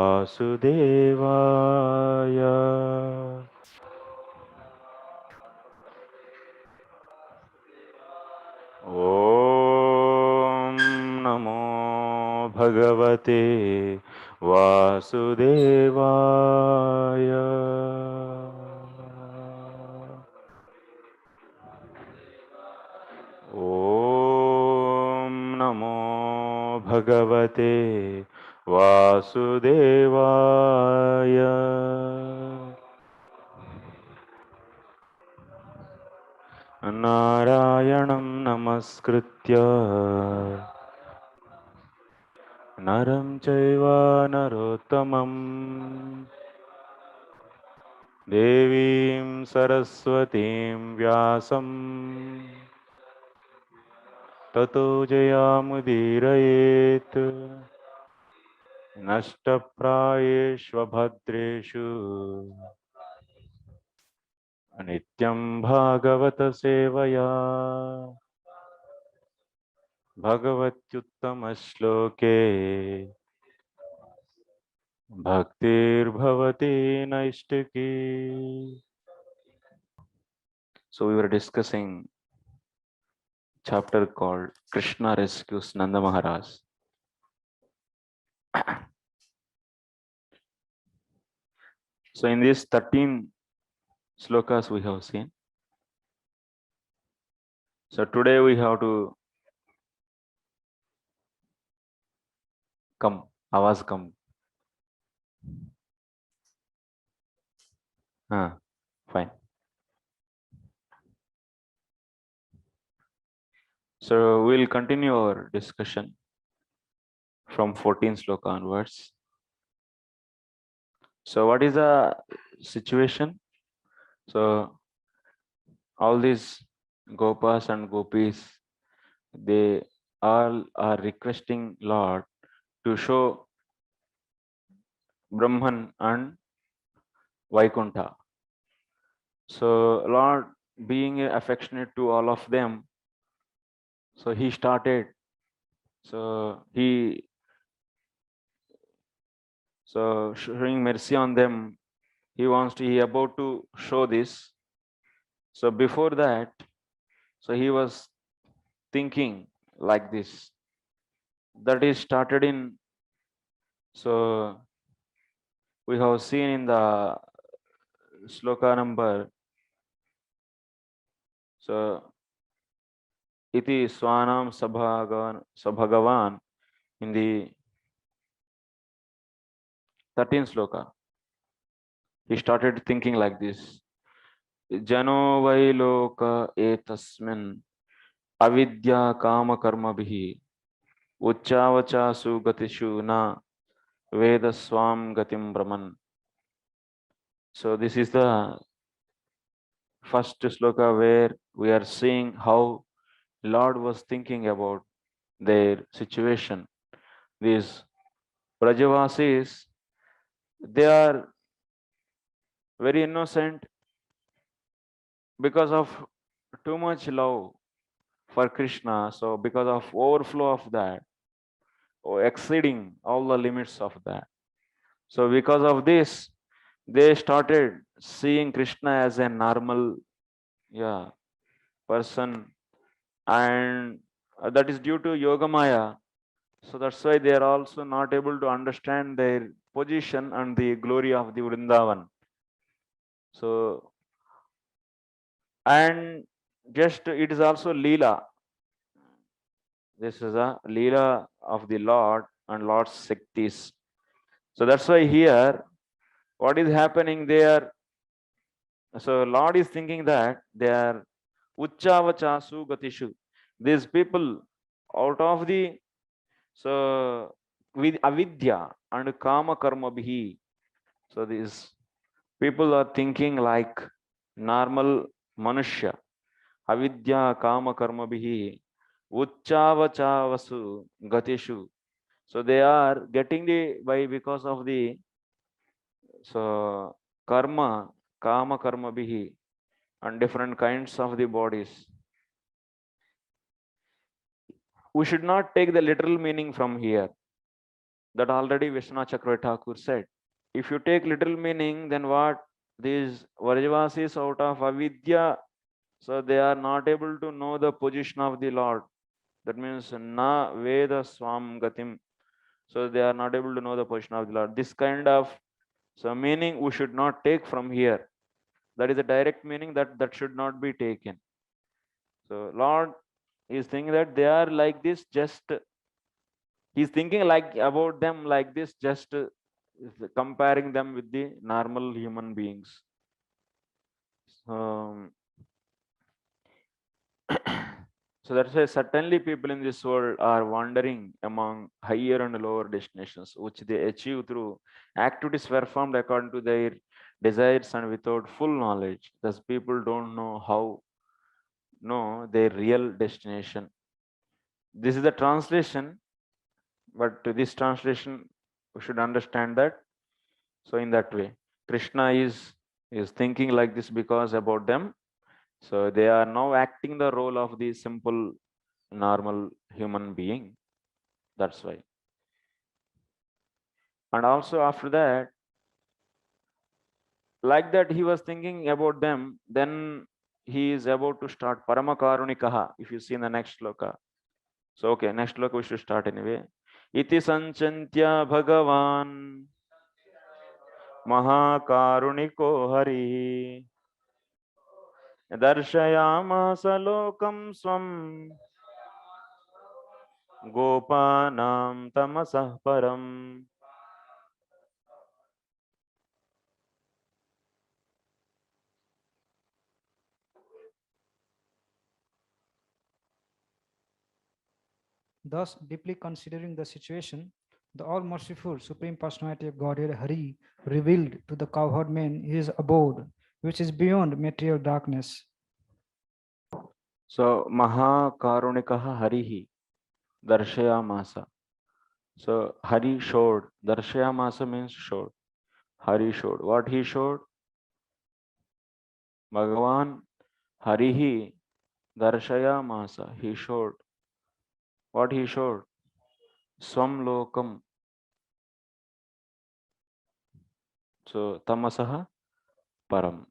Vasudevaya. Om Namo Bhagavate Vasudevaya. Om Namo Bhagavate Vasudevaya. Narayanam namaskritya naram chaiva narottamam devim saraswatim vyasam tato jayamudirayet nashtaprayeshva bhadreshu nityam bhagavata sevaya bhagavatyuttama shloke bhaktir bhavati naistaki. So we were discussing chapter called Krsna Rescues Nanda Maharaj. So in these 13 slokas we have seen. So today we have to come, avaz come. Fine. So we'll continue our discussion from 14 sloka onwards. So what is the situation? So all these Gopas and Gopis, they all are requesting Lord to show Brahman and Vaikuntha. So Lord, being affectionate to all of them, so he started. So showing mercy on them, he about to show this. So before that, so he was thinking like this. That is started in, so we have seen in the sloka number, so iti swanam sabhagavān in the 13th sloka. He started thinking like this. Jano vai loka etasmin avidya kama karma bihi uccavaca sugatishu na veda swam gatim brahman. So this is the first sloka where we are seeing how Lord was thinking about their situation. These vrajavasis, they are very innocent because of too much love for Kṛṣṇa. So because of overflow of that, or exceeding all the limits of that. So because of this, they started seeing Kṛṣṇa as a normal person, and that is due to yoga-māyā. So that's why they are also not able to understand their position and the glory of the Vrindavan. So, and just it is also Leela. This is a Leela of the Lord and Lord's Shaktis. So that's why here, what is happening there? So Lord is thinking that they are uccavacasu gatishu. These people out of the, so with avidya and kama karma bihi. So these people are thinking like normal manusya. Avidya kama karma bihi uccavacavasu gatishu. So they are getting because of the karma, kama karma bihi, and different kinds of the bodies. We should not take the literal meaning from here. That already Vishwanath Chakravarti Thakur said. If you take literal meaning, then what? These vrajavasis out of avidya, so they are not able to know the position of the Lord. That means na veda swam gatim. So they are not able to know the position of the Lord. This kind of meaning we should not take from here. That is a direct meaning that should not be taken. So Lord is thinking that they are like this, just he's thinking like about them like this, just comparing them with the normal human beings. So that's why certainly people in this world are wandering among higher and lower destinations, which they achieve through activities performed according to their desires and without full knowledge. Thus people don't know how know their real destination. This is the translation, but to this translation we should understand that. So in that way, Krishna is thinking like this because about them. So they are now acting the role of the simple, normal human being. That's why. And also after that, like that he was thinking about them, then he is about to start Paramakarunikaha, if you see in the next sloka. So okay, next sloka we should start anyway. Iti sanchantya bhagavān mahakaruniko hari darshayamasa lokam swam gopanam tamasah param. Thus, deeply considering the situation, the all-merciful Supreme Personality of Godhead Hari revealed to the cowherd man his abode, which is beyond material darkness. So Mahakarunikaha Harihi Darshayamasa. So Hari showed. Darshayamasa means showed. Hari showed. What he showed? Bhagavan Harihi Darshayamasa. He showed. What he showed? Swam lokam. So Tamasaha Param.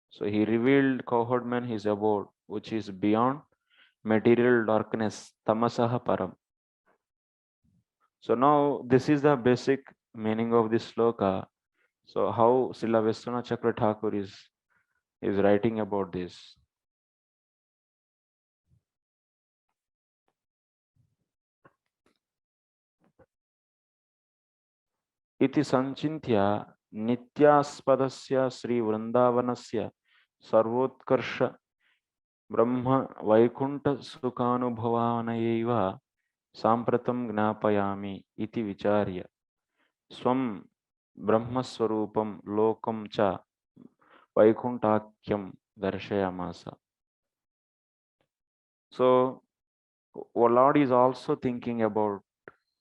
So he revealed cowherd man his abode, which is beyond material darkness. Tamasaha Param. So now this is the basic meaning of this sloka. So how Srila Vishwanath Chakravarti Thakur is writing about this. Iti sanchintya nityaspadasya Sri Vrindavanasya sarvotkarsha Brahma Vaikuntha Sukhanubhavanayeva Sampratam Gnapayami iti vicharya Swam Brahmaswarupam Lokam cha Vaikuntakyam Darshayamasa. So Lord is also thinking about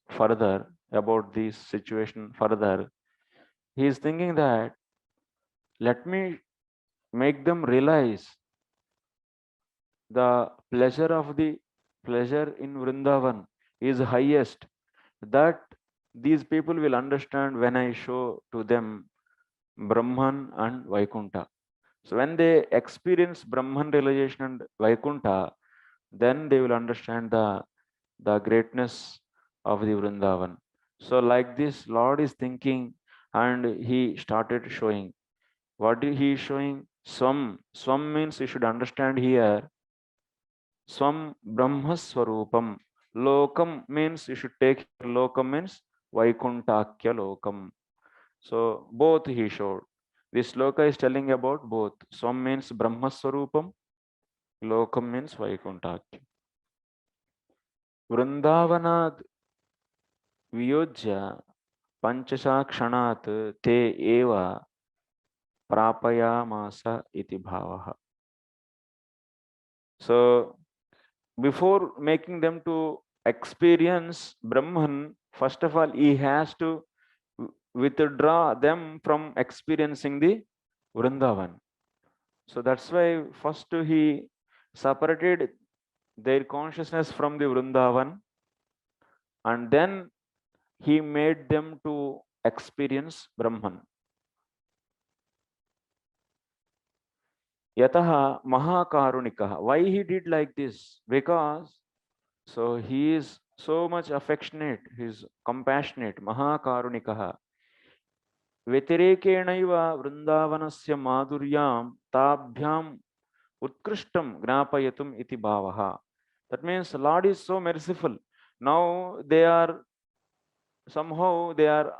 further about this situation further. He is thinking that let me make them realize the pleasure in Vrindavan is highest, that these people will understand when I show to them Brahman and Vaikuntha. So when they experience Brahman realization and Vaikuntha, then they will understand the greatness of the Vrindavan. So like this, Lord is thinking and he started showing. What he is showing? Swam. Swam means you should understand here. Swam Brahmaswarupam. Lokam means you should take lokam means Vaikuntakya lokam. So both he showed. This sloka is telling about both. Swam means Brahmaswarupam. Lokam means Vaikuntakya. Vrindavanad Viyojya Panchashakshanat te eva prapayamasa iti bhavaha. So before making them to experience Brahman, first of all, he has to withdraw them from experiencing the Vrindavan. So that's why first he separated their consciousness from the Vrindavan, and then he made them to experience Brahman. Yataha Mahakarunikah. Why he did like this? Because so he is so much affectionate, he is compassionate. Mahakarunikah. Vyatirekenaiva vrindavanasya madhuryam tabhyam utkrishtam gnapayatum iti bhavaha. That means Lord is so merciful. Now somehow they are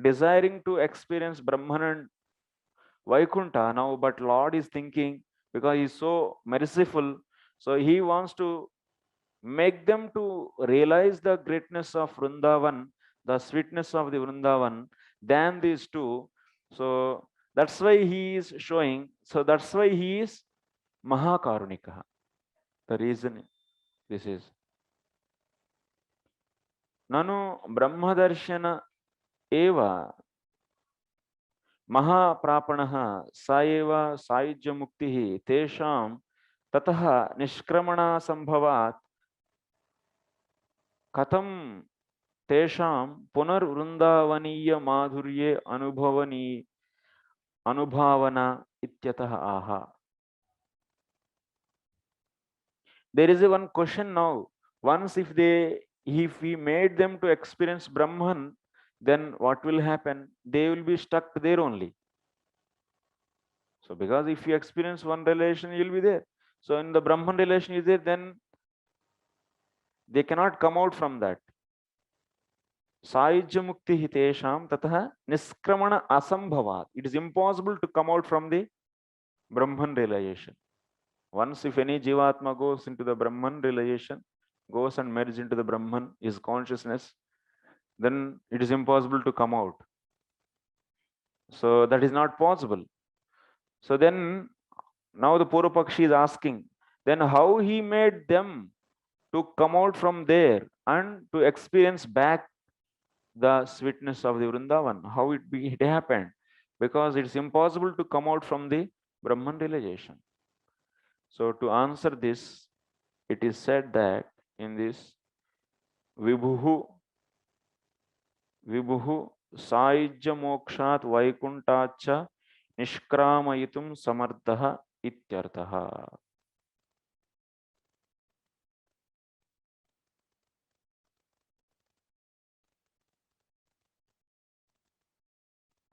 desiring to experience Brahman and Vaikuntha now, but Lord is thinking, because he is so merciful, so he wants to make them to realize the greatness of Vrindavan, the sweetness of the Vrindavan than these two. So that's why he is showing, so that's why he is Mahakarunika. The reason this is Nanu Brahmadarshana eva Mahaprapanaha Saeva Saijya Muktihi Tesham Tataha Nishkramana Sambhavat Katam Tesham Punar Vrindavaniya Madhurye Anubhavana Ityataha Aha. There is one question now. Once if we made them to experience Brahman, then what will happen? They will be stuck there only. So because if you experience one relation, you will be there. So in the Brahman relation is there, then they cannot come out from that. Saijya mukti hitesham tataha niskramana asambhavat. It is impossible to come out from the Brahman realization. Once if any Jivatma goes into the Brahman realization, goes and merges into the Brahman, his consciousness, then it is impossible to come out. So that is not possible. So then now the Purvapakshi is asking, then how he made them to come out from there and to experience back the sweetness of the Vrindavan? How it happened? Because it's impossible to come out from the Brahman realization. So to answer this, it is said that in this Vibhuhu Saijya Mokshat Vaikuntacha Nishkramayitum Samarthaha Ityarthaha.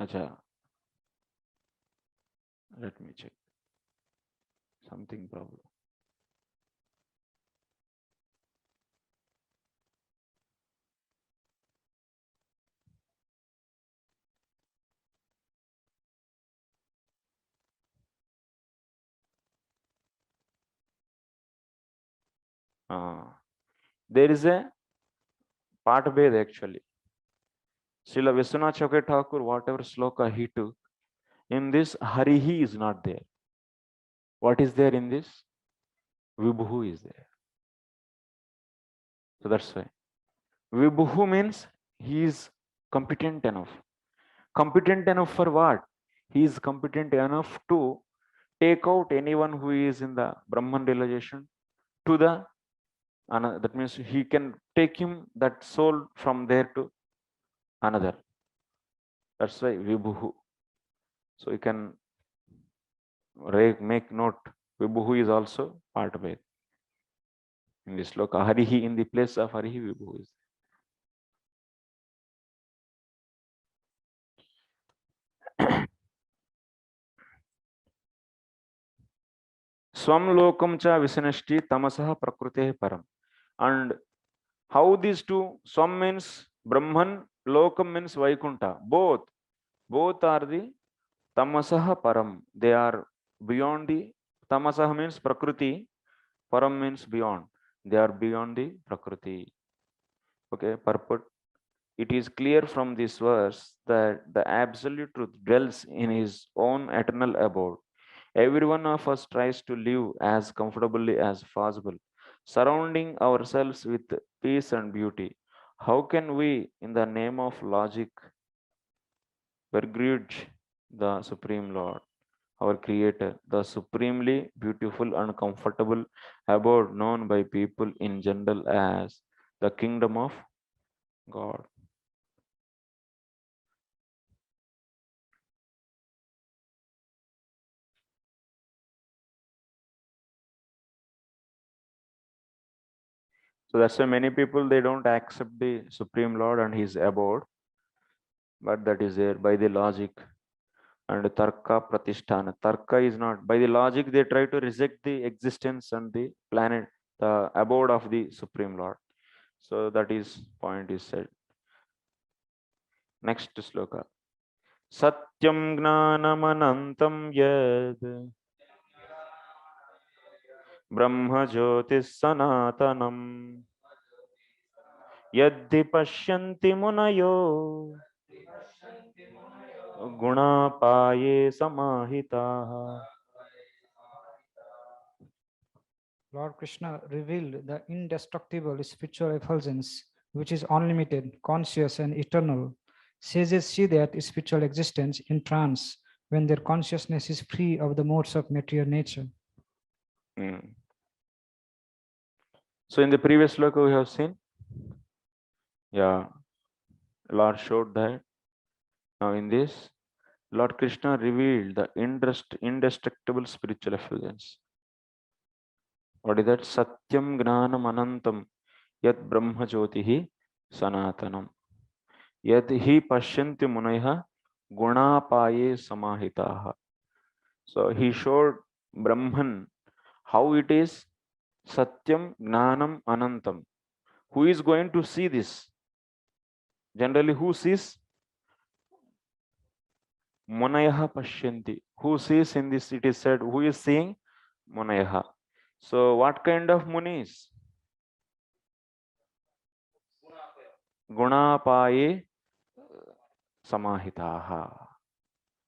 Acha. Let me check. Something problem. There is a part bed actually. Srila Vishwanath Chakravarti Thakur, whatever sloka he took, in this Harihi is not there. What is there in this? Vibhu is there. So that's why. Vibhu means he is competent enough. Competent enough for what? He is competent enough to take out anyone who is in the Brahman realization to the that means he can take him that soul from there to another. That's why Vibhu. So you can make note. Vibhu is also part of it. In this sloka, Harihi, in the place of Harihi, Vibhu is. Swam lokam cha visanashti tamasah prakrute param. And how these two, Swam means Brahman, Lokam means Vaikuntha. Both are the tamasah param. They are beyond the, tamasah means Prakriti, param means beyond. They are beyond the Prakriti. Okay, purport. It is clear from this verse that the absolute truth dwells in his own eternal abode. Every one of us tries to live as comfortably as possible, surrounding ourselves with peace and beauty. How can we, in the name of logic, begrudge the Supreme Lord, our Creator, the supremely beautiful and comfortable abode known by people in general as the kingdom of God? So that's why many people, they don't accept the Supreme Lord and his abode, but that is there by the logic and tarka pratisthana. Tarka is not, by the logic they try to reject the existence and the planet, the abode of the Supreme Lord. So that is point is said. Next sloka. Satyam gnanamanantam yad Brahma jyotis sanatanam yadhi pashyanti munayo gunapaye samahitaha. Lord Krishna revealed the indestructible spiritual effulgence, which is unlimited, conscious, and eternal. Sages see that spiritual existence in trance when their consciousness is free of the modes of material nature. So in the previous sloka we have seen, Lord showed that. Now in this, Lord Krishna revealed the indestructible spiritual effulgence. What is that? Satyam gnanam anantam yat brahma jyotihi sanatanam yat hi pashyanti munayah gunapaye samahitaha. So he showed Brahman how it is Satyam gnanam anantam. Who is going to see this? Generally, who sees? Munayah pashyanti. Who sees in this? It is said, who is seeing? Munayah. So what kind of munis? Gunapaye samahitaha.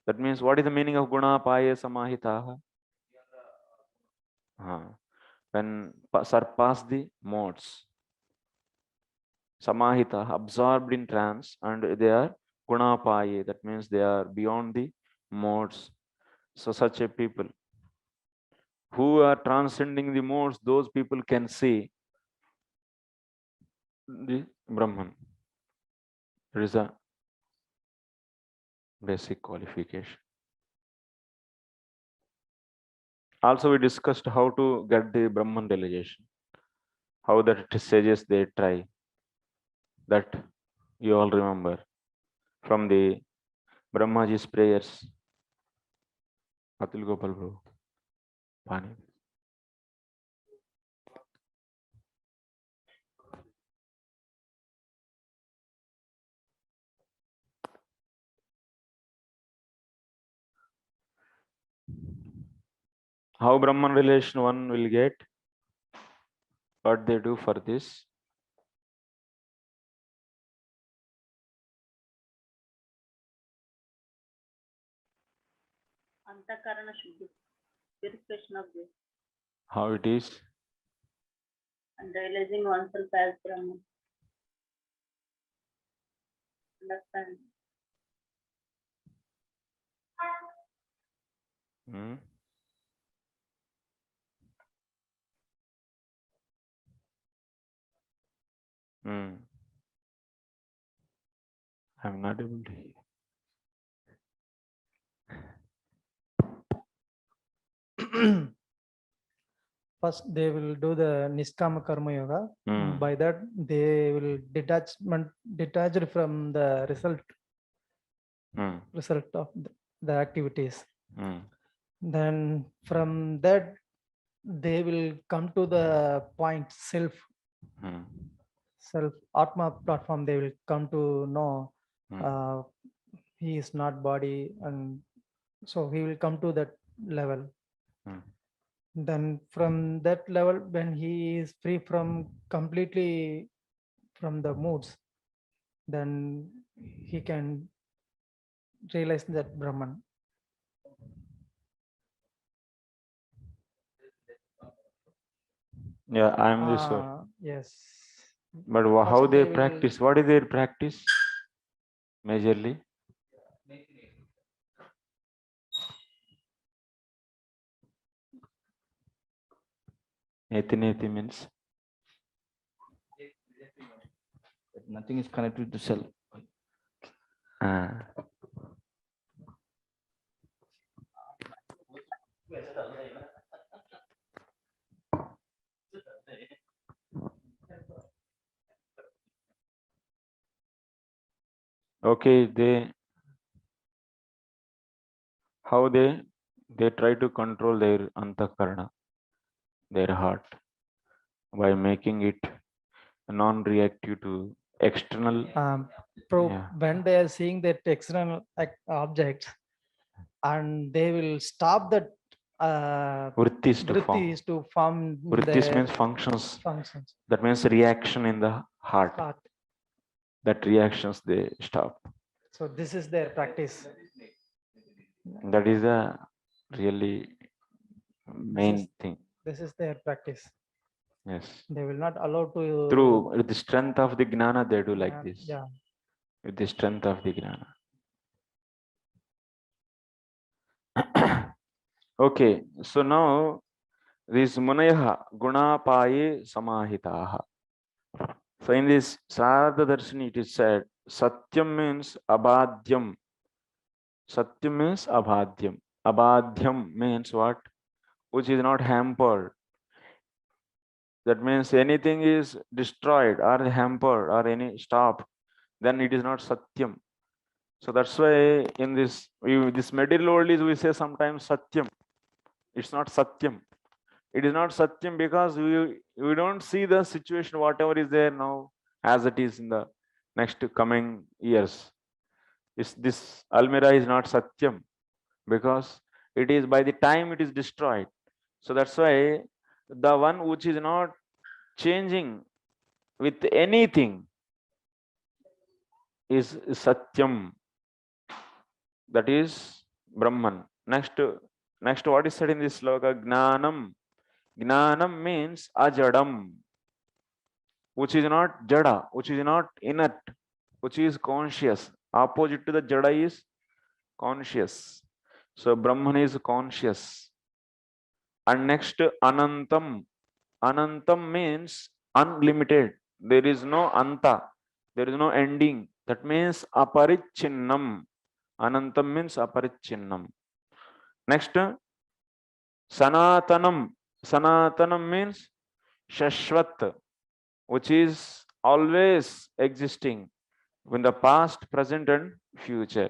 That means, what is the meaning of gunapaye samahitaha? When surpass the modes. Samahita, absorbed in trance, and they are gunapaye. That means they are beyond the modes. So such a people who are transcending the modes, those people can see the Brahman. There is a basic qualification. Also, we discussed how to get the Brahman realization. How that sages they try. That you all remember from the Brahmaji's prayers. Atul Gopal Prabhu. Pani. How Brahman relation one will get? What they do for this? Antakarana Shuddhi, purification of this, How it is? and realizing oneself as Brahman. Understand? I'm not able to hear. First, they will do the Niskama Karma Yoga. By that, they will detach from the result of the activities. Then from that, they will come to the point self Atma platform. They will come to know he is not body, and so he will come to that level. Then from that level, when he is free from completely from the moods, then he can realize that Brahman. Yeah, I'm this one. Yes. But how they practice? What is their practice? Majorly? Neti means? Nothing is connected to self. Okay, how they try to control their antakarana, their heart, by making it non-reactive to external. Yeah. When they are seeing that external objects, and they will stop that Vrittis to form. vrittis to form Vrittis their means functions. functions. That means reaction in the heart. That reactions they stop. So this is their practice. That is the really main thing. This is their practice. Yes. They will not allow to. Through with the strength of the gnana, they do like this. Yeah. With the strength of the gnana. Okay, so now this munaya gunapaye samahitaha. So in this Sarada Darshini, it is said Satyam means abhadyam. Satyam means abhadyam. Abhadyam means what? Which is not hampered. That means anything is destroyed or hampered or any stopped, then it is not Satyam. So that's why in this material world is we say sometimes Satyam. It's not Satyam. It is not Satyam because we don't see the situation, whatever is there now, as it is in the next coming years. This Almira is not Satyam because it is by the time it is destroyed. So that's why the one which is not changing with anything is Satyam. That is Brahman. Next, what is said in this sloka? Gnanam. Gnanam means ajadam, which is not jada, which is not inert, which is conscious. Opposite to the jada is conscious. So Brahman is conscious. And next, anantam. Anantam means unlimited. There is no anta. There is no ending. That means aparichinnam. Anantam means aparichinnam. Next, sanatanam. Sanatanam means shashvat, which is always existing in the past, present, and future.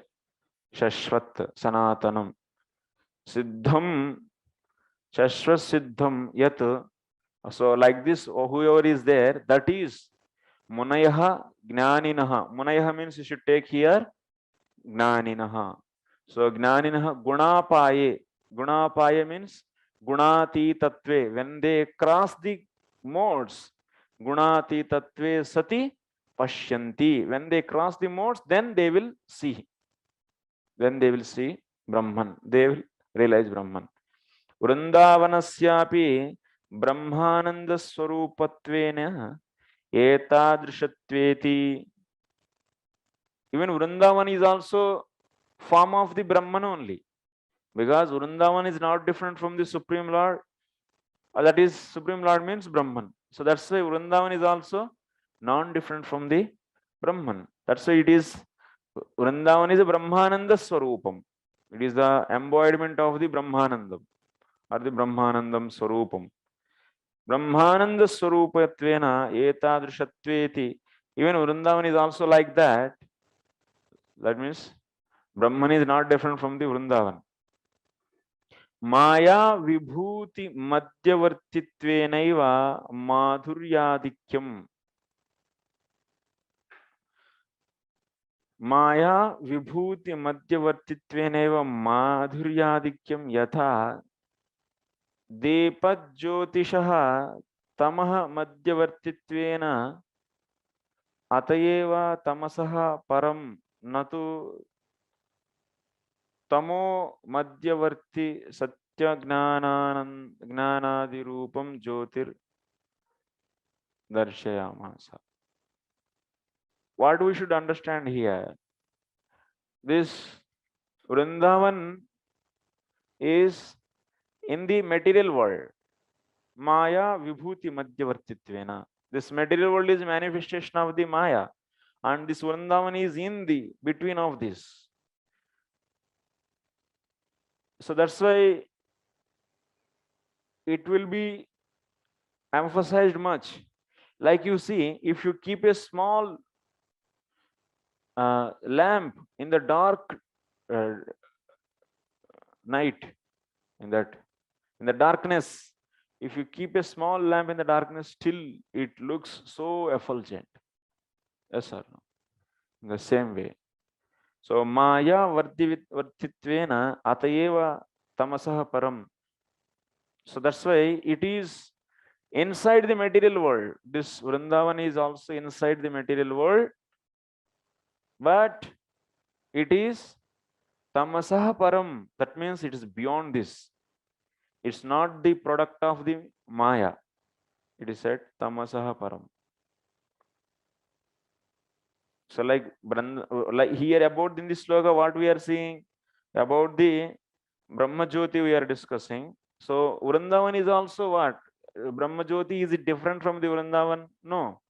Shashvat, sanatanam. Siddham, shashvat siddham yat. So like this, whoever is there, that is munayaha gnaninaha. Munayaha means you should take here gnaninaha. So gnaninaha gunapaye. Gunapaye means gunati tatve. When they cross the modes, gunati tatve sati pashyanti. When they cross the modes, then they will see. Then they will see Brahman. They will realize Brahman. Vrindavanasyapi Brahmananda Swarupatvena Etadrishatveti. Even Vrindavan is also form of the Brahman only. Because Vrindavan is not different from the Supreme Lord. That is, Supreme Lord means Brahman. So that's why Vrindavan is also non-different from the Brahman. That's why it is, Vrindavan is a Brahmananda Swarupam. It is the embodiment of the Brahmanandam or the Brahmanandam Swarupam. Brahmananda Swarupatvena Etadrishatveti. Even Vrindavan is also like that. That means Brahman is not different from the Vrindavan. Maya vibhuti madhyavartitvenaiva madhuryadikyam. Maya vibhuti madhyavartitvenaiva madhuryadikyam yatha Depajyotishaha tamaha madhyavartitvena atayeva tamasaha param natu tamo madhyavarti satya gnanadi rupam jyotir darshayamasa. What we should understand here? This Vrindavan is in the material world. Maya vibhuti madhyavartitvena. This material world is manifestation of the Maya. And this Vrindavan is in the between of this. So that's why it will be emphasized much. Like you see, if you keep a small lamp in the dark night, in the darkness, if you keep a small lamp in the darkness, still it looks so effulgent. Yes or no? In the same way. So maya vartitvena atayeva tamasah param. So that's why it is inside the material world. This Vrindavan is also inside the material world, but it is tamasah param. That means it is beyond this. It's not the product of the maya. It is said tamasah param. So like here about in this sloka, what we are seeing about the Brahma Jyoti we are discussing. So Vrindavan is also what? Brahma Jyoti, is it different from the Vrindavan? No.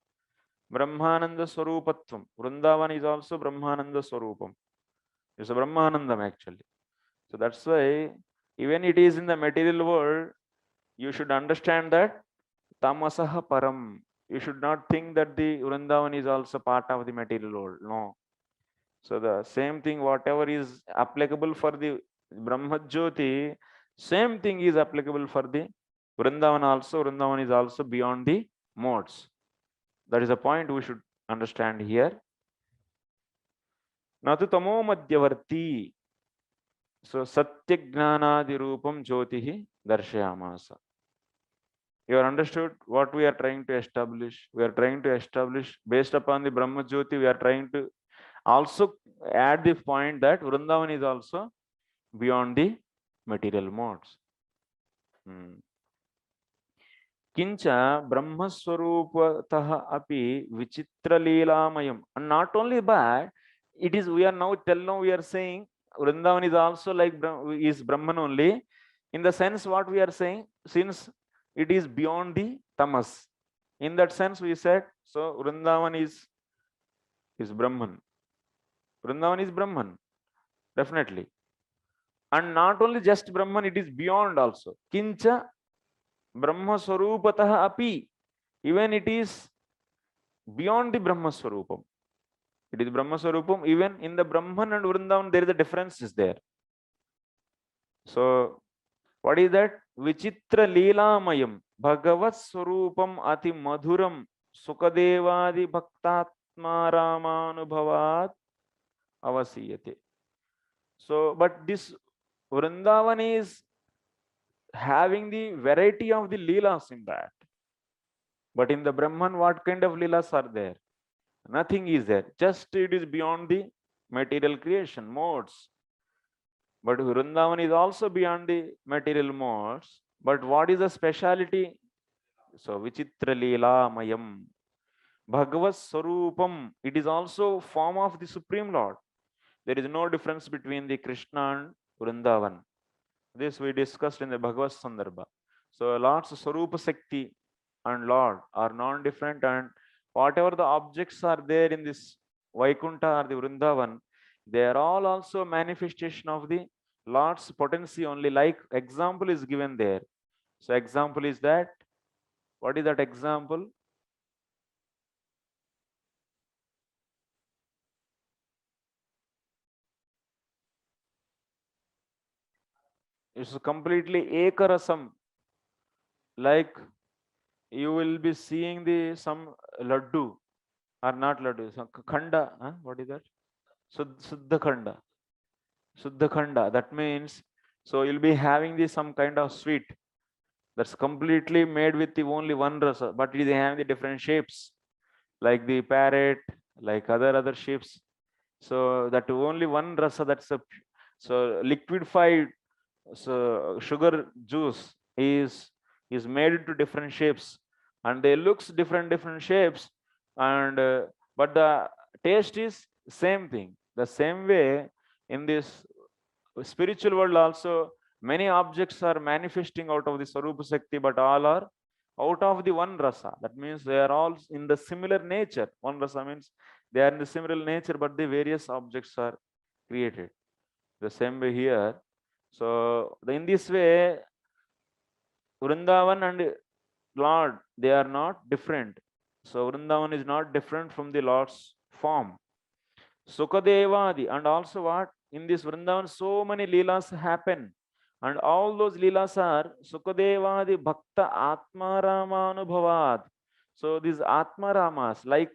Brahmananda Swarupatvam. Vrindavan is also Brahmananda Swarupam. It's a Brahmanandam actually. So that's why even it is in the material world, you should understand that Tamasaha Param. You should not think that the Vrindavan is also part of the material world. No. So the same thing, whatever is applicable for the Brahma Jyoti, same thing is applicable for the Vrindavan also. Vrindavan is also beyond the modes. That is a point we should understand here. Natu tamo madhyavarti. So satya gnanadi rupam jyotihi darshayamasa. You are understood what we are trying to establish? We are trying to establish based upon the Brahma Jyoti, we are trying to also add the point that Vrindavan is also beyond the material modes. Kincha Brahmaswarupatah api vichitra leelamayam. And not only that, it is, we are now we are saying Vrindavan is also like is Brahman only. In the sense what we are saying, since it is beyond the tamas. In that sense we said, so Vrindavan is Brahman. Vrindavan is Brahman, definitely. And not only just Brahman, it is beyond also. Kincha Brahma Swarupatah api. Even it is beyond the Brahma Swarupam. It is Brahma Swarupam. Even in the Brahman and Vrindavan, there is a difference is there. So, what is that? Vichitra Leelamayam Bhagavat Swarupam Ati Madhuram Sukadevadi Bhaktatma Ramanubhavat Avasiyate. So, but this Vrindavan is having the variety of the leelas in that. But in the Brahman, what kind of leelas are there? Nothing is there. Just it is beyond the material creation modes. But Vrindavan is also beyond the material modes. But what is the speciality? So, Vichitra Leela Mayam Bhagavat Sarupam. It is also form of the Supreme Lord. There is no difference between the Kṛṣṇa and Vrindavan. This we discussed in the Bhagavad Sandarbha. So Lord's Sarupa Sakti and Lord are non-different, and whatever the objects are there in this Vaikuntha or the Vrindavan, they are all also manifestation of the Lord's potency only. Like example is given there. So example is that, what is that example? It's completely ekarasam. Like you will be seeing the some laddu or not laddu, some khanda. Huh? What is that? Suddha khanda. Suddha khanda. That means, so you'll be having the some kind of sweet that's completely made with the only one rasa, but they have the different shapes, like the parrot, like other shapes. So that only one rasa, that's a so liquefied. So sugar juice is made into different shapes, and they looks different shapes, and but the taste is same thing. The same way in this spiritual world also, many objects are manifesting out of the Sarupa Sakti, but all are out of the one rasa. That means they are all in the similar nature. One rasa means they are in the similar nature, but the various objects are created. The same way here. So in this way, Vrindavan and Lord, they are not different. So Vrindavan is not different from the Lord's form. Sukadevadi, and also what? In this Vrindavan, so many leelas happen. And all those leelas are Sukadevadi Bhakta Atmarama Anubhavad. So these Atmaramas, like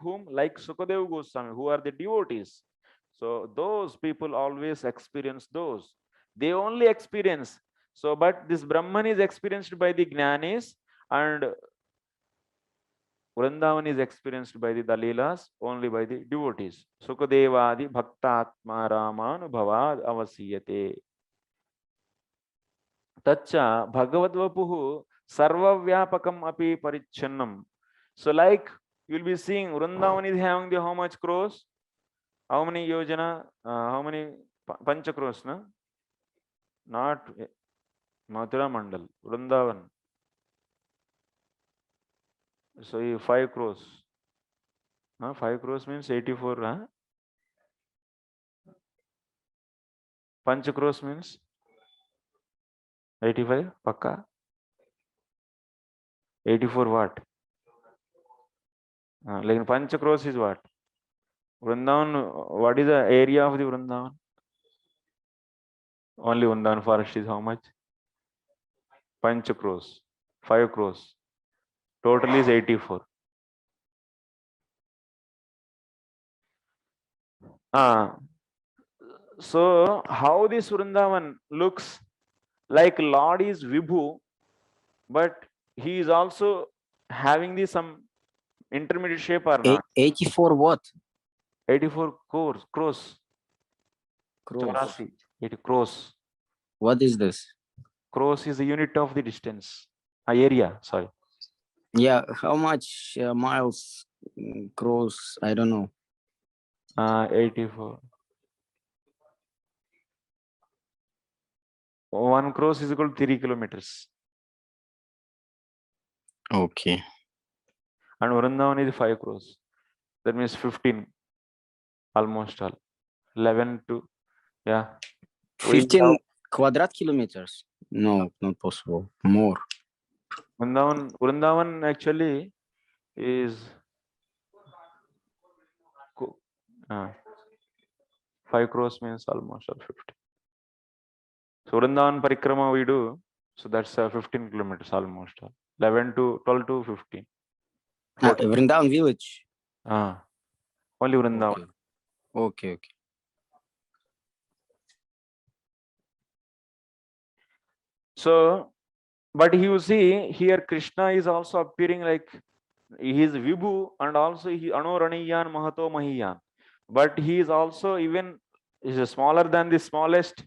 whom? Like Sukadeva Goswami, who are the devotees. So those people always experience those. They only experience. So, but this Brahman is experienced by the Jnanis, and Vrindavan is experienced by the Dalilas only by the devotees. Sukadevadi Bhaktatma Ramanubhavad Avasiyate. Tacha Bhagavadvapuhu Sarvavyapakam api Parichannam. So, like you will be seeing, Vrindavan is having the how much crores? How many yojana? How many pancha crores? No? Not Mathura Mandal, Vrindavan. So 5 crores. 5 crores means 84. Panch crores means 85. Pakka. 84 what? Like Panch crores is what? Vrindavan, what is the area of the Vrindavan? Only Vrindavan forest is how much? Panch crores. 5 crores. Total is 84. So how this Vrindavan looks like? Lord is Vibhu, but he is also having the some intermediate shape or not? 84 what? 84 crores. Crores. 80 crores. What is this? Crores is the unit of the distance. Area, sorry. Yeah, how much miles crores? I don't know. 84. 1 crores is equal to 3 kilometers. Okay. And Vrindavan is 5 crores. That means 15. Almost all. 11 to, yeah. 15 quadrat kilometers? No, not possible. More. Vrindavan actually is 5 crores means almost all 50. So Vrindavan Parikrama we do, so that's 15 kilometers almost all. 12 to 15. Vrindavan village. Only Vrindavan. Okay. So, but you see here Kṛṣṇa is also appearing like he is Vibhu, and also he Anoraniyan Mahato Mahiyan. But he is also even is smaller than the smallest,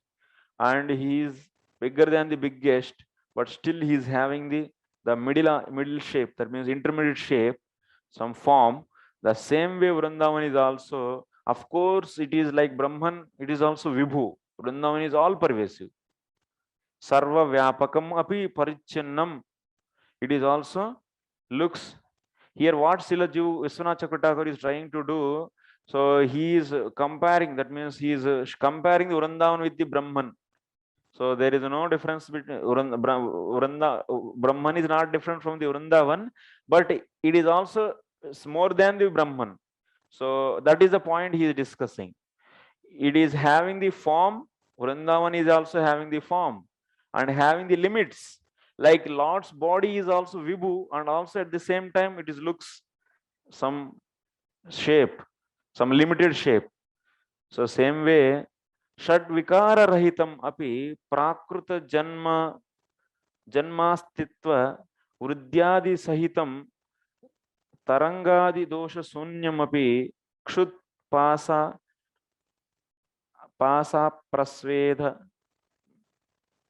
and he is bigger than the biggest, but still he is having the middle shape, that means intermediate shape, some form. The same way Vrindavan is also, of course, it is like Brahman, it is also Vibhu. Vrindavan is all pervasive. Sarva Vyapakam api Parichannam. It is also looks. Here what Srila Vishwanath Chakravarti is trying to do, so he is comparing, that means he is comparing the Vrindavan with the Brahman. So there is no difference between Brahman is not different from the Vrindavan, but it is also more than the Brahman. So that is the point he is discussing. It is having the form, Vrindavan is also having the form and having the limits. Like Lord's body is also Vibhu, and also at the same time it is looks some shape, some limited shape. So same way, Shad Vikara Rahitam api Prakruta Janmastitva Vrudyadi Sahitam Tarangadi Dosha Sunyam api Kshut Pasa Prasveda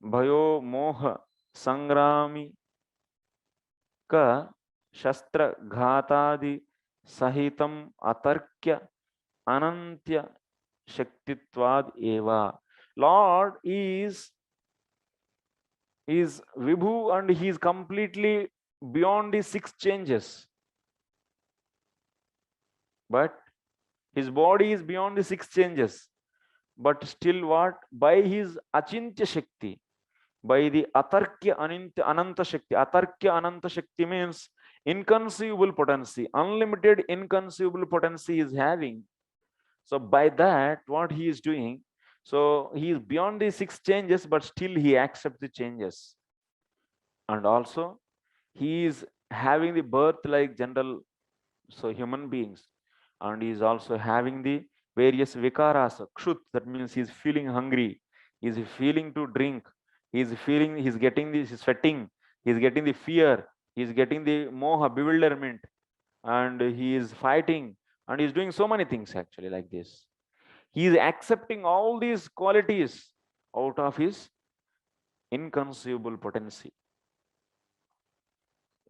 Bhayo Moha Sangrami Ka Shastra Ghatadi Sahitam Atarkya Anantya Shaktitvad Eva. Lord is Vibhu, and he is completely beyond the 6 changes. But his body is beyond the 6 changes. But still what? By his Achintya Shakti, by the Atarkya Ananta Shakti. Atarkya Ananta Shakti means inconceivable potency, unlimited inconceivable potency is having. So by that, what he is doing, so he is beyond the 6 changes, but still he accepts the changes. And also he is having the birth like general, so human beings, and he is also having the various vikaras, kshut, that means he is feeling hungry, he is feeling to drink, he is feeling, he is getting this sweating, he is getting the fear, he is getting the moha, bewilderment, and he is fighting, and he is doing so many things actually like this. He is accepting all these qualities out of his inconceivable potency.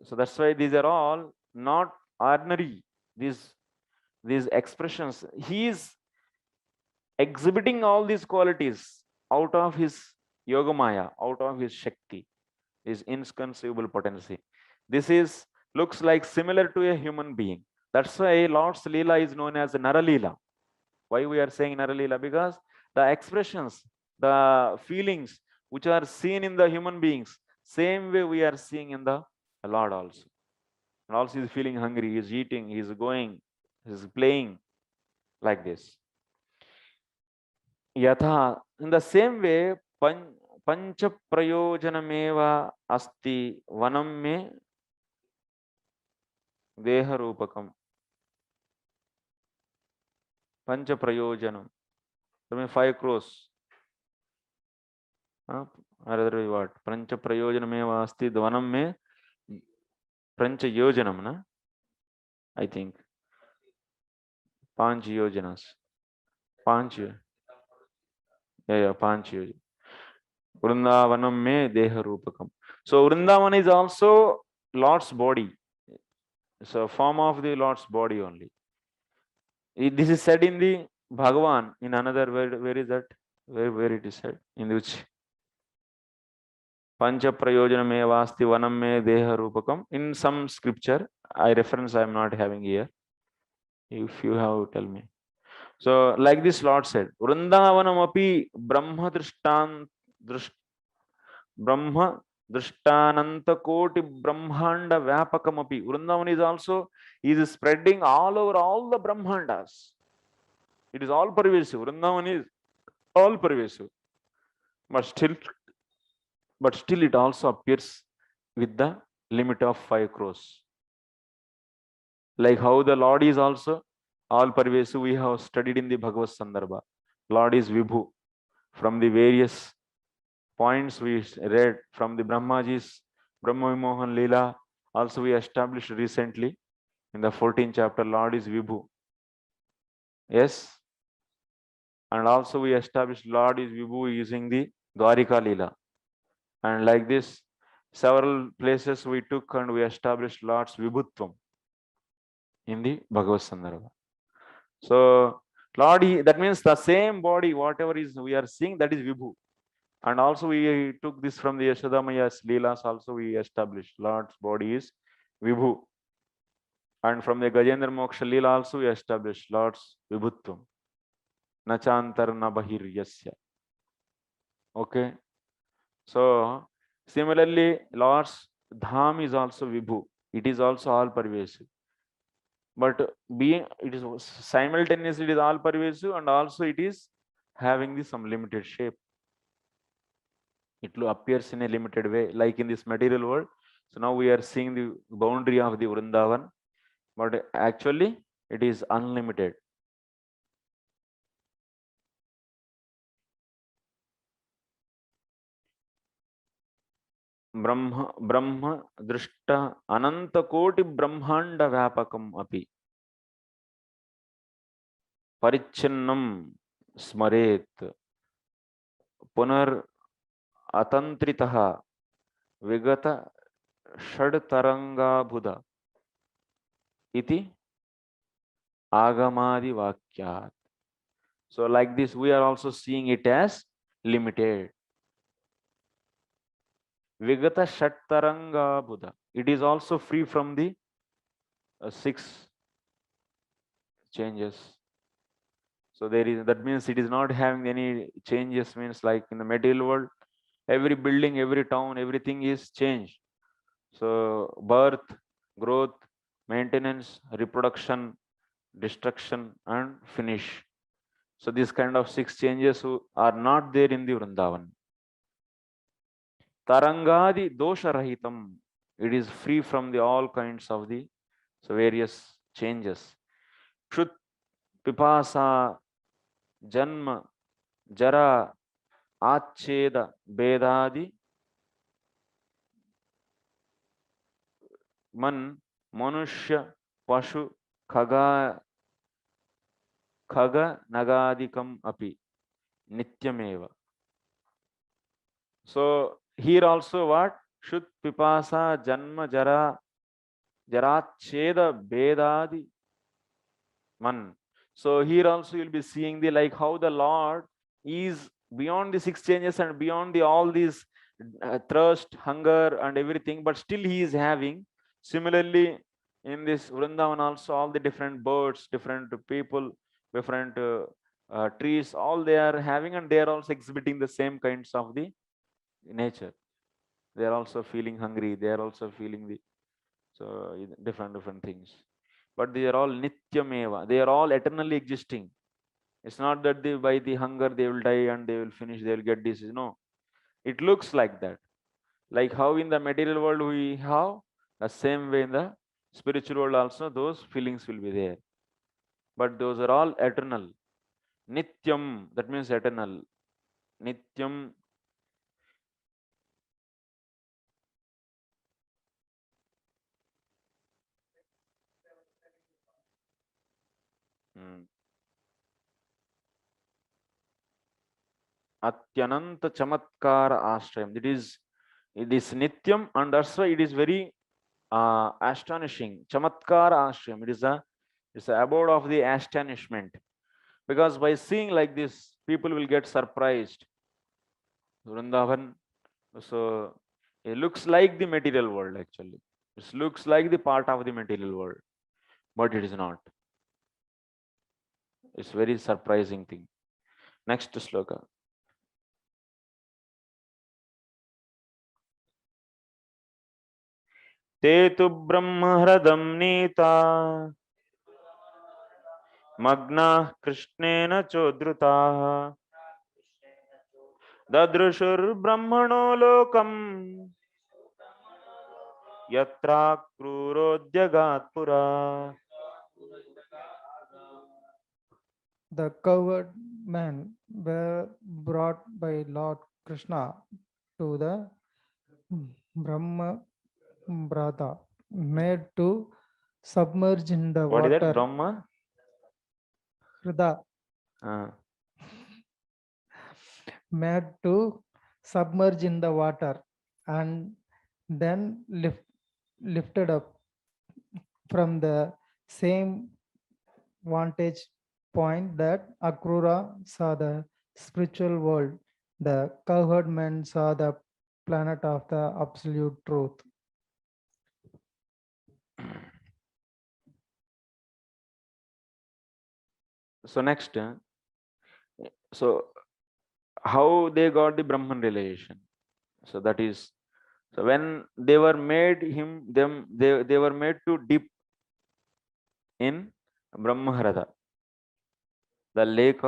So that's why these are all not ordinary, these expressions. He is exhibiting all these qualities out of his yoga-māyā, out of his shakti, his inconceivable potency. This is looks like similar to a human being. That's why Lord's Leela is known as Nara Leela. Why we are saying Nara Leela? Because the expressions, the feelings which are seen in the human beings, same way we are seeing in the Lord also. And also he is feeling hungry, he is eating, he is going, he is playing, like this. Yatha, in the same way, pancha prayojanameva asti vanam me deha rupakam. Pancha prayojanam. I mean 5 crores. Or otherwise what? Pancha prayojanameva asti vanam me pancha yojanam, na? I think. Panch yojanas. Panch. Yeah, Panch yojanas. Vrindavanam me deha rupakam. So Vrindavan is also Lord's body. It's a form of the Lord's body only. This is said in the bhagavān. In another, where is that? Where it is said? In which? Pancha prayojanam eva asti vanam me deha rupakam. In some scripture, I am not having here. If you have, tell me. So like this Lord said, Vrindavanam api brahma drishtananta koti brahmanda vyapakam api. Vrindavan is also, is spreading all over all the brahmandas. It is all pervasive. Vrindavan is all pervasive. But still it also appears with the limit of 5 crores. Like how the Lord is also all pervasive, we have studied in the Bhagavad Sandarbha. Lord is Vibhu. From the various points we read from the Brahmaji's Brahma Vimohan Leela, also we established recently in the 14th chapter, Lord is Vibhu. Yes. And also we established Lord is Vibhu using the Dwarika Leela. And like this, several places we took and we established Lord's Vibhutvam in the Bhagavad Sandarbha. So Lord, that means the same body, whatever is we are seeing, that is Vibhu. And also we took this from the Yashodamaya's Leelas, also we established Lord's body is Vibhu. And from the Gajendra Moksha Leela also we established Lord's Vibhutvam. Nachantar na bahir yasya. Okay. So similarly, Lord's Dham is also Vibhu. It is also all pervasive. But being it is simultaneously, it is all pervasive, and also it is having some limited shape. It appears in a limited way, like in this material world. So now we are seeing the boundary of the Vrindavan, but actually it is unlimited. Brahma drishta ananta koti brahmanda vyapakam api parichinnam smaret punar atantritaha vigata shad taranga buddha iti agamadi vakyat. So like this, we are also seeing it as limited. Vigata Shattaranga Buddha. It is also free from the 6 changes. So there is, that means it is not having any changes, means like in the material world, every building, every town, everything is changed. So birth, growth, maintenance, reproduction, destruction, and finish. So these kind of 6 changes are not there in the Vrindavan. Tarangadi dosha rahitam. It is free from the all kinds of the various changes. Kshut pipasa janma jara acheda bedadi man manushya pashu khaga nagadikam api nityameva. So here also what? Shut pipasa janma jara jaracheda bedadi man. So here also you'll be seeing the like how the Lord is beyond the 6 changes and beyond the all these thirst, hunger and everything, but still he is having. Similarly in this Vrindavan also all the different birds, different people, different trees, all they are having, and they are also exhibiting the same kinds of the nature. They are also feeling hungry, they are also feeling the different things, but they are all nityameva, they are all eternally existing. It's not that they by the hunger they will die and they will finish, they will get disease. No, it looks like that, like how in the material world we have, the same way in the spiritual world also those feelings will be there, but those are all eternal. Nityam, that means eternal. Nityam. Atyananta chamatkara ashrayam. It is nityam, and that's why it is very astonishing. Chamatkara ashrayam. It's a abode of the astonishment, because by seeing like this, people will get surprised. Vrindavan, so it looks like the material world actually. It looks like the part of the material world, but it is not. It's very surprising thing. Next sloka. Te tu brahmahradam nita magna krishnena chodruta dadrushur brahmano lokam yatra krurodyagat pura. The cowherd men were brought by Lord Krishna to the Brahma Brata, made to submerge in the What water. is that? Brahma? Hrida, made to submerge in the water and then lifted up from the same vantage point that Akrura saw the spiritual world. The cowherd men saw the planet of the absolute truth. So next, so how they got the Brahman realization? So that is, so when they were made they were made to dip in Brahmaharada, the lake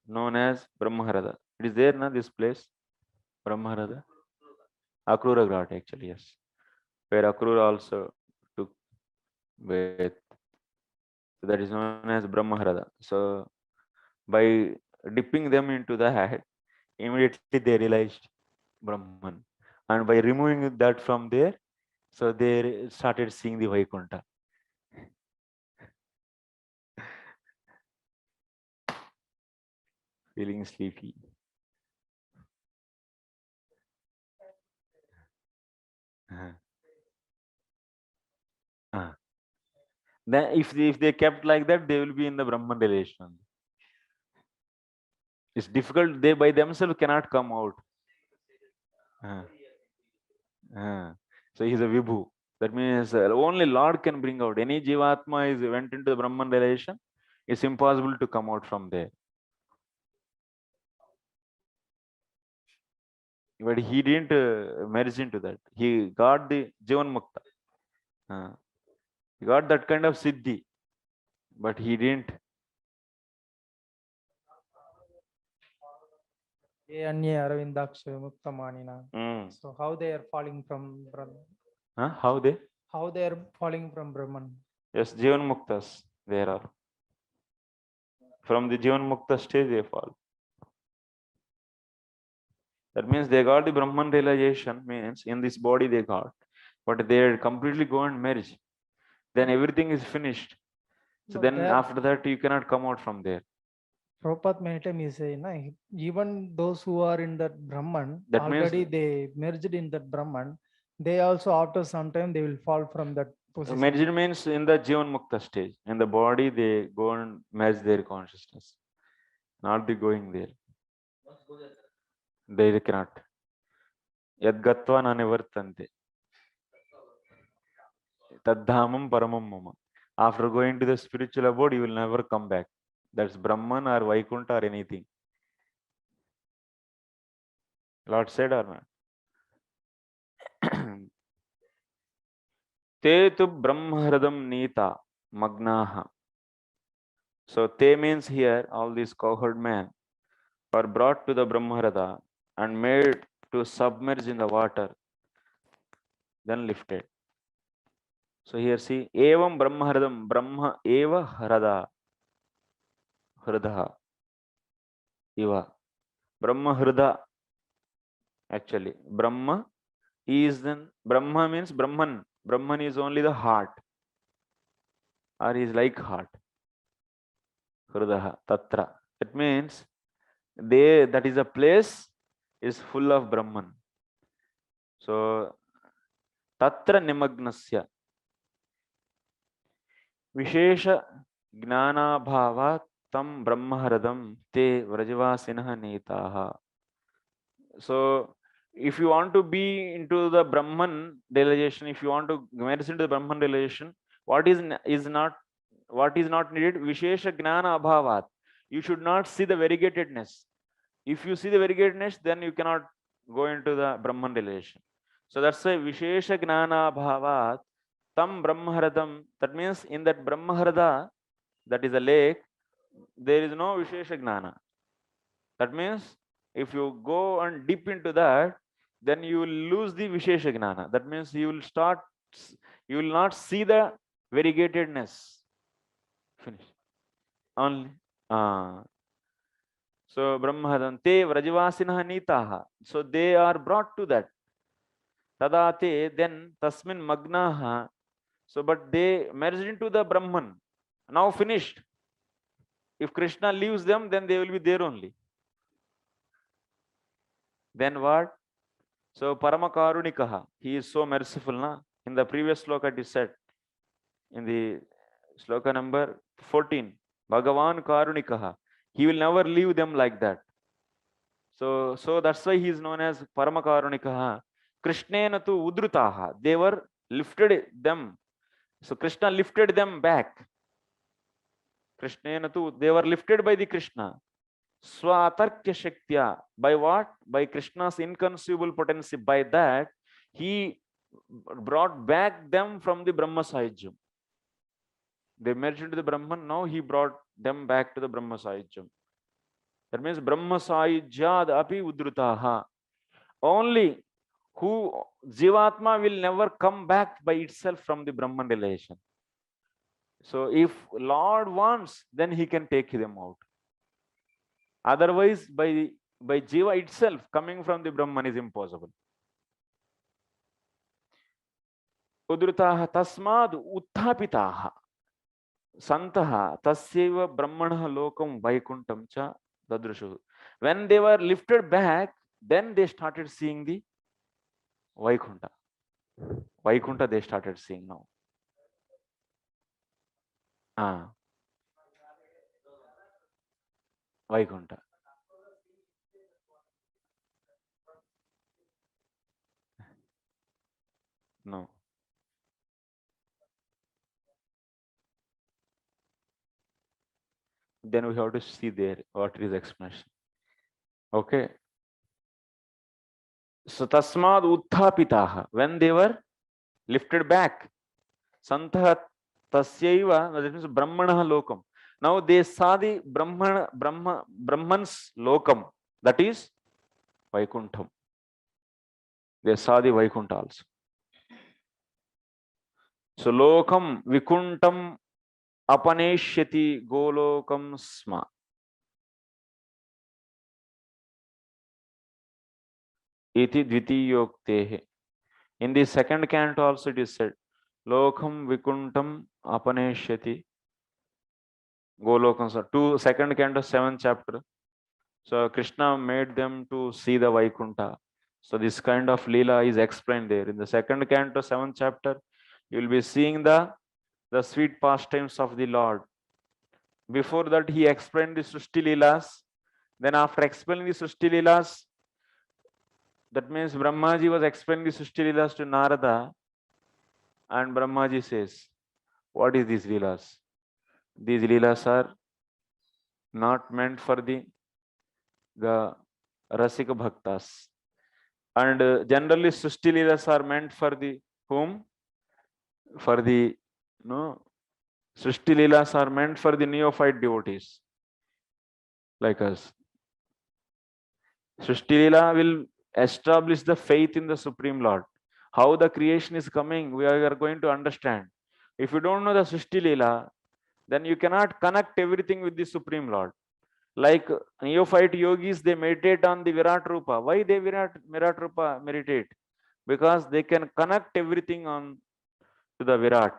known as Brahmaharada. It is there na, this place, Brahmaharada, Akrura Ghat actually, yes, where Akrura also took bath. So that is known as Brahmaharada. So by dipping them into the hat, immediately they realized Brahman, and by removing that from there, so they started seeing the Vaikuntha. Feeling sleepy. Then if they kept like that, they will be in the Brahman relation. It's difficult, they by themselves cannot come out. So he's a vibhu. That means only Lord can bring out. Any jivatma went into the Brahman relation, it's impossible to come out from there. but he didn't merge into that. He got the Jivan Mukta. He got that kind of siddhi, but he didn't. So how they are falling from Brahman? How they? How they are falling from Brahman? Yes, Jivan Muktas there are. From the Jivan Mukta stage they fall. That means they got the Brahman realization, means in this body they got, but they completely go and merge. Then everything is finished. So But then after that you cannot come out from there. Prabhupada many times he say, na, even those who are in that Brahman, That already means they merged in that Brahman, they also after some time they will fall from that position. merged means in the Jivan Mukta stage. In the body they go and merge their consciousness. Not the going there. They cannot. Yadgatva na nivartante. Taddhamam paramam mama. After going to the spiritual abode, you will never come back. That's Brahman or Vaikuntha or anything. Lord said or not? Te tu brahmahradam nita magnaha. So te means here all these cowherd men are brought to the brahmahrada and made to submerge in the water, then lifted. So here see, evam brahmahradam, brahma eva hrada, hrada, iva. Brahma hrada, actually. Brahma is then, Brahma means Brahman. Brahman is only the heart, or is like heart. Hradaha, tatra. It means that is a place is full of Brahman. So tatra nimagnasya vishesha gnana bhava tam brahmaharadam te vrajavasinah netaha. So if you want to be into the Brahman realization, if you want to merge into the Brahman realization, what is not needed? Vishesha gnana abhavat. You should not see the variegatedness. If you see the variegatedness, then you cannot go into the Brahman realization. So that's why vishesha gnana abhavat tam brahmaharadam. That means in that brahmaharada, that is a lake, there is no vishesha gnana. That means if you go and dip into that, then you will lose the vishesha gnana. That means you will not see the variegatedness. Finish. Only. So brahmahadam te vrajavasinah nitaha. So they are brought to that. Tadate, then tasmin magnaha. So but they merged into the Brahman. Now finished. If Kṛṣṇa leaves them, then they will be there only. Then what? So Paramakarunikaha, he is so merciful. Na? In the previous sloka it is said, in the sloka number 14, bhagavān karunikaha, he will never leave them like that. So that's why he is known as Paramakarunikaha. Kṛṣṇena tu udrutaha, they were lifted them. So Kṛṣṇa lifted them back. Kṛṣṇena tu, they were lifted by the Kṛṣṇa. Swatarkya shaktya. By what? By Kṛṣṇa's inconceivable potency. By that, he brought back them from the Brahma Sahajyam. They merged into the Brahman. Now he brought them back to the Brahma Sahajyam. That means Brahma Sahajyad api udrutaha. Only who Jivatma will never come back by itself from the Brahman realization. So if Lord wants, then he can take them out. Otherwise, by Jiva itself coming from the Brahman is impossible. Udrutaha tasmad uthapitaha santaha tasyeva brahmanaha lokam vaikuntam cha dadrushu. When they were lifted back, then they started seeing the Vaikuntha. Vaikuntha they started seeing now. Vaikuntha. No. Then we have to see there what is explanation. Okay. So tasmad utthapitaha, when they were lifted back. Santah tasyaiva, that means Brahmana lokam. Now they saw the Brahman's lokam, that is Vaikuntham. They saw the Vaikuntha also. So lokam vikuntam apaneshyati golokam sma. Iti dvitiyoktehe. In the second canto also it is said, lokam vikuntam apaneshyati golokam sma. Second canto, 7th chapter. So Krishna made them to see the Vaikuntha. So this kind of Leela is explained there. In the second canto, 7th chapter, you will be seeing the sweet pastimes of the Lord. Before that, he explained the Srishti Leelas. Then after explaining the Srishti Leelas, that means Brahmaji was explaining the Srishti Leelas to Narada. And Brahmaji says, what is these Leelas? These Leelas are not meant for the Rasika Bhaktas. And generally, Srishti Leelas are meant for the whom? For the, Srishti Leelas are meant for the neophyte devotees, like us. Srishti Leela will establish the faith in the Supreme Lord. How the creation is coming, we are going to understand. If you don't know the Srishti Leela, then you cannot connect everything with the Supreme Lord. Like neophyte yogis, they meditate on the Virat Rupa. Why they Virat Rupa meditate? Because they can connect everything on to the Virat.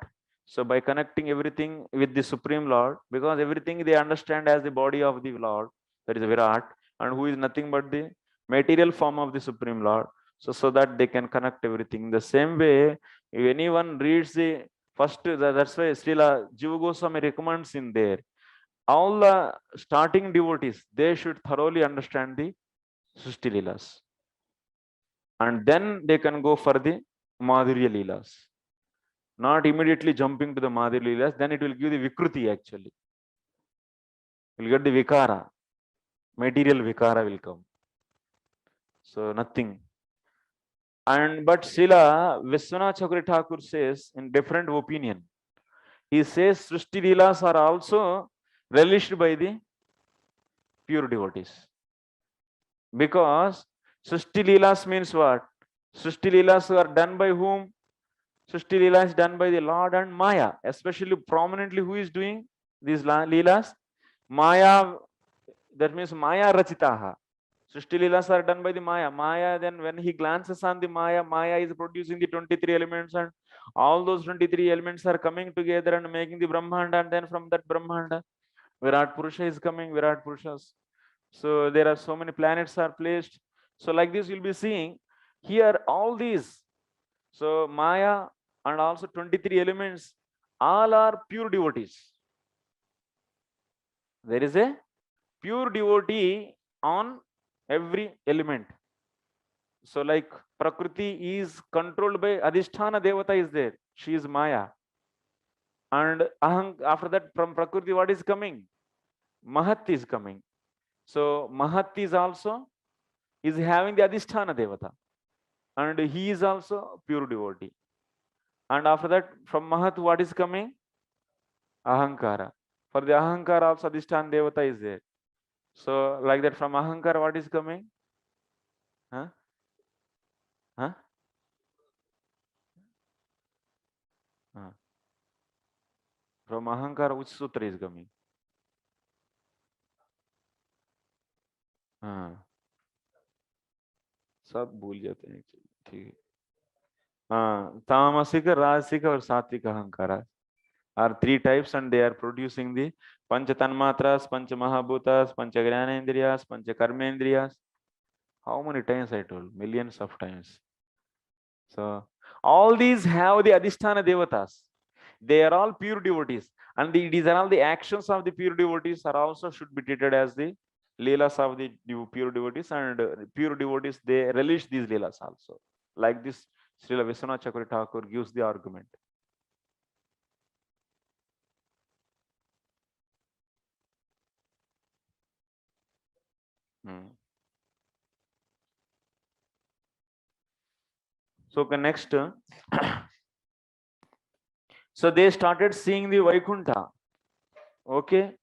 So by connecting everything with the Supreme Lord, because everything they understand as the body of the Lord, that is Virat, and who is nothing but the material form of the Supreme Lord. So that they can connect everything. The same way, if anyone reads the first, that's why Srila Jiva Goswami recommends in there, all the starting devotees, they should thoroughly understand the Srishti Leelas. And then they can go for the Madhurya Leelas. Not immediately jumping to the Madhurya Leelas, then it will give the Vikruti actually. You'll get the Vikara. Material Vikara will come. So nothing. But Srila Vishwanath Chakravarti Thakur says in different opinion. He says Srishti Leelas are also relished by the pure devotees. Because Srishti Leelas means what? Srishti Leelas are done by whom? Srishti Leela is done by the Lord and Maya. Especially prominently, who is doing these Leelas? Maya, that means Maya Rachitaha. Srishti Leelas are done by the Maya. Maya, then when he glances on the Maya, Maya is producing the 23 elements, and all those 23 elements are coming together and making the Brahmanda, and then from that Brahmanda, Virat Purusha is coming, Virat Purushas. So there are so many planets are placed. So like this, you'll be seeing here all these. So Maya and also 23 elements, all are pure devotees. There is a pure devotee on every element. So like Prakriti is controlled by Adhisthana Devata is there. She is Maya. And after that, from Prakriti, what is coming? Mahat is coming. So Mahat is also having the Adhisthana Devata. And he is also pure devotee. And after that, from Mahat, what is coming? Ahankara. For the Ahankara also Adhisthana Devata is there. So like that, from Ahankara, what is coming? Huh? Huh? From Ahankara, which sutra is coming? सब भूल जाते हैं ठीक है. तामसिक, राजसिक और सात्विक अहंकार are 3 types, and they are producing the pancha tanmatras, pancha mahabhutas, pancha jnanendriyas, pancha karmendriyas. How many times I told? Millions of times. So all these have the adhisthana devatas. They are all pure devotees, and these are all the actions of the pure devotees are also should be treated as the leelas of the pure devotees, and pure devotees, they relish these leelas also. Like this, Srila Vishwanath Chakravarti Thakur gives the argument. So next, so they started seeing the Vaikuntha. Okay,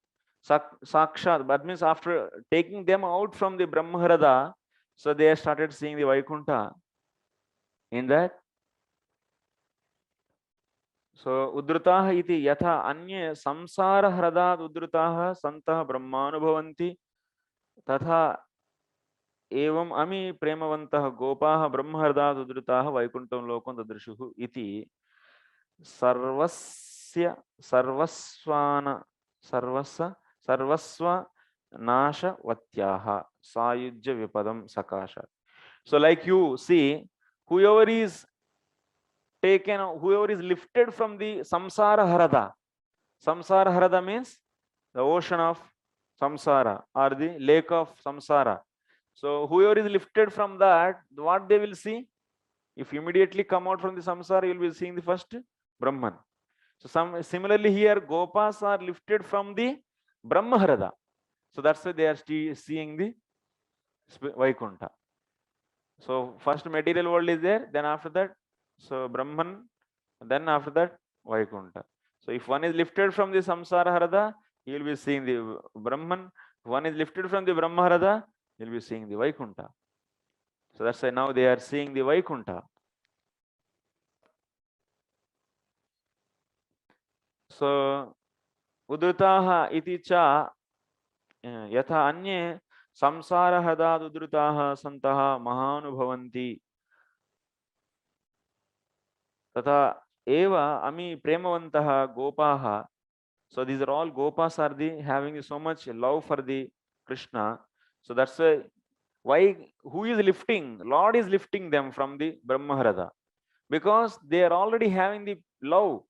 Sakshat, that means after taking them out from the Brahmaharada, so they started seeing the Vaikuntha in that. So udrutaha iti yatha anye samsara hradad udrutaha santah brahmanubhavanti tatha evam ami premavantah gopāh brahmahardat udrutaha vaikuntam lokam dadrishuhu iti sarvasya sarvasva nasha vatyaha sayujya vipadam sakasha. So like you see, whoever is taken, whoever is lifted from the samsara harada means the ocean of samsara or the lake of samsara. So whoever is lifted from that, what they will see? If you immediately come out from the samsara, you will be seeing the first Brahman. So similarly here, Gopas are lifted from the Brahmaharada. So that's why they are seeing the Vaikuntha. So first material world is there, then after that, so Brahman, then after that, Vaikuntha. So if one is lifted from the samsara harada, he will be seeing the Brahman. If one is lifted from the Brahmaharada, he will be seeing the Vaikuntha. So that's why now they are seeing the Vaikuntha. So udrutaha iti cha yatha anye samsara hadad udrutaha santaha mahanubhavanti tata eva ami premavantaha gopaha. So these are all Gopas are the having so much love for the Kṛṣṇa. So that's why who is lifting? Lord is lifting them from the Brahmaharada, because they are already having the love,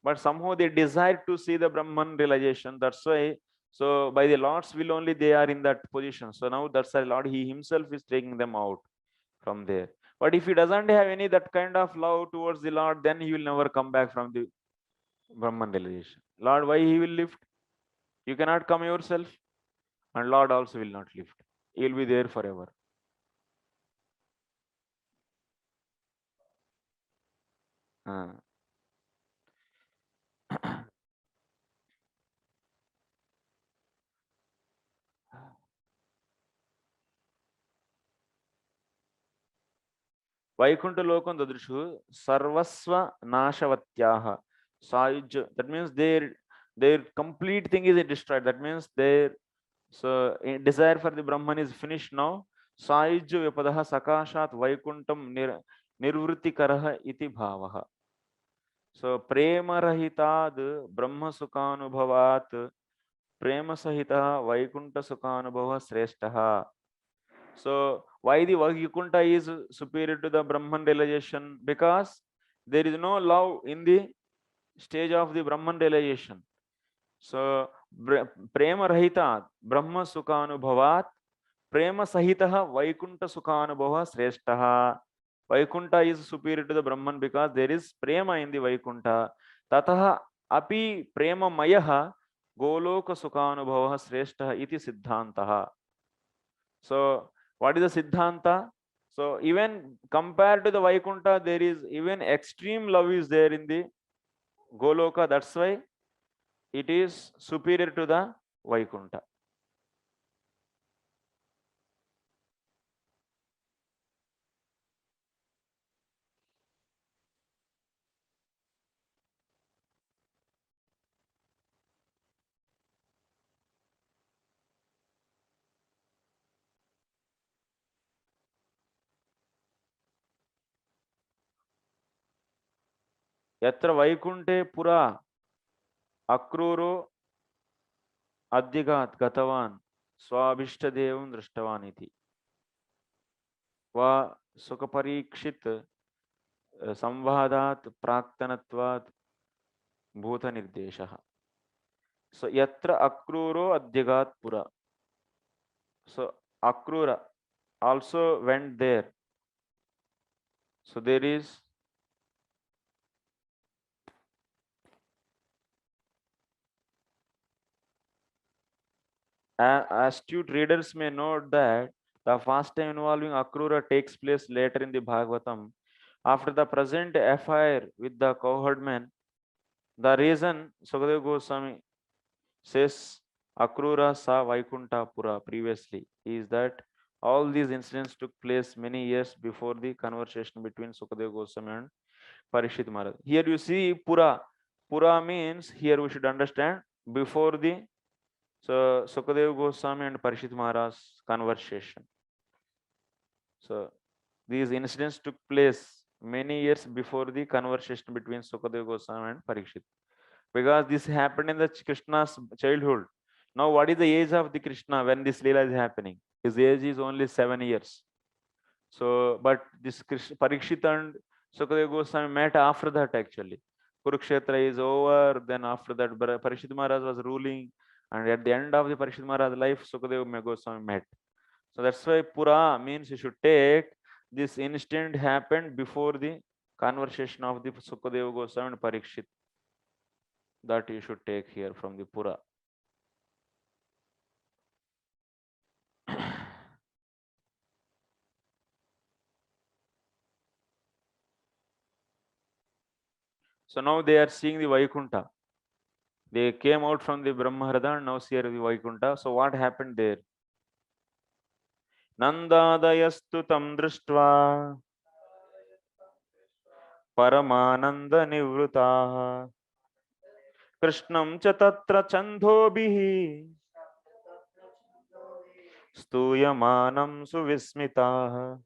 but somehow they desire to see the Brahman realization. That's why, so by the Lord's will only they are in that position. So now that's why Lord, he himself is taking them out from there. But if he doesn't have any that kind of love towards the Lord, then he will never come back from the Brahman realization. Lord, why he will lift? You cannot come yourself, and Lord also will not lift. He will be there forever. Vaikuntha lokam dadrishu sarvasva nashavatyaha sayuj. That means their complete thing is destroyed. That means their desire for the Brahman is finished now. Sayuj vipadaha sakashat vaikuntam nirvritikaraha iti bhavaha. So prema rahitad brahma sukhanubhavat prema sahita vaikunta sukhanubhava sreshtaha. So why the Vaikuntha is superior to the Brahman realization? Because there is no love in the stage of the Brahman realization. So prema rahita brahma sukhanubhavat prema sahitaha vaikunta sukhanubhava sreshtaha. Vaikuntha is superior to the Brahman because there is prema in the Vaikuntha. Tataha api prema mayaha goloka sukhanubhava sreshtaha iti siddhantaha. So what is the siddhanta? So even compared to the Vaikuntha, there is even extreme love is there in the Goloka. That's why it is superior to the Vaikuntha. Yatra Vaikunte pura akruro adhyagat gatavan swabhishtadevam drashtavan iti va sukaparikshit samvadat praktanatvat bhuta nirdeshaha. So yatra akruro adhyagat pura. So Akrura also went there. So there is astute readers may note that the first time involving Akrura takes place later in the Bhagavatam, After the present affair with the cowherdman, the reason Sukadeva Goswami says Akrura sa Vaikuntha Pura previously is that all these incidents took place many years before the conversation between Sukadeva Goswami and Parikshit Maharaj. Here you see Pura. Pura means here we should understand before the Sukadeva Goswami and Parikshit Maharaj's conversation. So these incidents took place many years before the conversation between Sukadeva Goswami and Parikshit. Because this happened in the Krishna's childhood. Now, what is the age of the Krishna when this Leela is happening? His age is only 7 years. So, but this Parikshit and Sukadeva Goswami met after that actually. Kurukshetra is over, then after that Parikshit Maharaj was ruling, and at the end of the Parikshit Maharaj's life, Sukadeva Goswami met. So that's why Pura means you should take this instant happened before the conversation of the Sukadeva Goswami and Parikshit. That you should take here from the Pura. So now they are seeing the Vaikuntha. They came out from the Brahmarada and now see the Vaikuntha. So what happened there? Nandadayastu tam drishtva paramananda nivrutaha Krishnam cha tatra chandobhihi stuyamanam suvismitaha.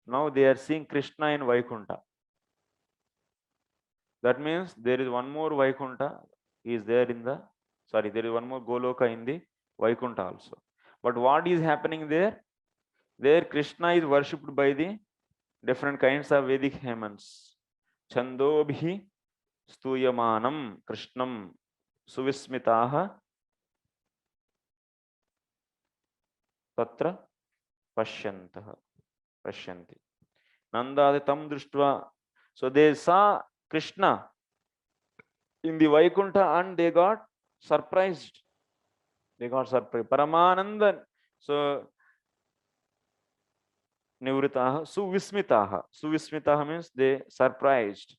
Now they are seeing Krishna in Vaikuntha. That means there is one more Vaikuntha is there in the, sorry, there is one more Goloka in the Vaikuntha also. But what is happening there? There Krishna is worshipped by the different kinds of Vedic hymns. Chandobhi stuyamanam Krishnam suvismitaha tatra pashyanti. Nanda tam drishtva. So they saw Krishna in the Vaikuntha and they got surprised. They got surprised. Paramananda. So Nivritaha, Suvismitaha. Suvismitaha means they surprised.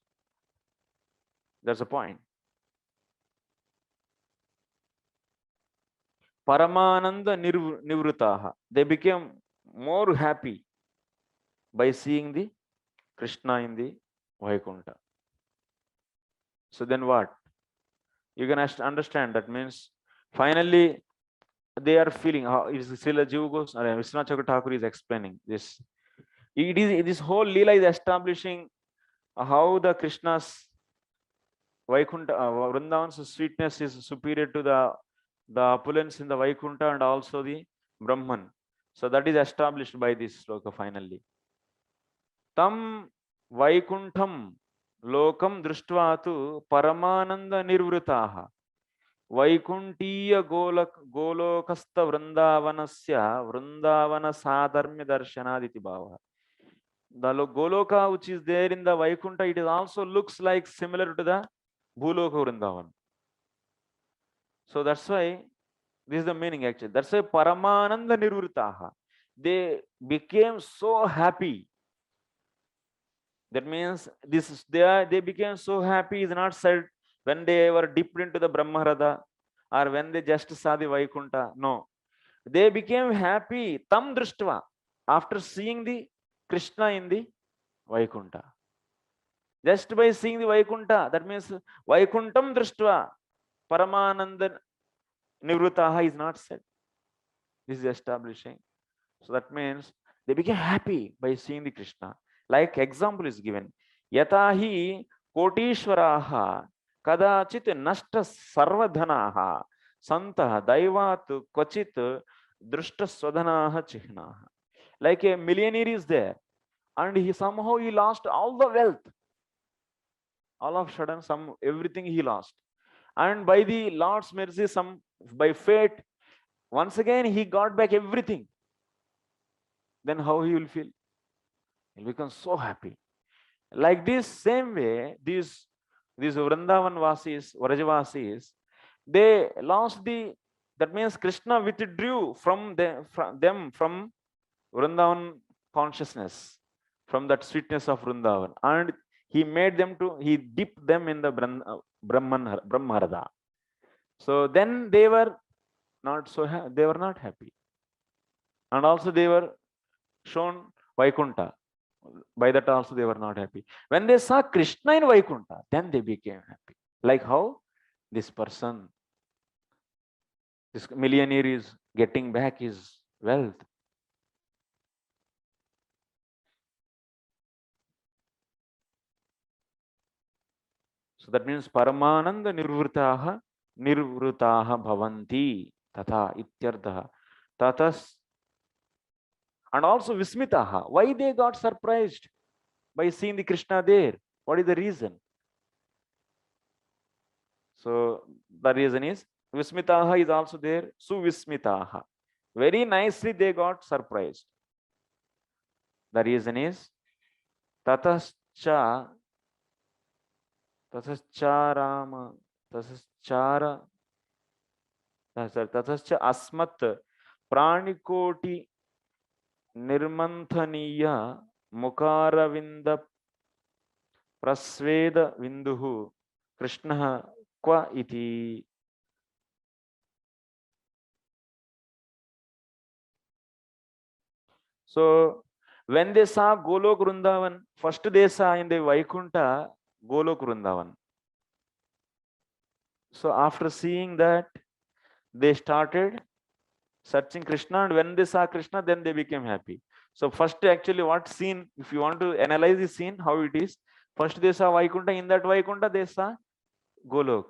That's the point. Paramananda Nivritaha. They became more happy by seeing the Krishna in the Vaikuntha. So then what? You can understand that means finally they are feeling how is Srila Jiva Goswami, Vishwanath Chakravarti Thakur is explaining this. This whole Leela is establishing how the Krishna's Vaikuntha, Vrindavan's sweetness is superior to the opulence in the Vaikuntha and also the Brahman. So that is established by this sloka finally. Tam Vaikuntham Lokam Drishtva Paramananda Nirvritaha Vaikuntiya Golokasta Vrindavanasya Vrindavana Sadharmya Darshanaditi Bhava. The Goloka which is there in the Vaikuntha, it is also looks like similar to the Bhuloka Vrindavan. So that's why this is the meaning actually. That's why Paramananda Nirvritaha. They became so happy. That means they became so happy is not said when they were dipped into the Brahmarada or when they just saw the Vaikuntha. No. They became happy tam drishtva after seeing the Krishna in the Vaikuntha. Just by seeing the Vaikuntha, that means Vaikuntam drishtva Paramananda Nivritaha is not said. This is establishing. So that means they became happy by seeing the Krishna. Like example is given. Yatahi Kotishwaraha Kadachit Nashta Sarvadhanaha Santah Daivat Kvachit Drushta Swadhanaha Chihnaha. Like a millionaire is there and somehow he lost all the wealth. All of a sudden everything he lost. And by the Lord's mercy, by fate, once again he got back everything. Then how he will feel? He'll become so happy. Like this same way, these Vrindavan vasis, vrajavasis, they lost that means Krishna withdrew from them from Vrindavan consciousness. from that sweetness of Vrindavan, and he made them to, he dipped them in the Brahmarada. So then they were not so they were not happy, and also they were shown Vaikuntha. By that also they were not happy. When they saw Krishna in Vaikuntha, then they became happy. Like how this person, this millionaire, is getting back his wealth. So that means Paramananda nirvritaha bhavanti tatha ityartha. Tatas. And also Vismitaha. Why they got surprised by seeing the Krishna there? What is the reason? So the reason is Vismitaha is also there. Suvismitaha. Very nicely they got surprised. The reason is Tatascha Rama Tatascha Asmat Pranikoti Nirmanthaniya Mukaravinda Prasveda Vinduhu Kṛṣṇa Kwa iti. So when they saw Golok Vrindavan, first they saw in the Vaikuntha Golok Vrindavan. So after seeing that, they started searching Krishna, and when they saw Krishna, then they became happy. So first, actually, what scene, if you want to analyze the scene, how it is, first they saw Vaikuntha, in that Vaikuntha they saw Golok.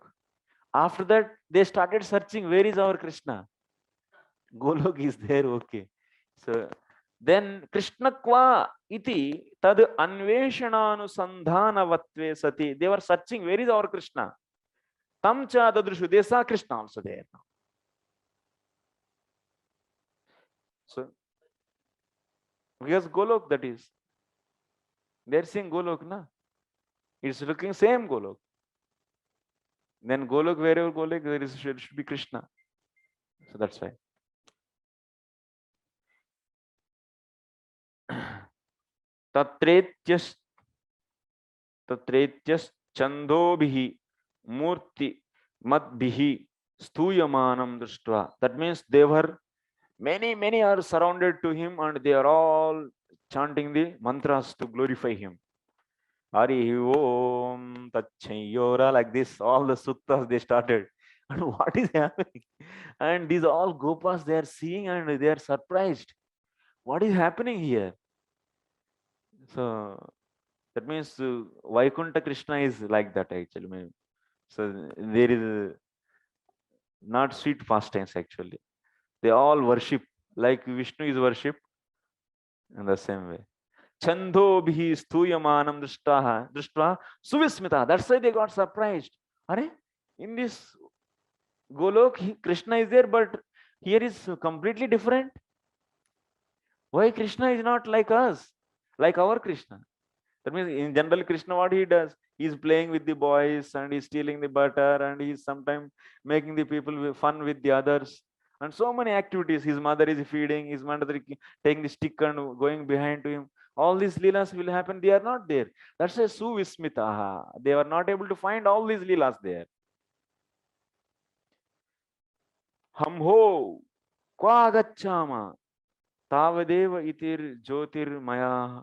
After that, they started searching, where is our Krishna? Golok is there, okay. So then Krishna Kwa iti tad anveshananusandhanavatve sati. They were searching, where is our Krishna? Tam cha dadrishu, they saw Krishna also there now. So, because Golok, that is, they are seeing Golok, na? It's looking same Golok. Then Golok, wherever Golok, there is should be Krishna. So that's why. Tatretyas chandobhihi murti madbihi stuyamanam drishtva. That means they were many are surrounded to him, and they are all chanting the mantras to glorify him. Hari Om Tachayora, like this, all the suttas they started. And what is happening? And these all Gopas they are seeing, and they are surprised. What is happening here? So that means Vaikuntha Krishna is like that actually. So there is not sweet pastimes actually. They all worship like Vishnu is worshipped in the same way. Chandobhi stuyamanam drishtva suvismita. That's why they got surprised. Are in this Golok, Krishna is there, but here is completely different. Why Krishna is not like us, like our Krishna? That means in general, Krishna, what he does, he is playing with the boys, and he is stealing the butter, and he is sometimes making the people fun with the others, and so many activities. His mother is feeding, his mother taking the stick and going behind to him. All these leelas will happen. They are not there. That's a suvismitaha. They were not able to find all these leelas there. Hamho kwa agacchama tavadeva itir jyotir maya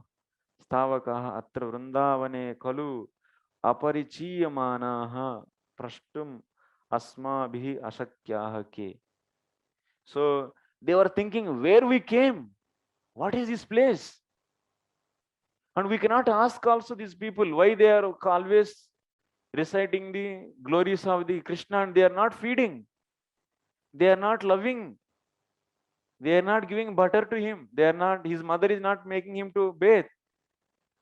stavakaha atra vrindavane kalu aparichiyamanaha prashtum asmabhi ashakyaha ke. So they were thinking, where we came, what is this place? And we cannot ask also these people why they are always reciting the glories of the Krishna, and they are not feeding, they are not loving, they are not giving butter to him, they are not, his mother is not making him to bathe.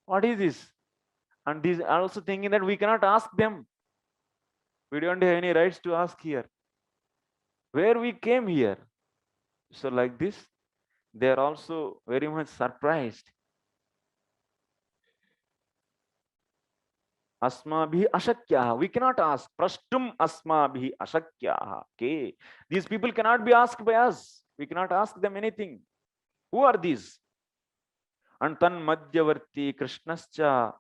What is this? And these are also thinking that we cannot ask them. We don't have any rights to ask here. Where we came here. So like this, they are also very much surprised. Asmabhi ashakyaha. We cannot ask. Prashtum asmabhi ashakyaha. Okay. These people cannot be asked by us. We cannot ask them anything. Who are these? and tan madhyavarti Krishnascha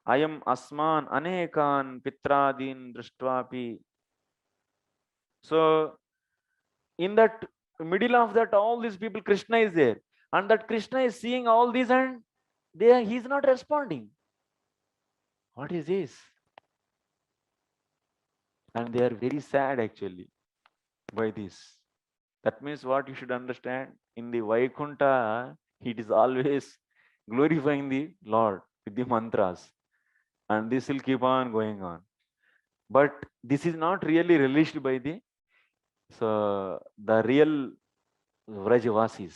ayam asman anekan pitradin drishtvapi. So in that middle of that, all these people, Krishna is there, and that Krishna is seeing all these, and he is not responding. What is this? And they are very sad actually by this. That means what you should understand, in the Vaikuntha, it is always glorifying the Lord with the mantras, and this will keep on going on. But this is not really released by the real vrajavasis,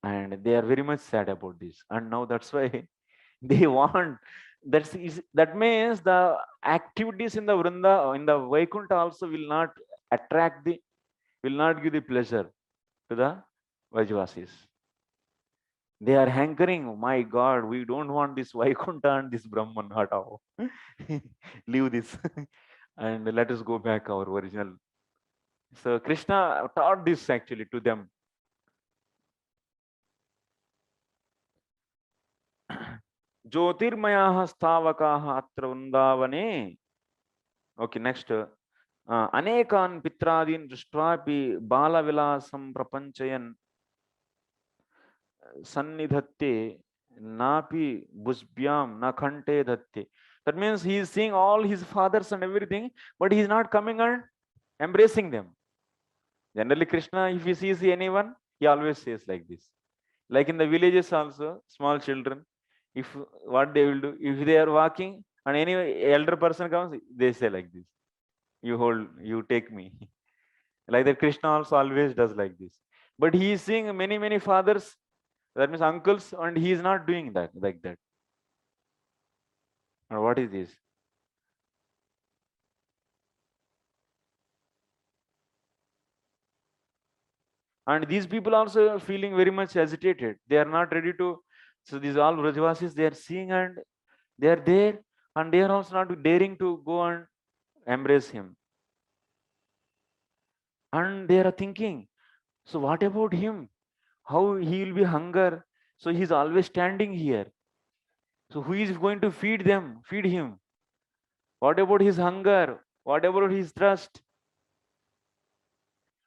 and they are very much sad about this. And now that's why they want, that means the activities in the Vrinda, in the Vaikuntha also will not will not give the pleasure to the vrajavasis. They are hankering, oh my God, we don't want this Vaikuntha and this Brahman at all. Leave this and let us go back our original. So Krishna taught this actually to them. Jyotirmayaha stavakaha atra vrindavane. Okay, next. Anekan pitradin drishtvapi bala vilasam prapanchayan sannidhatte napi bhusbyam na khante dhatte. That means he is seeing all his fathers and everything, but he is not coming and embracing them. Generally, Krishna, if he sees anyone, he always says like this. Like in the villages also, small children, if what they will do, if they are walking and any elder person comes, they say like this, you hold, you take me. Like that, Krishna also always does like this. But he is seeing many fathers, that means uncles, and he is not doing that like that. Or what is this? And these people also are feeling very much agitated. They are not ready to. So these all vrajavasis, they are seeing and they are there, and they are also not daring to go and embrace him. And they are thinking, so what about him? How he will be hunger? So he is always standing here. So who is going to feed them? Feed him. What about his hunger? What about his thirst?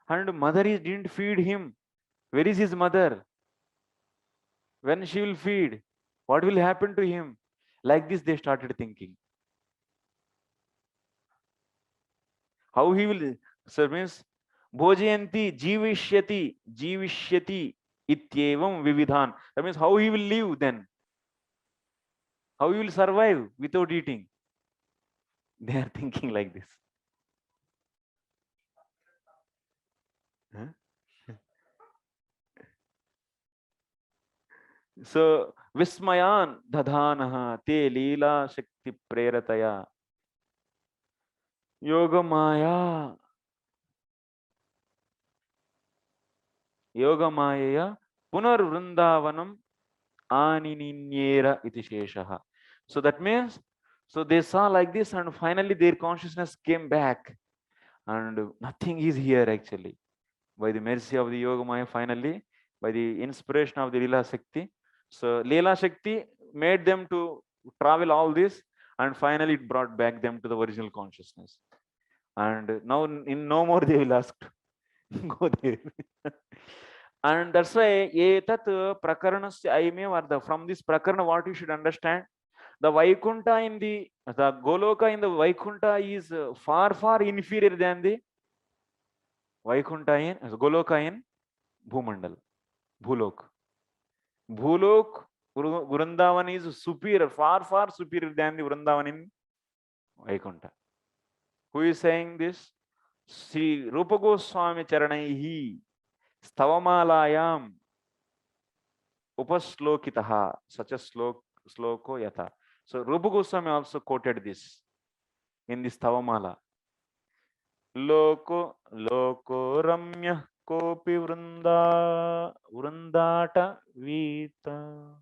And mother didn't feed him. Where is his mother? When she will feed, what will happen to him? Like this, they started thinking. How he will, so means, bhojayanti jivishyati ityevam vividhan. That means how he will live then. How he will survive without eating. They are thinking like this. Huh? So, Vismayan dadhanaha te leela shakti prerataya yoga-māyā punar vrindavanam ānininyera iti sheshaha. So that means, so they saw like this, and finally their consciousness came back, and nothing is here actually. By the mercy of the yoga-māyā, finally, by the inspiration of the Leela Shakti. So Leela Shakti made them to travel all this, and finally it brought back them to the original consciousness. And now in no more they will ask to go there. And that's why from this prakarana, what you should understand, the Vaikuntha in the Goloka in the Vaikuntha is far inferior than the Vaikuntha in Goloka in Bhumandal, Bhulok. Bhulok, Vrindavan is superior, far superior than the Vrindavan in Vaikuntha. Who is saying this? Sri Rupa Goswami Charanaihi Stavamalayam Upaslokitaha, such a sloko yatha. So Rupa Goswami also quoted this in this Stavamala. Loko ramya kopi vrindata vita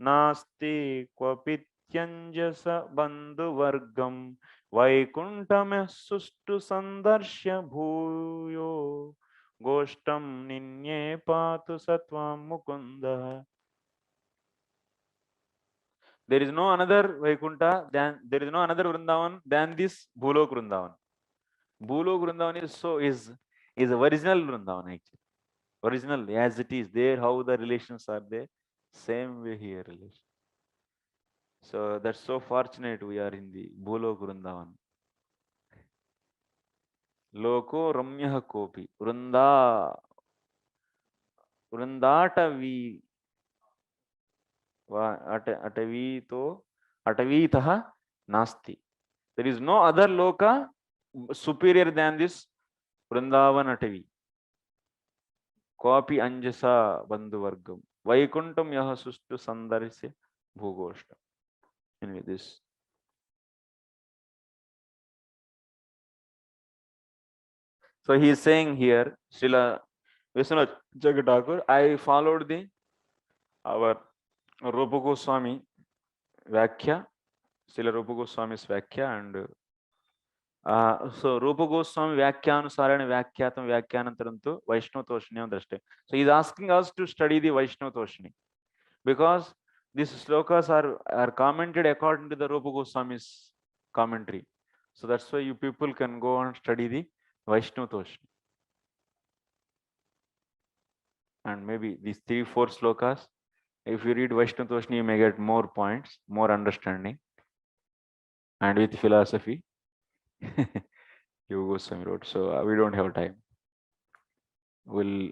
nasti kvapityanjasa bandhu vargam vaikuntamya sustu sandarsya bhuyo goshtam ninye patu satvam mukunda. There is no another Vaikuntha than, there is no another Vrindavan than this Bhulok Vrindavan. Bhulok Vrindavan is original Vrindavan actually. Original as it is there, how the relations are there, same way here relation. So that's so fortunate we are in the Bhulok Vrindavan. Loko Ramyah Kopi Vrindatavi Atavitaha Nasti. There is no other loka superior than this Vrindavan Atavi. Kopi Anjasa Bandhuvargam. Vaikuntam Yaha Sustu Sandarisya Bhugoshta. Anyway, this. So he is saying here, Srila Vishwanath Jagatakur, I followed our Rupa Goswami Vakya, Srila Rupa Goswami's Vakya, and so Rupa Goswami Vakyānusārani Vakyātam Vakyānantarantu Vaishnava Toshniam Drashte. So he is asking us to study the Vaishnava Toshni, because these slokas are commented according to the Rupa Goswami's commentary. So that's why you people can go and study the Vaishnava Toshni. And maybe these 3-4 slokas, if you read Vaishnava Toshni, you may get more points, more understanding, and with philosophy. You Goswami wrote. So we don't have time. Will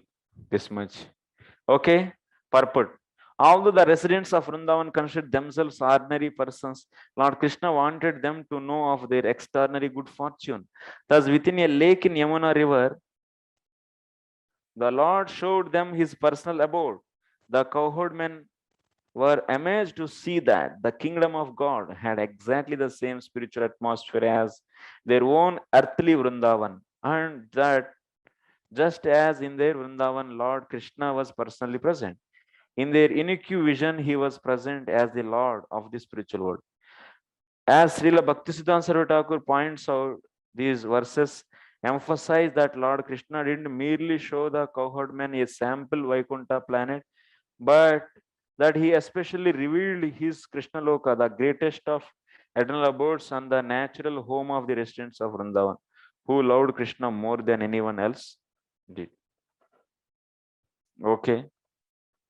this much. Okay. Purport. Although the residents of Vrindavan considered themselves ordinary persons, Lord Krishna wanted them to know of their extraordinary good fortune. Thus, within a lake in Yamuna river, the Lord showed them his personal abode. The cowherd men were amazed to see that the kingdom of God had exactly the same spiritual atmosphere as their own earthly Vrindavan, and that just as in their Vrindavan, Lord Krishna was personally present. In their unique vision, he was present as the Lord of the spiritual world. As Srila Bhaktisiddhanta Saraswati Thakur points out, these verses emphasize that Lord Krishna didn't merely show the cowherd men a sample Vaikuntha planet, but that he especially revealed his Krishna Loka, the greatest of eternal abodes and the natural home of the residents of Vrindavan, who loved Krishna more than anyone else did. Okay,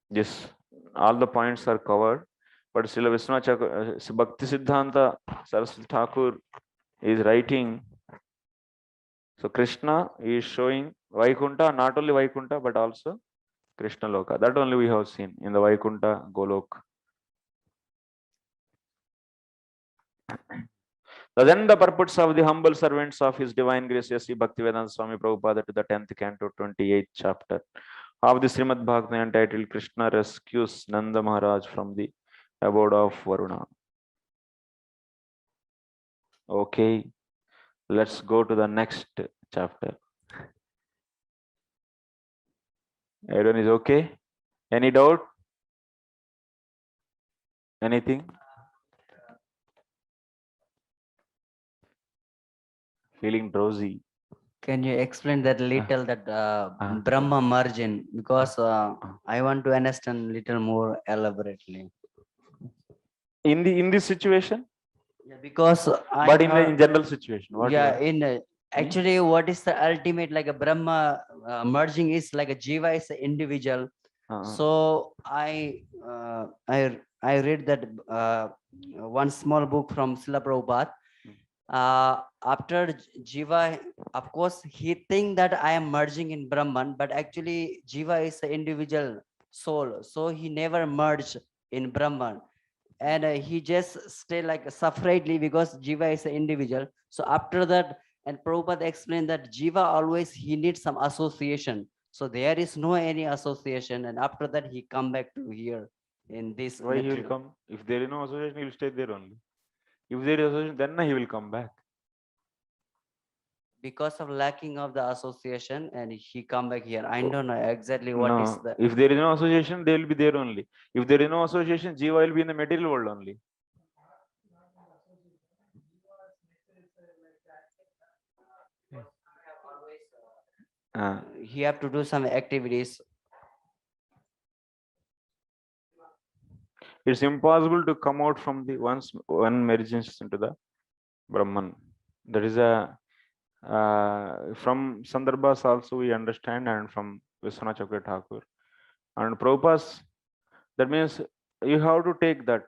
yes, all the points are covered, but Srila Vishwanath Bhaktisiddhanta Saraswati Thakur is writing. So Krishna is showing Vaikuntha, not only Vaikuntha, but also Krishna Loka. That only we have seen in the Vaikuntha Golok. Then the purports of the humble servants of His Divine Grace, Sri Bhaktivedanta Swami Prabhupada, to the 10th canto, 28th chapter of the Srimad Bhagavatam, entitled Krsna Rescues Nanda Maharaj from the abode of Varuna. Okay, let's go to the next chapter. Everyone is okay? Any doubt? Anything? Feeling drowsy? Can you explain that little, that Brahma margin? Because I want to understand little more elaborately. In this situation? Yeah, because But in general situation, what? Yeah, actually, what is the ultimate, like a Brahma merging is like a Jiva is an individual. So I read that one small book from Srila Prabhupada. After Jiva, of course, he think that I am merging in Brahman, but actually Jiva is an individual soul. So he never merged in Brahman. And he just stay like separately because Jiva is an individual. So after that, and Prabhupada explained that Jiva always, he needs some association. So there is no any association. And after that, he come back to here in this. Why he will come? If there is no association, he will stay there only. If there is association, then he will come back. Because of lacking of the association, and he come back here. I don't know exactly what is the. If there is no association, they will be there only. If there is no association, Jiva will be in the material world only. He have to do some activities. It's impossible to come out from the once one merges into the Brahman. That is a from Sandarbhas also we understand, and from Vishwanath Chakravarti Thakur and Prabhupada's. That means you have to take that.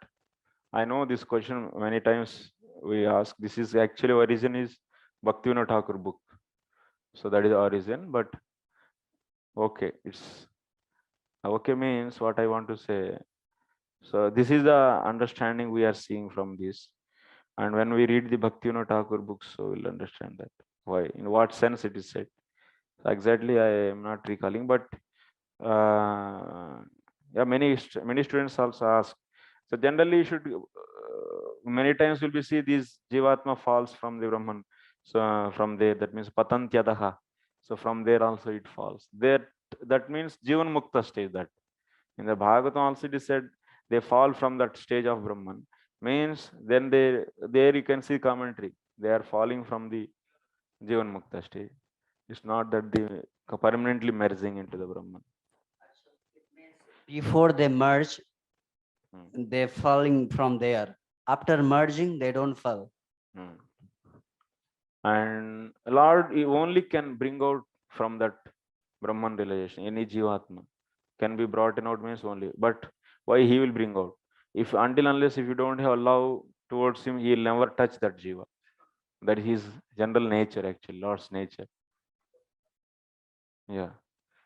I know this question many times we ask. This is actually origin is Bhaktivinoda Thakur book. So that is the origin. But okay, it's okay means what I want to say. So this is the understanding we are seeing from this. And when we read the Bhaktivinoda Thakur books, so we'll understand that why, in what sense it is said. Exactly, I am not recalling, but yeah, many students also ask. So generally, you should many times will be see these Jivatma falls from the Brahman. So from there, that means patantyadaha. So from there also it falls. That means Jivan Mukta stage. That in the Bhagavatam also it is said they fall from that stage of Brahman. Means then there you can see commentary. They are falling from the Jivan Mukta stage. It's not that they permanently merging into the Brahman. Before they merge, they're falling from there. After merging, they don't fall. And Lord, He only can bring out from that Brahman realization. Any Jivatma can be brought in out means only. But why He will bring out? If until unless if you don't have love towards Him, He will never touch that Jiva. That is His general nature, actually, Lord's nature. Yeah.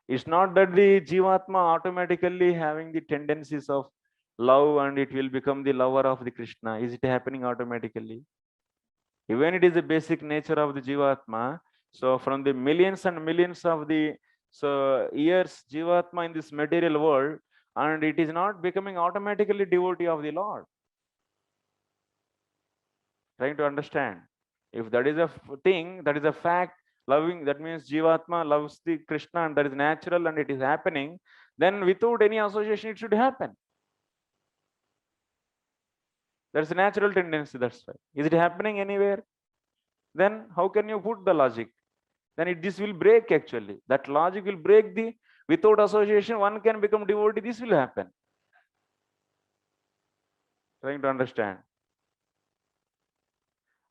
It's not that the Jivatma automatically having the tendencies of love and it will become the lover of the Krishna. Is it happening automatically? Even it is the basic nature of the Jivatma. So from the millions and millions of the years Jivatma in this material world, and it is not becoming automatically devotee of the Lord. Trying to understand. If that is a thing, that is a fact, loving, that means Jivatma loves the Krishna and that is natural and it is happening, then without any association it should happen. That's a natural tendency, that's why. Is it happening anywhere? Then how can you put the logic? Then this will break actually. That logic will break the, without association one can become devotee, this will happen. Trying to understand.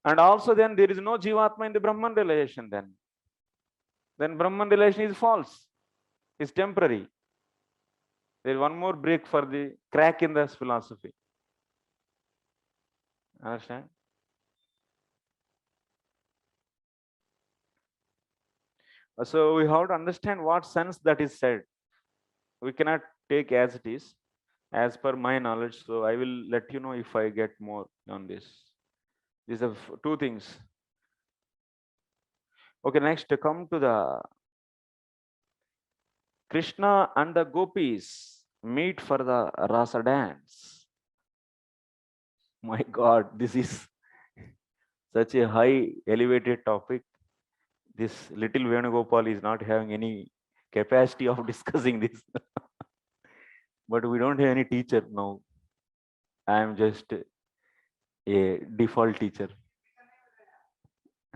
And also then there is no Jivatma in the Brahman realization then. Then Brahman realization is false. It's temporary. There is one more break for the crack in this philosophy. Understand? So we have to understand what sense that is said. We cannot take as it is, as per my knowledge. So I will let you know if I get more on this. These are two things. Okay, next to come to the Kṛṣṇa and the Gopīs meet for the Rasa dance. My God, this is such a high elevated topic. This little Venu Gopal is not having any capacity of discussing this. But we don't have any teacher now. I am just a default teacher.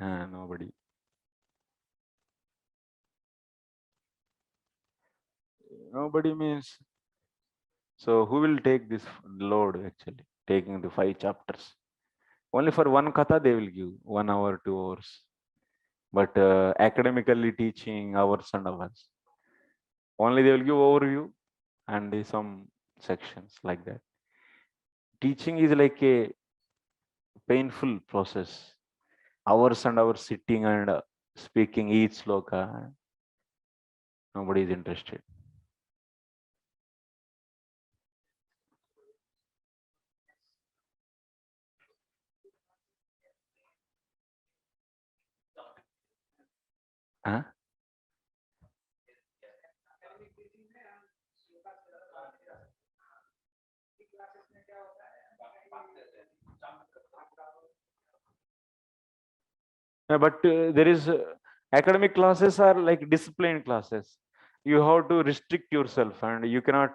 Nobody. Nobody means. So who will take this load actually? Taking the 5 chapters. Only for one katha they will give 1 hour, 2 hours. But academically teaching hours and hours. Only they will give overview and some sections like that. Teaching is like a painful process. Hours and hours sitting and speaking each sloka. Nobody is interested. Huh? Yeah, but there is academic classes are like discipline classes. You have to restrict yourself and you cannot.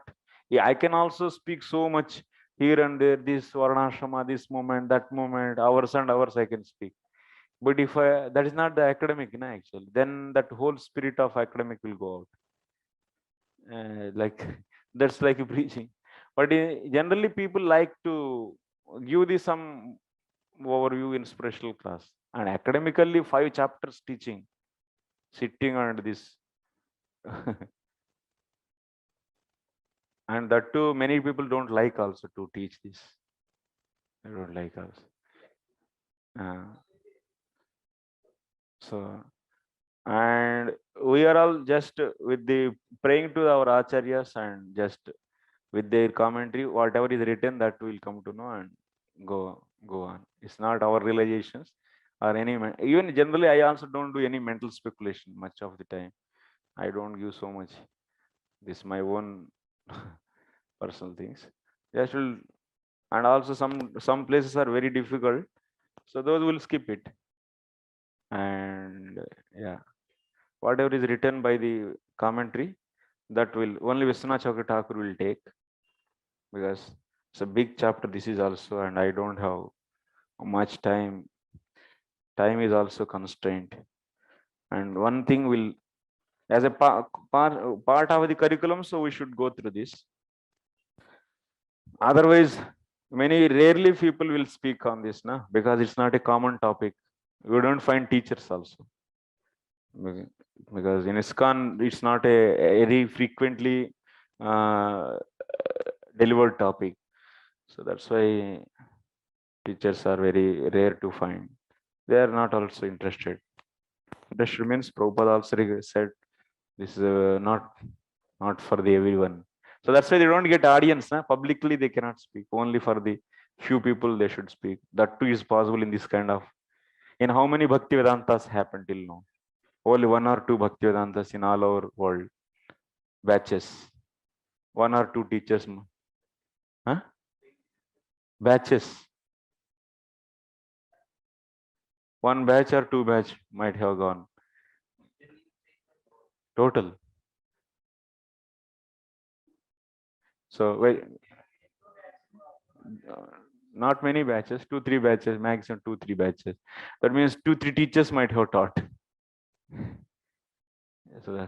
Yeah, I can also speak so much here and there, this varnashrama, this moment, that moment, hours and hours I can speak. But if that is not the academic, actually, then that whole spirit of academic will go out. Like that's like preaching. But generally people like to give this some overview in spiritual class, and academically 5 chapters teaching, sitting on this. And that too, many people don't like also to teach this. They don't like also. So, and we are all just with the praying to our acharyas and just with their commentary, whatever is written, that will come to know and go on. It's not our realizations or any, even generally I also don't do any mental speculation much of the time. I don't give so much. This is my own personal things. Just will, and also some places are very difficult, so those will skip it. And yeah, whatever is written by the commentary, that will only Vishwanath Chakravarti Thakur will take, because it's a big chapter this is also, and I don't have much time. Time is also constraint. And one thing will, as a part of the curriculum, so we should go through this. Otherwise, rarely people will speak on this, na? Because it's not a common topic. We don't find teachers also. Because in ISKCON, it's not a very frequently delivered topic. So that's why teachers are very rare to find. They are not also interested. Interested means Prabhupada also said this is not for the everyone. So that's why they don't get audience. Publicly they cannot speak. Only for the few people they should speak. That too is possible in this kind of. In how many Bhakti Vedantas happened till now? Only 1 or 2 Bhakti Vedantas in all over world. Batches. 1 or 2 teachers. Huh? Batches. 1 batch or 2 batch might have gone. Total. So wait, not many batches, 2-3 batches, maximum 2-3 batches. That means 2-3 teachers might have taught. So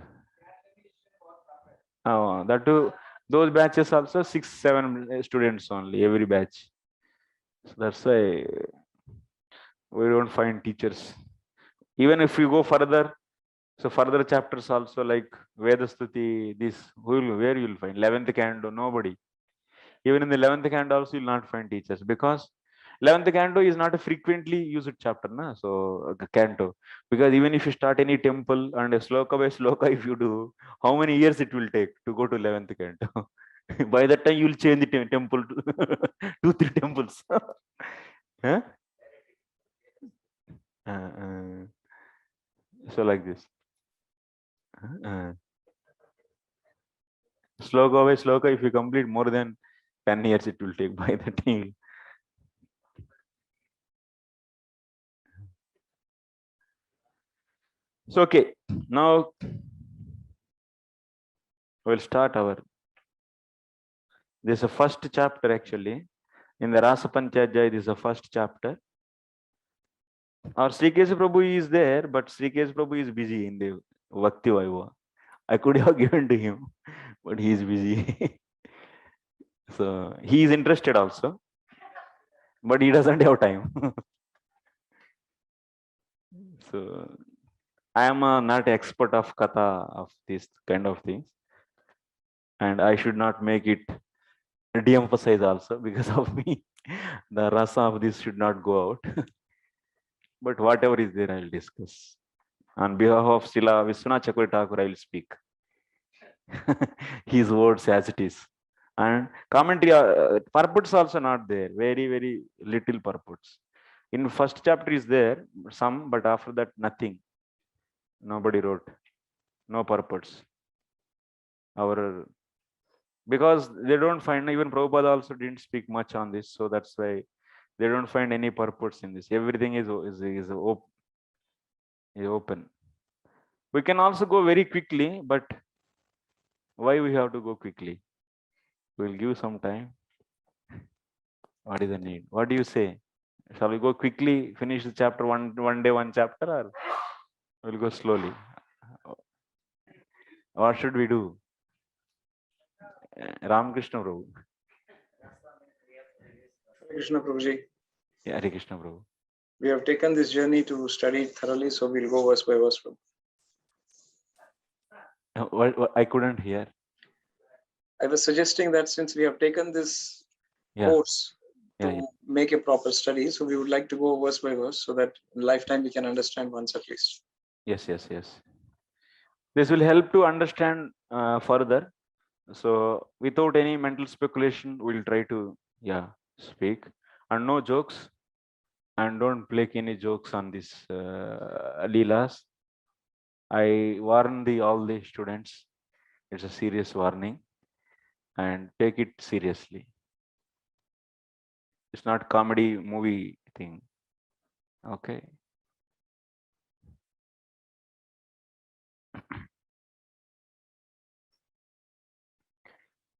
that too, those batches also 6-7 students only every batch. So that's why we don't find teachers. Even if you go further, so further chapters also like Vedastuti, this, where you will find 11th canto, nobody. Even in the 11th canto also you will not find teachers, because 11th canto is not a frequently used chapter, na? So canto, because even if you start any temple and a sloka by sloka, if you do, how many years it will take to go to 11th canto? By that time you will change the temple to 2-3 temples. Huh? So like this. Sloka by sloka, if you complete more than 10 years, it will take by the time. So okay, now we'll start our. This is a first chapter actually. In the Rasa panchadhyaya, this is the first chapter. Our Sri-Keshava Prabhu is there, but Sri-Keshava Prabhu is busy in the Bhakti Vaibhava. I could have given to him, but he is busy. So he is interested also, but he doesn't have time. So I am not expert of katha of this kind of things, and I should not make it de-emphasize also because of me. The rasa of this should not go out. But whatever is there, I will discuss. On behalf of Srila Vishwanath Chakravarti Thakur, I will speak. His words as it is. And commentary, purports also not there. Very, very little purports. In first chapter is there, some, but after that, nothing. Nobody wrote. No purports. Because they don't find, even Prabhupada also didn't speak much on this. So that's why they don't find any purports in this. Everything is open. We can also go very quickly, but why we have to go quickly? We'll give some time. What is the need? What do you say? Shall we go quickly, finish the chapter one day, one chapter, or we'll go slowly? What should we do? Ramakrishna Prabhu. Krishna Prabhuji. Yeah, Hare Krishna Prabhu. We have taken this journey to study it thoroughly, so we'll go verse by verse. What, I couldn't hear. I was suggesting that since we have taken this course to make a proper study, so we would like to go verse by verse so that in lifetime we can understand once at least. Yes. This will help to understand further. So without any mental speculation, we'll try to speak, and no jokes, and don't play any jokes on this leelas. I warn all the students. It's a serious warning, and take it seriously. It's not comedy movie thing. Okay.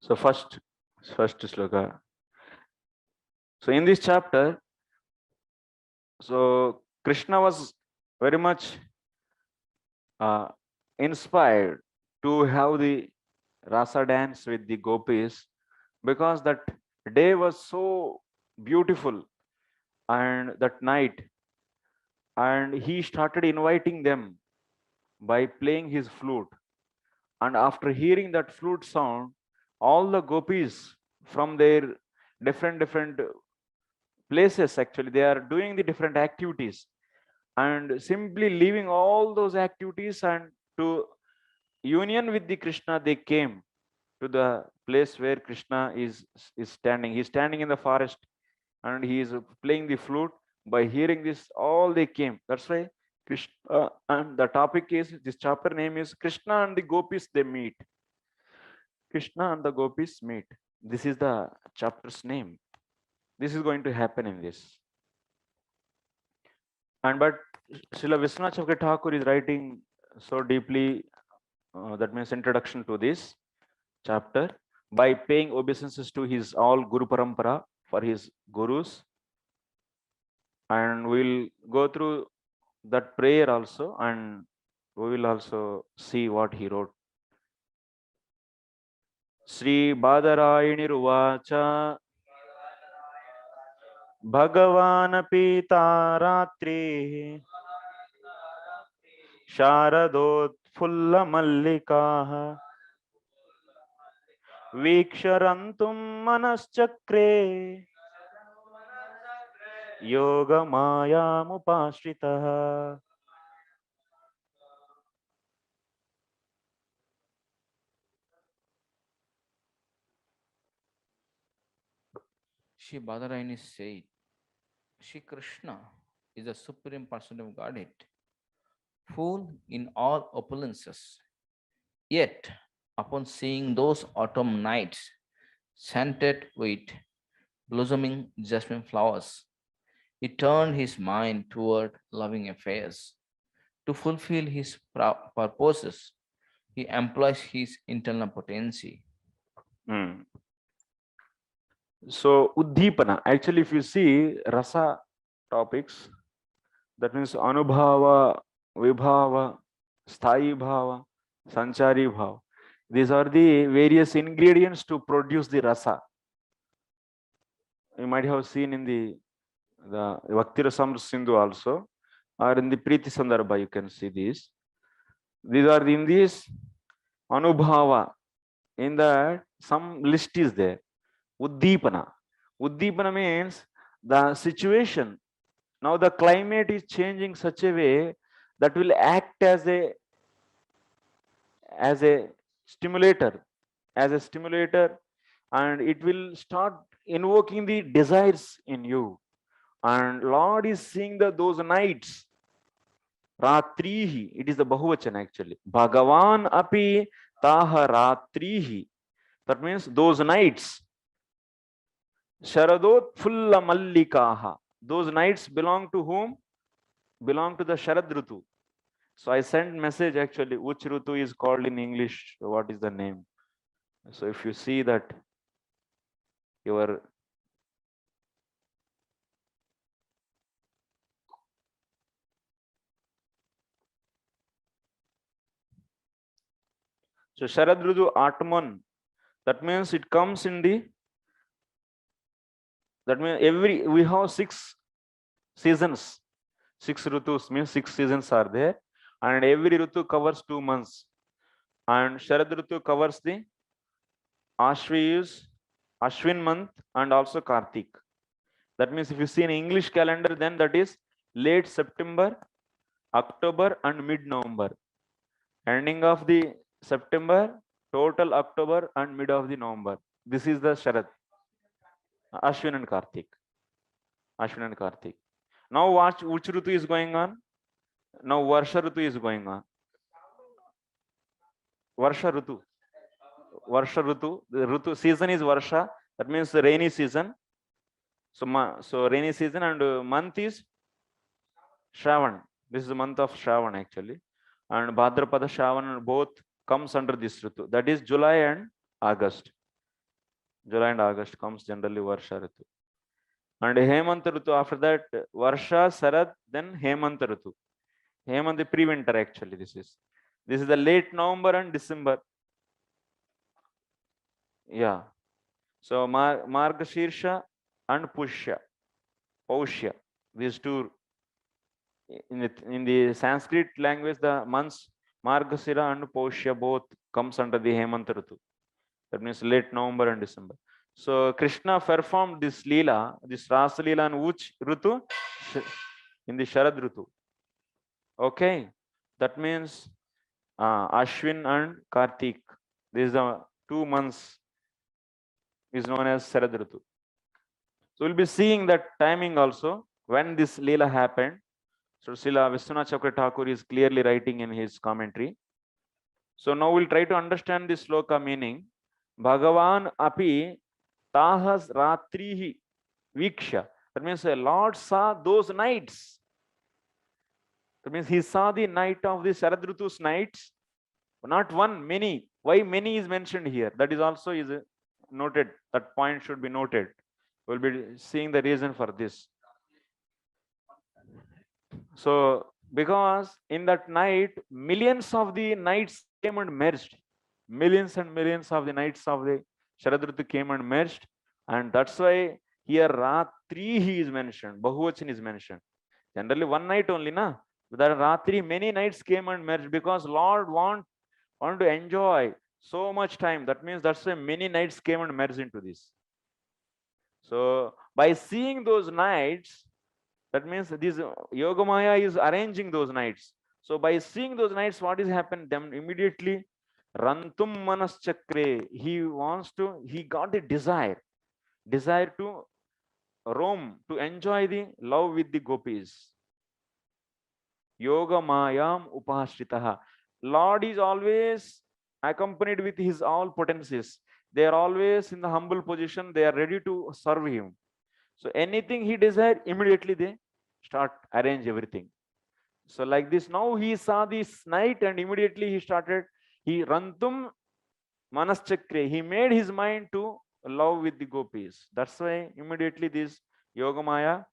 So first sloka. So in this chapter, so Kṛṣṇa was very much inspired to have the Rasa dance with the Gopis, because that day was so beautiful and that night, and he started inviting them by playing his flute. And after hearing that flute sound, all the Gopis from their different places, actually they are doing the different activities, and simply leaving all those activities and to union with the Kṛṣṇa, they came to the place where Kṛṣṇa is standing. He's standing in the forest and he is playing the flute. By hearing this, all they came. That's why Kṛṣṇa, and the topic is, this chapter name is Kṛṣṇa and the Gopis, they meet. Kṛṣṇa and the Gopis meet. This is the chapter's name. This is going to happen in this. And but Srila Vishwanath Chakravarti Thakur is writing so deeply, that means introduction to this chapter, by paying obeisances to his all Guru Parampara, for his gurus. And we'll go through that prayer also, and we will also see what he wrote. śrī-bādarāyaṇir uvāca bhagavān pītā rātṛīḥ śāradotphulla-mallikāḥ vīkṣya rantuṁ manaś cakre yoga-māyām upāśritaḥ. śrī-bādarāyaṇir said, Shri Kṛṣṇa is the Supreme Person of Godhead, full in all opulences. Yet, upon seeing those autumn nights scented with blossoming jasmine flowers, he turned his mind toward loving affairs. To fulfill his purposes, he employs his internal potency. So uddipana, actually if you see rasa topics, that means anubhava, vibhava, sthayi bhava, sanchari bhava. These are the various ingredients to produce the rasa. You might have seen in the Bhakti Rasamrita Sindhu also, or in the Priti Sandarbha, you can see these. These are in this anubhava. In that, some list is there. Uddipana. Uddipana means the situation. Now the climate is changing such a way that will act as a stimulator, and it will start invoking the desires in you. And Lord is seeing those nights. Rātṛīḥ, it is the Bahuvachan actually. Bhagavān api taha rātṛīḥ. That means those nights. śāradotphulla-mallikāḥ. Those nights belong to whom? Belong to the Sharad Ritu. So I sent message actually, which Ritu is called in English, what is the name? So if you see that your so Sharad Ritu Atman, that means it comes in the That means we have 6 seasons. 6 ritus means 6 seasons are there, and every ritu covers 2 months. And Sharad ritu covers the Ashwin month and also Kartik. That means if you see in English calendar, then that is late September, October, and mid-November. Ending of the September, total October, and mid of the November. This is the Sharad. Ashwin and Kartik. Ashwin and Kartik. Now watch which Ritu is going on. Now Varsha Ritu is going on. Varsha Ritu. Varsha Ritu. The Ritu season is Varsha. That means the rainy season. So rainy season, and month is Shravan. This is the month of Shravan actually. And Bhadrapada Shravan both comes under this Ritu. That is July and August. July and August comes generally Varsha Ritu. And Hemanta Ritu, after that Varsha, Sarad, then Hemanta Ritu. Hemant the pre-winter actually this is. This is the late November and December. Yeah. So Margashirsha and Paushya. These two. In the Sanskrit language, the months Margasira and Paushya both comes under the Hemanta Ritu. That means late November and December. So Kṛṣṇa performed this Leela, this Rasa Leela, in which Ritu? In the Sharad Ritu. Okay. That means Ashwin and Kartik. These are the 2 months is known as Sharad Ritu. So we'll be seeing that timing also when this Leela happened. So Srila Vishwanath Chakravarti Thakur is clearly writing in his commentary. So now we'll try to understand this sloka meaning. Bhagavān api tahas rātṛīḥ vīkṣya. That means the Lord saw those nights. That means he saw the night of the Sharad Ritu's nights. Not one, many. Why many is mentioned here? That is also is noted. That point should be noted. We'll be seeing the reason for this. So because in that night, millions of the nights came and merged. Millions and millions of the nights of the Sharad Ritu came and merged. And that's why here Rātṛīḥ is mentioned. Bahuvachan is mentioned. Generally one night only, na? That Rātṛīḥ, many nights came and merged because Lord want to enjoy so much time. That means that's why many nights came and merged into this. So by seeing those nights, that means this yoga-māyā is arranging those nights. So by seeing those nights, what is happened? Then immediately, rantuṁ manaś cakre. He got the desire to roam, to enjoy the love with the Gopis. Yoga-māyām upāśritaḥ. Lord is always accompanied with his all potencies. They are always in the humble position. They are ready to serve him. So anything he desires, immediately they start arrange everything. So like this, now he saw this night and immediately he rantuṁ manaś cakre. He made his mind to love with the Gopis. That's why immediately this yoga-māyā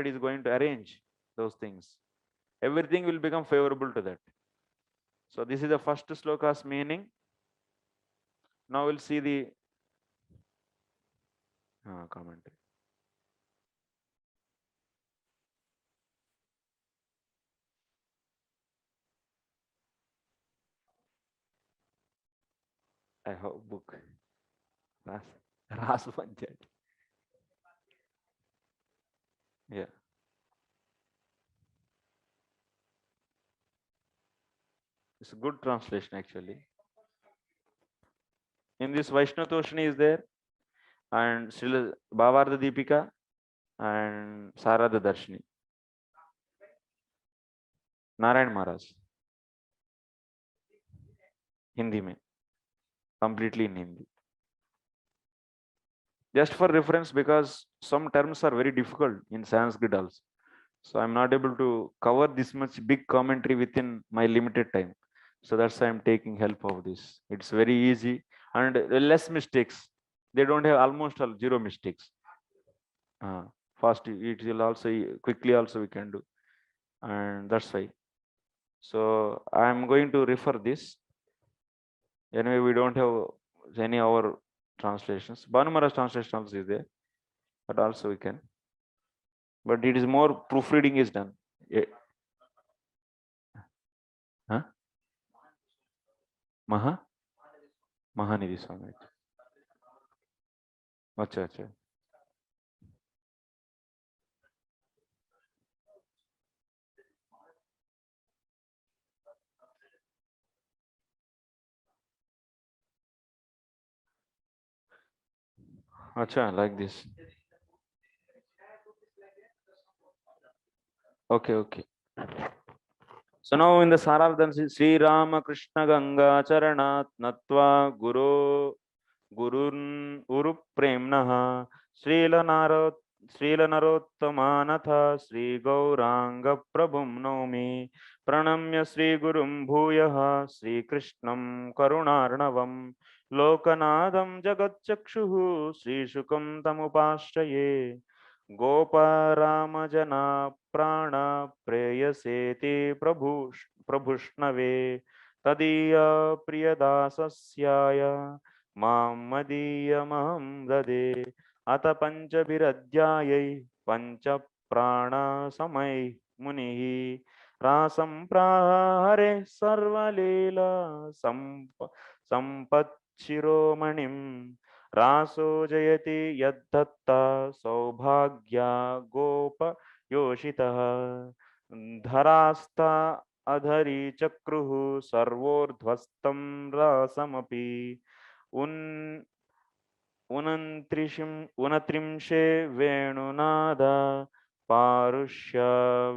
is going to arrange those things. Everything will become favorable to that. So this is the first sloka's meaning. Now we'll see the commentary. I have a book. Rasa Panchadhyaya. Yeah. It's a good translation actually. In this Vaishnatoshni is there, and Srila Bhavartha Deepika and Sarada Darshini. Narayan Maharaj. Hindi mein. Completely in Hindi. Just for reference, because some terms are very difficult in Sanskrit also. So I'm not able to cover this much big commentary within my limited time. So that's why I'm taking help of this. It's very easy and less mistakes. They don't have almost all 0 mistakes. Fast, it will also quickly also we can do. And that's why. So I'm going to refer this. Anyway, we don't have any other translations. Bhanu Maharaj translation also is there. but also we can. But it is more proofreading is done. Huh? Mahanidhi Swami. Acha, acha. Acha, like this. Okay, okay. So now in the Sarabdhan, Sri Rama Krishna Ganga Charanat Natva Gurun Uru Premnaha Srila Narottamanatha Sri Gauranga Prabhum Nomi Pranamya Sri Gurum Bhuyaha Sri Krishnam Karunarnavam Lokanadam Jagatchakshuhu Sri Shukam Tamupāśraye Gopa Rama Jana Prana Preyaseti Prabhushnave Tadiya Priyadasasyaya Mamadiyamaham Dade Ata Panchabiradhyayai Pancha Prana Samai Munihi Rasam Prahare Sarvalela Sampat Shiromanim Raso Jayati Yaddatta Saubhagya Gopa Yoshitaha Dharasta Adhari Chakruhu Sarvordhvastam Rasamapi Unatrimshe Venunada Parushya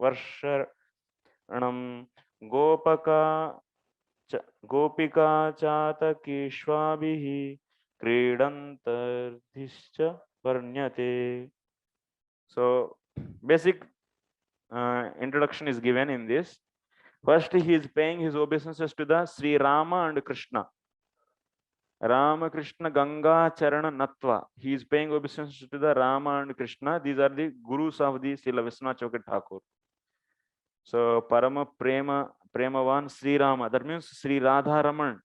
Varshanam Gopika Chatakishvabihi Kridantardhischa Varnyate. So basic introduction is given in this. First, he is paying his obeisances to the Sri Rama and Krishna. Rama Krishna Ganga Charana Natva. He is paying obeisances to the Rama and Krishna. These are the gurus of the Srila Vishwanath Chakravarti Thakur. So Parama Premavan Sri Rama. That means Sri Radha Raman.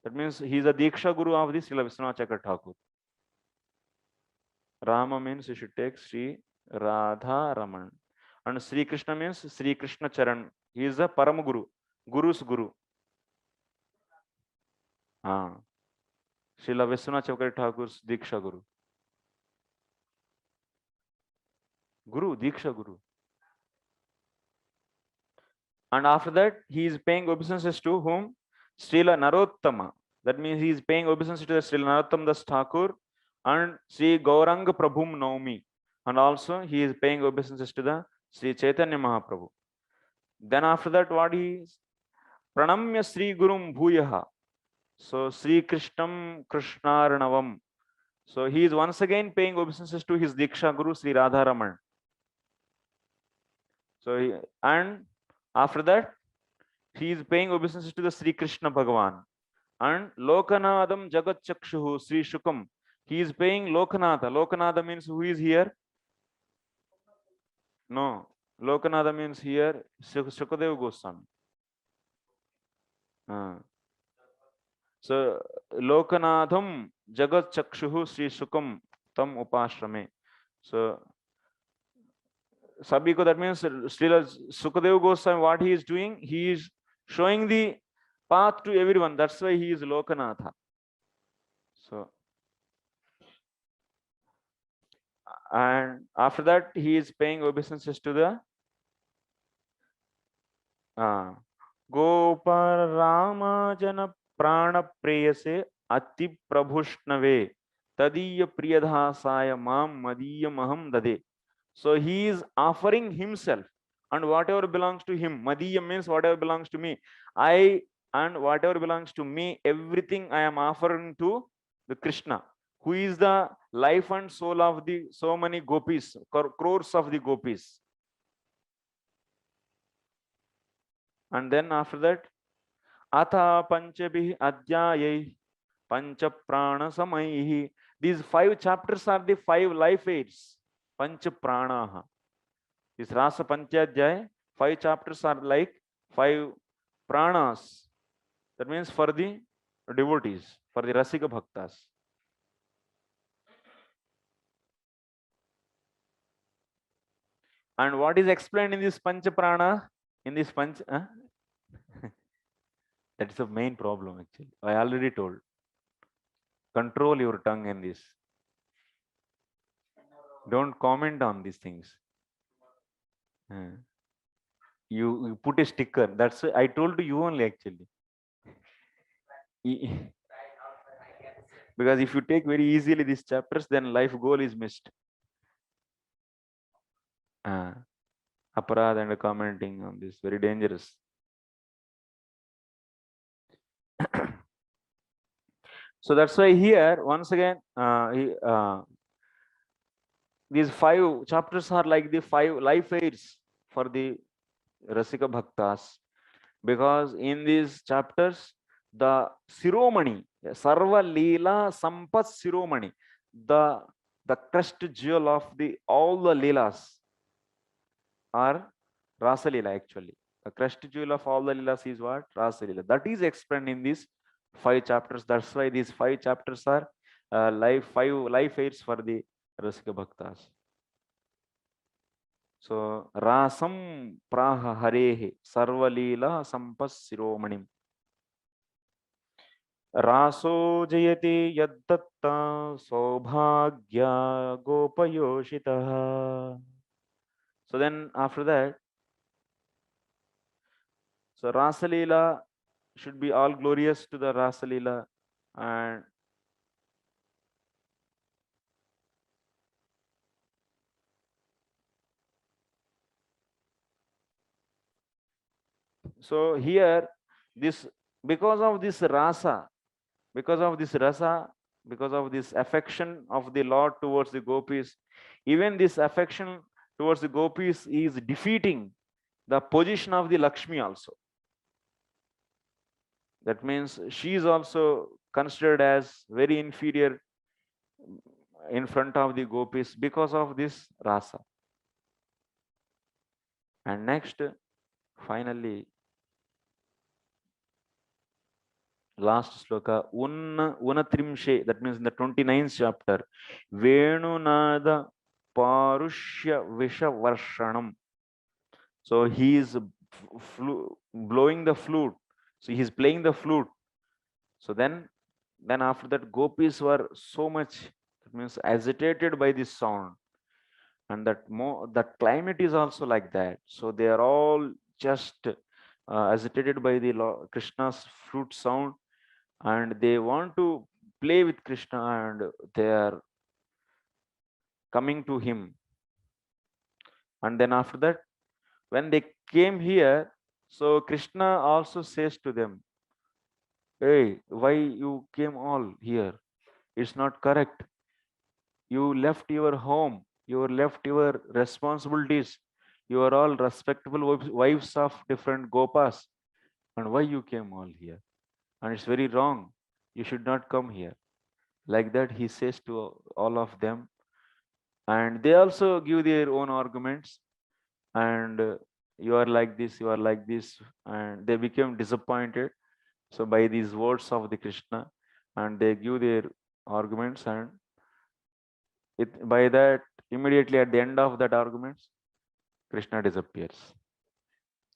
That means he is a Diksha Guru of the Srila Vishwanath Chakravarti Thakur. Rama means you should take Sri Radha Raman. And Sri Krishna means Sri Krishna Charan. He is the Parama Guru. Guru's Guru. Srila Vishwanath Chakravarti Thakur's Diksha Guru. Diksha Guru. And after that, he is paying obeisances to whom? Srila Narottama. That means he is paying obeisances to the Srila Narottam Das Thakur and Sri Gauranga Prabhum Naumi. And also he is paying obeisances to the Sri Chaitanya Mahaprabhu. Then after that, what he is? Pranamya Sri Gurum Bhuyaha. So Sri Krishnam Krishnarnavam. So he is once again paying obeisances to his Diksha Guru Sri Radharaman. So and after that, he is paying obeisances to the Sri Krishna Bhagavān. And Lokanadam Jagat Chakshuhu Sri Shukam. He is paying Lokanatha. Lokanatha means who is here? No. Lokanatha means here Sukadeva Goswami. So Lokanatham Jagat Chakshuhu Sri Shukam Tam Upāśrame. So Sabiko, that means Srila Sukadeva Goswami, what he is doing, he is showing the path to everyone. That's why he is Lokanatha. So, and after that, he is paying obeisances to the Gopal Rama Jana Prana Preyase Ati Prabhushnave Tadiya Priyadhasaya Mam Madiyya Maham Dade. So he is offering himself and whatever belongs to him. Madiyya means whatever belongs to me. And whatever belongs to me, everything I am offering to the Krishna, who is the life and soul of the so many Gopis, crores of the Gopis. And then after that, Atha Panchabihi Adhyayai Pancha Prana Samaihi. These 5 chapters are the 5 life aids. Pancha Pranaha. This Rasa panchadhyaya, 5 chapters are like 5 pranas. That means for the devotees, for the Rasika Bhaktas. And what is explained in this pancha prana? In this pancha, that is the main problem actually. I already told. Control your tongue in this. Don't comment on these things. You put a sticker. That's I told to you only actually. Because if you take very easily these chapters, then life goal is missed. Aparad and commenting on this, very dangerous. So that's why here once again these 5 chapters are like the 5 life aids for the Rasika Bhaktas, because in these chapters the Siromani, Sarva Leela Sampat Siromani, the crest jewel of the all the Leelas are Rasa Leela actually. The crest jewel of all the Leelas is what? Rasa Leela. That is explained in these 5 chapters. That's why these 5 chapters are 5 life aids for the Rasika Bhaktas. So Rasam Praha Harehe Sarva Leela Sampas Siromanim. Raso Jayati Yaddatta Saubhagya Gopayoshitaha. So then after that, so Rasa Leela should be all glorious to the Rasa Leela, and so here this because of this Rasa, because of this affection of the Lord towards the Gopis, even this affection towards the Gopis is defeating the position of the Lakshmi also. That means she is also considered as very inferior in front of the Gopis because of this Rasa. And next, finally, last sloka, Unatrimshe, that means in the 29th chapter, Venu Nada Parushya Vishavarshanam. So he is blowing the flute. So he is playing the flute. So then after that, Gopis were so much, that means agitated by this sound. And that climate is also like that. So they are all just agitated by the Krishna's flute sound, and they want to play with Krishna, and they are coming to him. And then after that, when they came here, so Krishna also says to them, hey, why you came all here? It's not correct. You left your home, you left your responsibilities, you are all respectable wives of different Gopas, and why you came all here? And it's very wrong. You should not come here. Like that he says to all of them, and they also give their own arguments, and you are like this, you are like this, and they became disappointed so by these words of the Krishna, and they give their arguments, and by that immediately at the end of that arguments, Krishna disappears.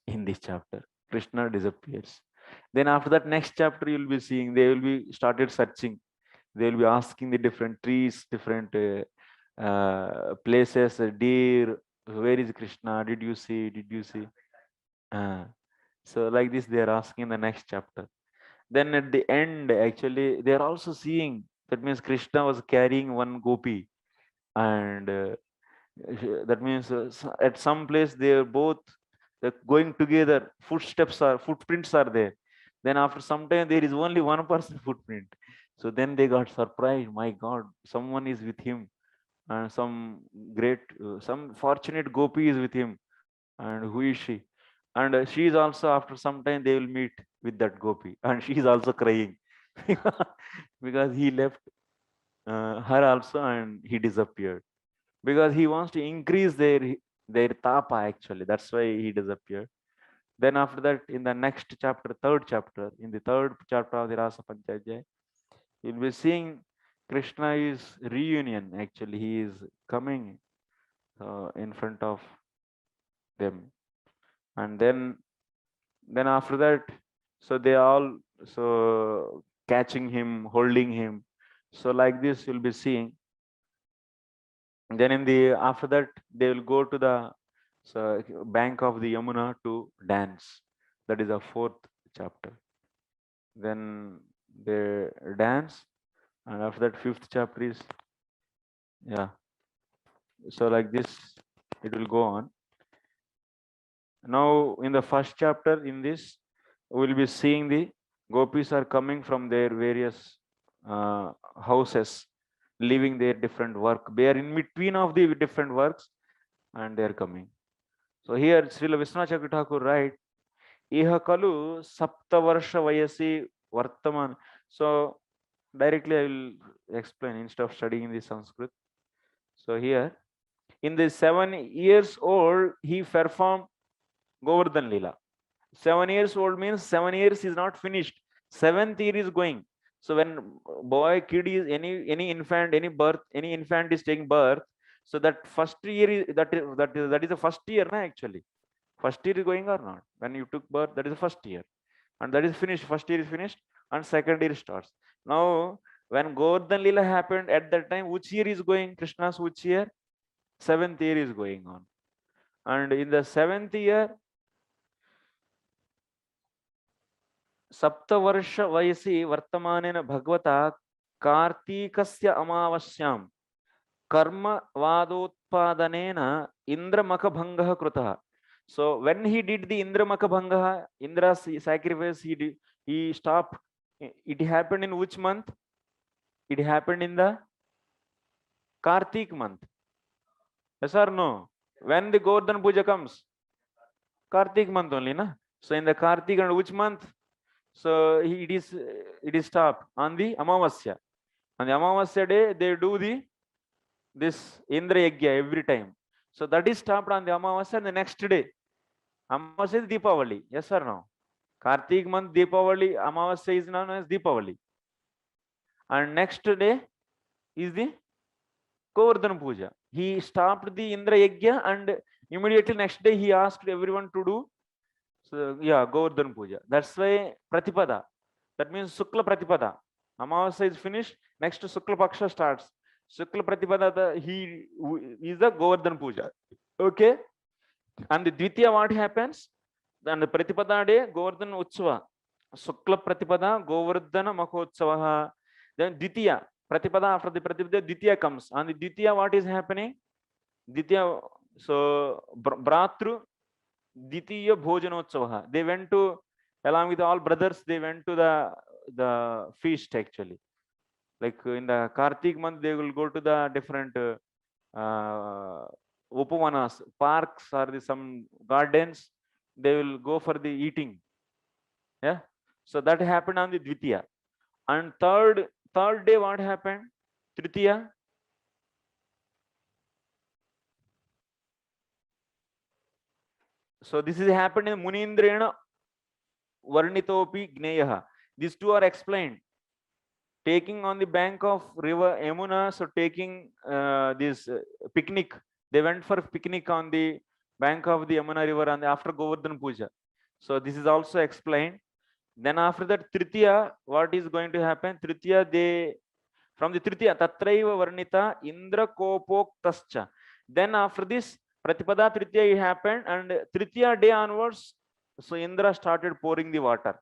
In this chapter Krishna disappears. Then after that, next chapter you will be seeing they will be started searching. They will be asking the different trees, different places, deer, where is Krishna? Did you see? Did you see? So like this they are asking in the next chapter. Then at the end, actually, they are also seeing. That means Krishna was carrying one gopi, and that means at some place they are both going together. Footprints are there. Then after some time, there is only one person footprint. So then they got surprised. My God, someone is with him, and some fortunate gopi is with him. And who is she? And she is also, after some time they will meet with that gopi, and she is also crying because he left her also, and he disappeared because he wants to increase their tapa actually. That's why he disappeared. Then after that, in the next chapter, in the third chapter of the Rasa panchadhyaya, you'll be seeing Krishna is reunion actually. He is coming in front of them. And then after that, so they all catching him, holding him. So like this you'll be seeing. And then after that they will go to the bank of the Yamuna to dance. That is the 4th chapter. Then they dance, and after that 5th chapter is, yeah. So like this it will go on. Now in the 1st chapter, in this we will be seeing the gopis are coming from their various houses, leaving their different work. They are in between of the different works and they are coming. So here Srila Vishwanath Chakravarti Thakur write, Iha kalu saptavarsha vayasi vartaman. So directly I will explain instead of studying the Sanskrit. So here, in the 7 years old, he performed Govardhan Lila. 7 years old means 7 years is not finished. 7th year is going. So when kid is any infant, any infant is taking birth, so that first year is that is the first year, na, actually. First year is going or not? When you took birth, that is the first year. And that is finished. First year is finished and 2nd year starts. Now, when Govardhan Lila happened at that time, which year is going? Krishna's which year? 7th year is going on. And in the 7th year, Saptavarsha vayasi vartamanena bhagavata kartikasya amavasyam karma vadotpadanena indramaka bhangaha krutaha. So when he did the indramaka bhangaha, Indra's sacrifice, he stopped. It happened in which month? It happened in the Kartik month. Yes or no? When the Govardhan Puja comes? Kartik month only, na? So in the Kartik, and which month? So it is stopped on the Amavasya. On the Amavasya day, they do this Indra Yagya every time. So that is stopped on the Amavasya, and the next day. Amavasya is Deepavali. Yes or no? Kartik month Deepavali, Amavasya is known as Deepavali. And next day is the Govardhan Puja. He stopped the Indra Yagya, and immediately next day he asked everyone to do Govardhan Puja. That's why Pratipada. That means Sukla Pratipada. Amavasya is finished. Next Sukla Paksha starts. Sukla Pratipada, he is the Govardhan Puja. Okay. And the Dvitiya, what happens? Then the Pratipada day, Govardhan Utsava. Sukla Pratipada, Govardhana Mahotsavaha. Then Dvitiya, Pratipada, after the Pratipada, Dvitiya comes. And the Dvitiya, what is happening? Dvitiya, so Bratru Ditiya Bhojanotsavaha. They went to, along with all brothers, they went to the feast actually. Like in the Kartik month, they will go to the different upavanas, parks or some gardens. They will go for the eating. Yeah. So that happened on the Dvitiya. And third day, what happened? Tritiya. So this is happened in Munindrena Varnitopi Gneyaha. These two are explained. Taking on the bank of river Yamuna, so taking this picnic. They went for picnic on the bank of the Yamuna river and after Govardhan Puja. So this is also explained. Then after that Tritiya, what is going to happen? Tritiya, from the Tritiya, Tatraiva Varnita Indra Kopoktascha. Then after this, Pratipada Tritiya happened, and Tritiya day onwards, so Indra started pouring the water.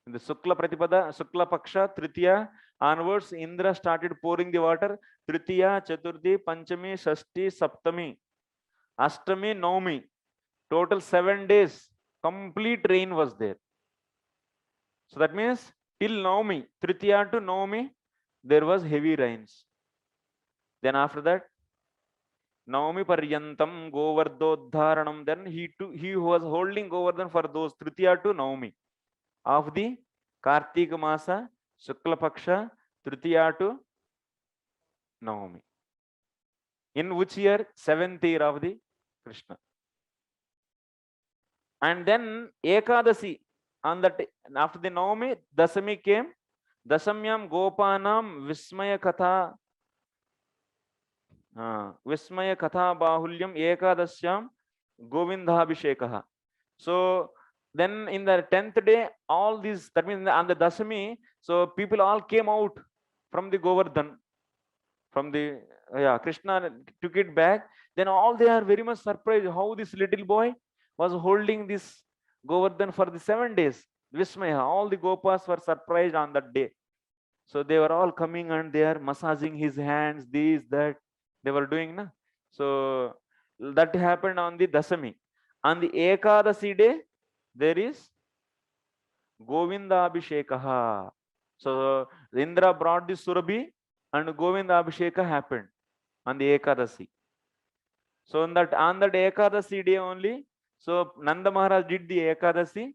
In the Sukla Pratipada, Sukla Paksha, Tritiya onwards, Indra started pouring the water. Tritiya, Chaturthi, Panchami, Shashti, Saptami, Ashtami, Navami. Total 7 days, complete rain was there. So that means till Navami, Tritiya to Navami, there was heavy rains. Then after that, Navami Paryantam Govardhodharanam. Then he was holding Govardhan for those Tritiya to Navami of the Kartika Masa, Shukla Paksha, Tritiya to Navami. In which year? 7th year of the Kṛṣṇa. And then Ekadasi, on that after the Navami, Dasami came. Dasamyam Gopanam Vismaya Katha Bahulyam Ekadasyam Govindabhishekah. So then in the 10th day, all these, that means on the Dasami, so people all came out from the Govardhan, from the, Kṛṣṇa took it back. Then all they are very much surprised how this little boy was holding this Govardhan for the 7 days. Vismaya, all the Gopas were surprised on that day. So they were all coming and they are massaging his hands, this, that, they were doing. Na? So that happened on the Dasami. On the Ekadasi day, there is Govindabhishekah. So Indra brought the Surabhi and Govindabhishekah happened on the Ekadasi. So on that Ekadasi day only, so Nanda Maharaj did the Ekadasi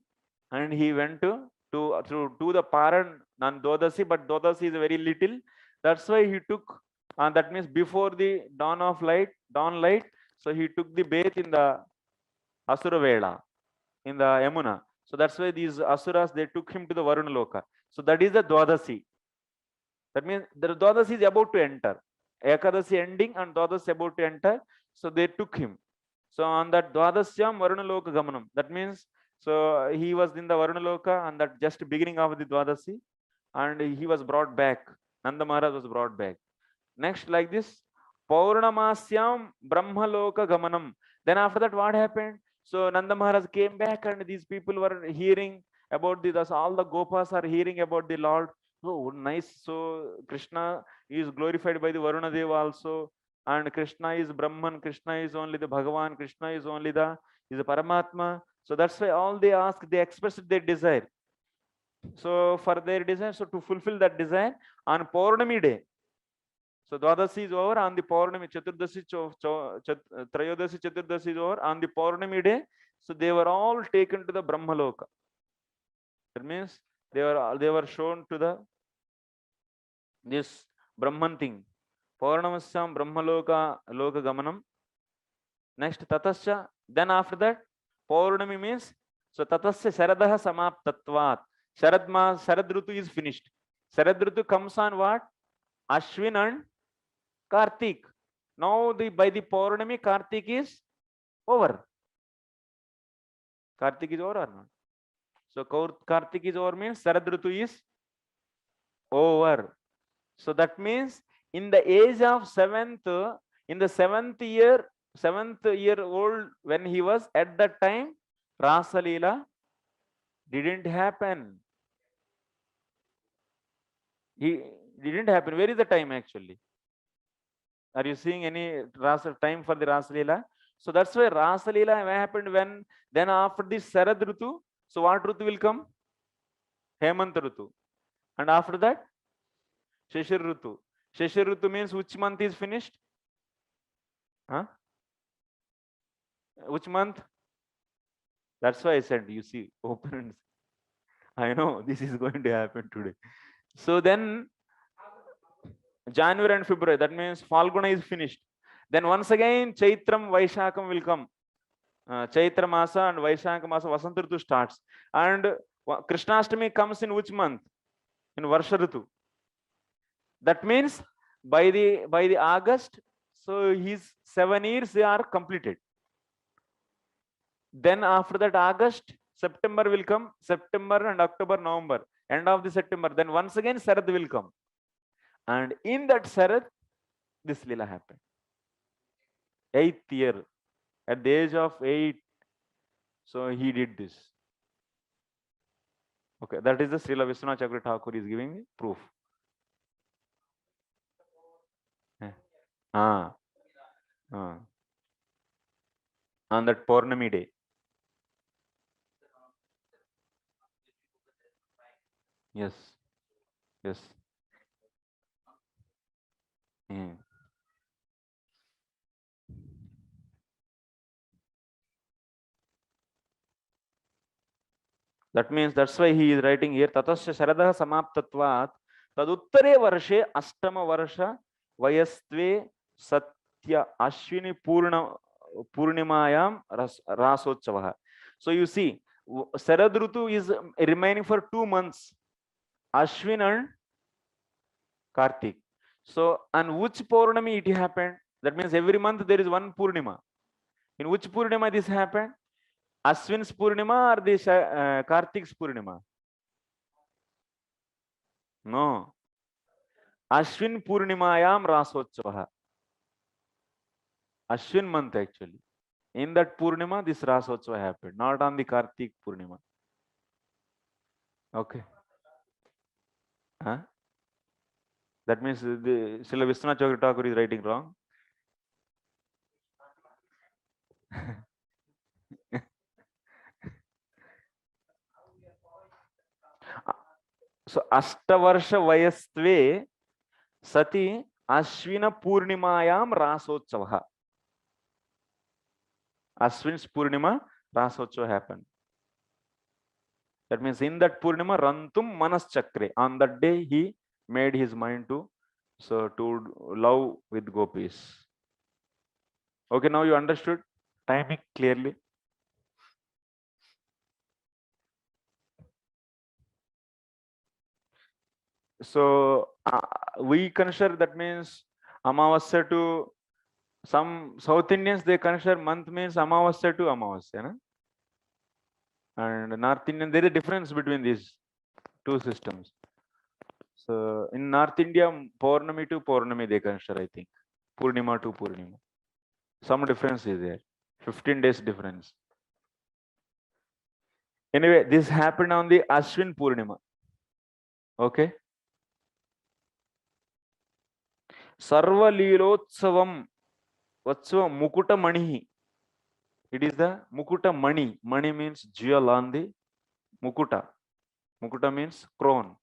and he went to the Paran on Dodasi, but Dodasi is very little. That's why he took, that means before the dawn light, so he took the bath in the Asura Vela, in the Yamuna. So that's why these Asuras, they took him to the Varuna Loka. So that is the Dwadasi. That means the Dwadasi is about to enter. Ekadasi ending and Dwadasi about to enter. So they took him. So on that Dwadasyam Varuna Loka Gamanam. That means, so he was in the Varuna Loka on that just beginning of the Dwadasi. And he was brought back. Nanda Maharaj was brought back. Next, like this, Paurnamasyam Brahmaloka Gamanam. Then after that, what happened? So Nanda Maharaj came back and these people were hearing about this. All the Gopas are hearing about the Lord. Oh, nice. So Kṛṣṇa is glorified by the Varuna Deva also. And Kṛṣṇa is Brahman. Kṛṣṇa is only the bhagavān. Kṛṣṇa is only the Paramatma. So that's why all they ask, they express their desire. So for their desire, so to fulfill that desire on Paurnami day. So Dwadasi is over on the Paurnami, Chaturdasi, Trayodasi, Chaturdasi is over on the Paurnami day. So they were all taken to the Brahmaloka. That means they were shown to this Brahman thing. Paurnamasyam Brahmaloka Loka Gamanam. Next Tatasya. Then after that, Paurnami means, so Tatasya Sharadaha Samaptatvat. Sharad Rutu is finished. Sharad Rutu comes on what? Ashwin and Kartik. Now by the Paurnami, Kartik is over. Kartik is over or not? So Kartik is over means Sharad Rutu is over. So that means in the age of 7th, in the 7th year old, when he was at that time, Rasa Leela didn't happen. He didn't happen. Where is the time actually? Are you seeing any Rasa time for the Rasa Leela? So that's why Rasa Leela happened when, then after this Sharad Rutu, so what Rutu will come? Hemant Rutu. And after that, Shishir Rutu. Shishir Rutu means which month is finished? Huh? Which month? That's why I said, you see, open. I know this is going to happen today. So then January and February, that means Falguna is finished. Then once again Chaitram Vaishakam will come. Chaitra Masa and Vaishaka Masa, Vasant Ritu starts. And Krishnastami comes in which month? In Varsha Ritu. That means by the August, so his 7 years they are completed. Then after that August, September will come, September and October, November, end of the September. Then once again Sharad will come. And in that Sharad, this Leela happened. 8th year, at the age of 8, so he did this. Okay, that is the Srila Vishwanath Chakravarti Thakur is giving me proof. On that Paurnami day. Yes. Yes. That means that's why he is writing here, Tatasya Sharadaha Samaptatvat Taduttare Varshe Ashtama Varsha Vayastve Satya Ashwini Purnimayam Rasotsavaha. So you see, Sharad Rutu is remaining for 2 months, Ashwin and Kartik. So on which Purnami it happened? That means every month there is one Purnima. In which Purnima this happened? Ashwin's Purnima or the Kartik's Purnima? No. Ashwin Purnimayam Rasotsavaha. Ashwin month actually. In that Purnima, this Rasotsava happened, not on the Kartik Purnima. Okay. Huh? That means the Srila Vishwanath Chakravarti Thakur is writing wrong. So Ashtavarsha Vayastve Sati Ashwina Purnimayam Rasotsavaha. Ashwin's Purnima Rasotsava happened. That means in that Purnima rantuṁ manaś cakre. On that day he made his mind to love with Gopis. Okay, now you understood timing clearly. So we consider, that means Amavasya to some South Indians, they consider month means Amavasya to Amavasya. Na? And North Indian, there is a difference between these two systems. So in North India, Purnami to Purnami they consider, I think. Purnima to Purnima. Some difference is there. 15 days difference. Anyway, this happened on the Ashwin Purnima. Okay. Sarva Leelotsavam Vatsva Mukuta Mani. It is the Mukuta Mani. Mani means jewel on the Mukuta. Mukuta means crown.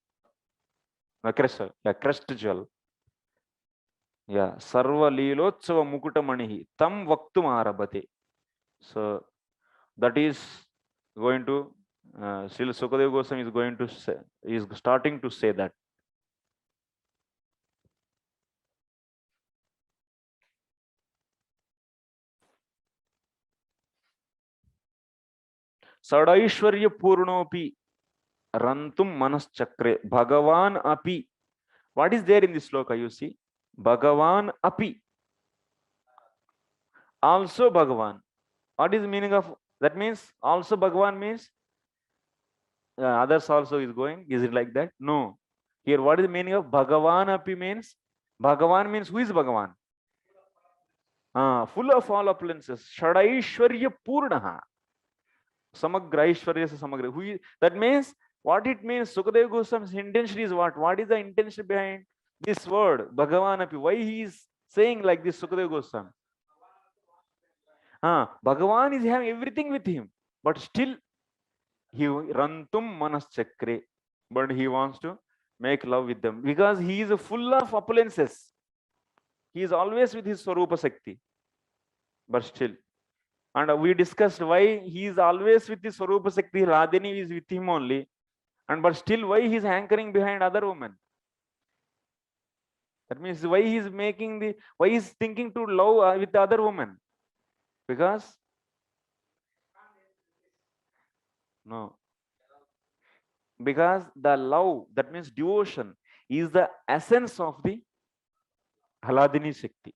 Crest, crest jewel. Yeah. Sarva Leelotsava Mukuta Mani. Tam Vaktum Arabhate. So that is going to Srila Sukadeva Goswami is going to say, is starting to say that. Sadaishwarya Purnopi rantuṁ manaś cakre bhagavān api. What is there in this sloka? You see, bhagavān api. Also Bhagavan. What is the meaning of that? Means also Bhagavan means others also is going. Is it like that? No. Here, what is the meaning of Bhagavan api means? Bhagavan means who is Bhagavan? Full of all appearances. Shadaishwarya Purnaha. Samagra Aishwarya Samagra. Who is, that means what it means? Sukadeva Goswami's intention is what? What is the intention behind this word Bhagavan api? Why he is saying like this, Sukadeva Goswami? Bhagavan is having everything with him, but still he rantuṁ manaś cakre, but he wants to make love with them because he is full of appearances. He is always with his Swarupa Sakti, but still. And we discussed why he is always with his Swarupa Sakti, Radhini is with him only, and but still why he is hankering behind other women. That means why he is making the, why he is thinking to love with the other women. Because no, because the love, that means devotion, is the essence of the Haladini Shakti.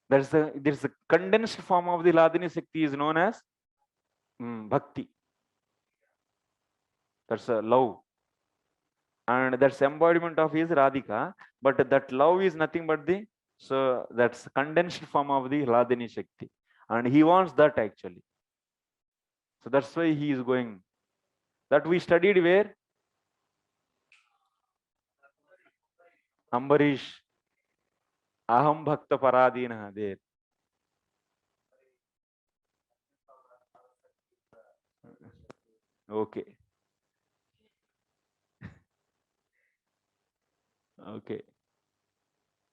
There's a condensed form of the Haladini Shakti is known as Bhakti. That's a love, and that's embodiment of his Radhika. But that love is nothing but the, so that's condensed form of the Haladini Shakti, and he wants that actually. So that's why he is going. That we studied where? Ambarish. Aham Bhakta Paradina there. Okay. Okay.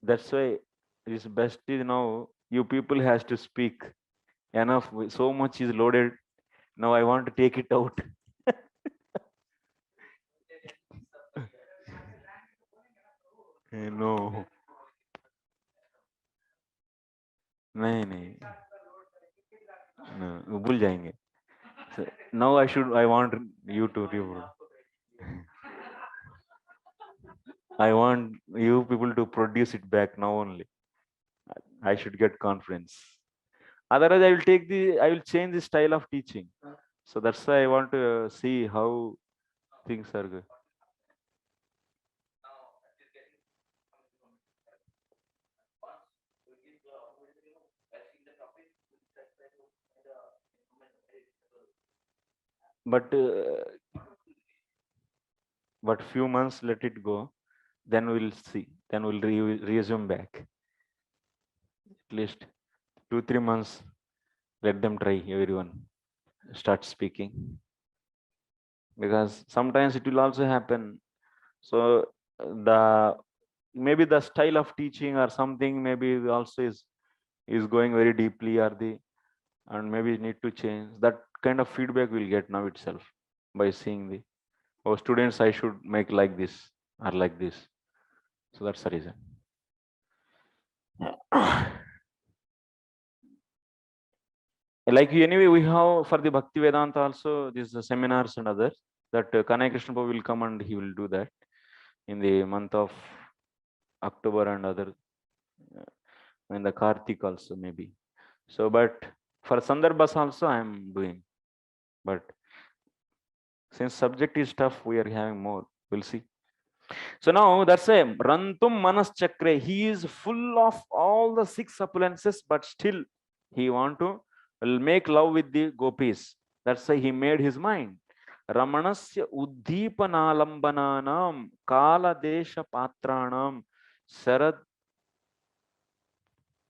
That's why it's best is now you people has to speak. Enough. So much is loaded. Now I want to take it out. No. नहीं no, भूल जाएंगे. So now I want you to I want you people to produce it back now only. I should get confidence. Otherwise, I will change the style of teaching. So that's why I want to see how things are going. But few months let it go, then we'll see. Then we'll resume back. At least 2-3 months. Let them try. Everyone start speaking, because sometimes it will also happen. So maybe the style of teaching or something maybe also is going very deeply, and maybe need to change. That kind of feedback we'll get now itself by seeing students, I should make like this or like this. So that's the reason. Like anyway, we have for the Bhakti Vedanta also these seminars and others that Kanai Krishna Prabhu will come and he will do that in the month of October and other in the Kartik also maybe. So, but for Sandarbhas also I am doing, but since subject is tough, we are having more. We'll see. So now that's a rantuṁ manaś cakre. He is full of all the 6 appearances, but still he want to make love with the Gopis. That's why he made his mind. Ramanasya uddīpanālambanānām kala desha patranam sarad.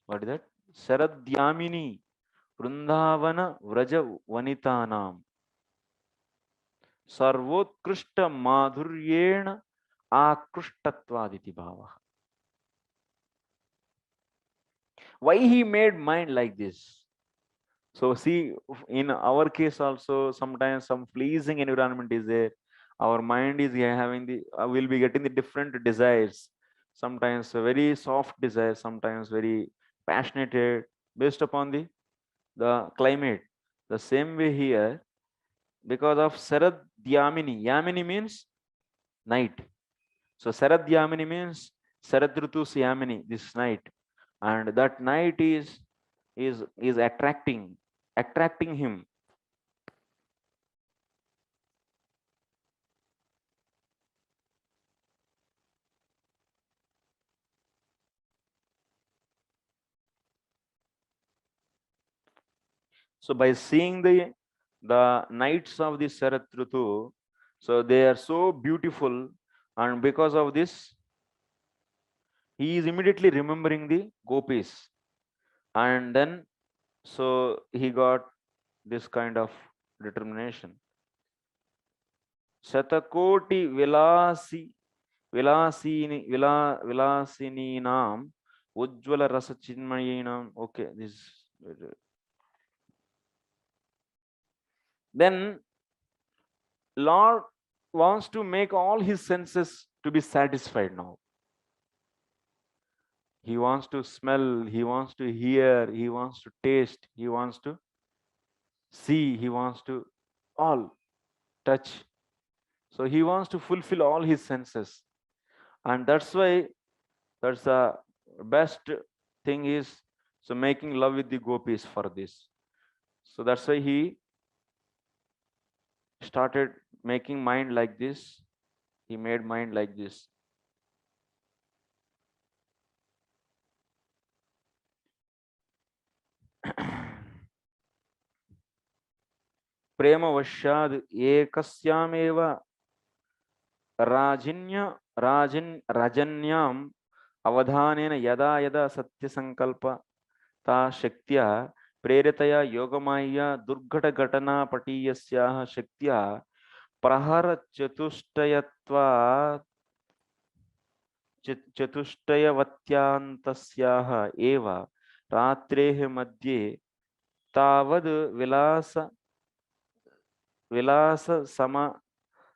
What is that? Saradyamini vrindavana vrajavanitānām sarvotkrushta madhuryena akrushtatvad bhava. Why he made mind like this? So see, in our case also, sometimes some pleasing environment is there. Our mind is having will be getting the different desires. Sometimes very soft desires, sometimes very passionate, based upon the climate. The same way here, because of Sarad Yamini. Yamini means night. So Sarad Yamini means Sarad Rutus Yamini, this night. And that night is attracting him. So by seeing the nights of the Sarat Rutu, so they are so beautiful, and because of this, he is immediately remembering the Gopis, and then so he got this kind of determination. Shatakoti vilasini ujjvala rasa chinmayinam. Okay, this. Then Lord wants to make all his senses to be satisfied now. He wants to smell, he wants to hear, he wants to taste, he wants to see, he wants to all touch. So he wants to fulfill all his senses. And that's why that's the best thing is so making love with the Gopis for this. So that's why he started making mind like this. He made mind like this. Prema vashyad ekasyameva rajanyam avadhanena yada yada satya sankalpa ta shaktya preritaya yoga-māyā durghata gatana patiyasyaha shaktya prahara chatushtayavatyantasyaha eva rātṛīḥ madhye tavad vilasa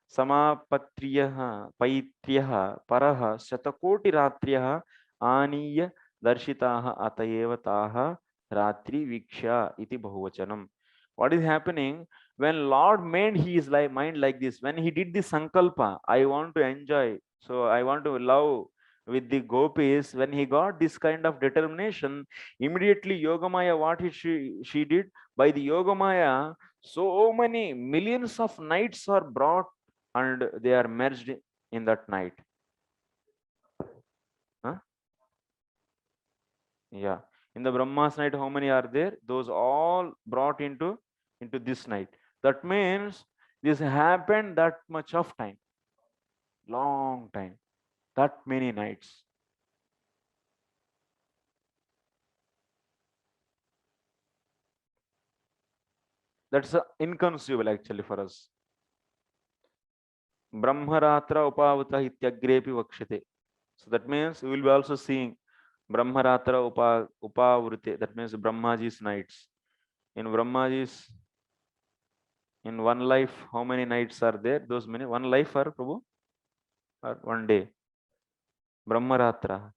samapatriyah paitriyah paraha shatakoti rātṛīḥ āniya darshitaha atayeva taha rātṛī vīkṣya iti bahuvachanam. What is happening when Lord made his mind like this? When he did the sankalpa, I want to enjoy, so I want to love with the Gopis, when he got this kind of determination, immediately Yoga-māyā, what she did? By the Yoga-māyā, so many millions of knights are brought and they are merged in that night. Huh? Yeah. In the Brahma's night, how many are there? Those all brought into this night. That means this happened that much of time. Long time. That many nights. That's inconceivable actually for us. Brahmaratra upāvata ityagrepi vakshate. So that means we will be also seeing Brahmaratra upavrute. That means Brahmaji's nights. In Brahmaji's, in one life, how many nights are there? Those many. One life or Prabhu? Or one day? Brahmaratra.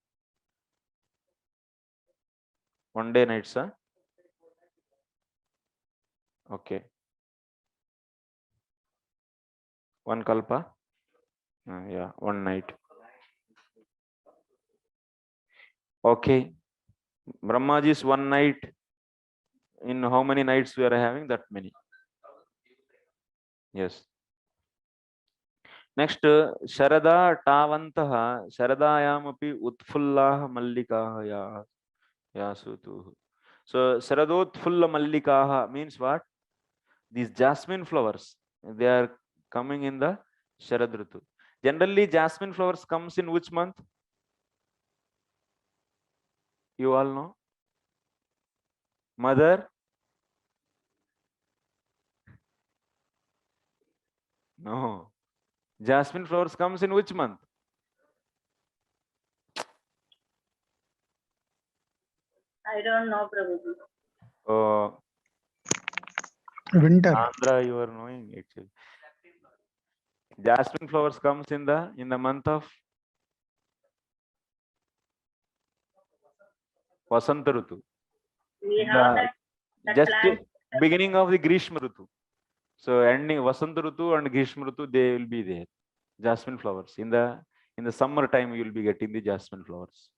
One day nights, huh? Okay. One kalpa? Yeah, one night. Okay. Brahmaji's one night. In how many nights we are having? That many. Yes. Next, Sharada Tavantaha Sharadayamapi Utphulla-mallikāḥ Yasutu. So śrādotphulla-mallikāḥ means what? These jasmine flowers, they are coming in the Sharad Ritu. Generally, jasmine flowers comes in which month? You all know? Mother? No. Jasmine flowers comes in which month? I don't know, Prabhuji. Oh, Winter. Andhra, you are knowing actually. Jasmine flowers comes in the month of Vasanta Ritu. We have that Just plant. beginning of the Grishma Ritu. So ending Vasanta Ritu and Grishma Ritu, they will be there. Jasmine flowers. In the summer time, you will be getting the jasmine flowers.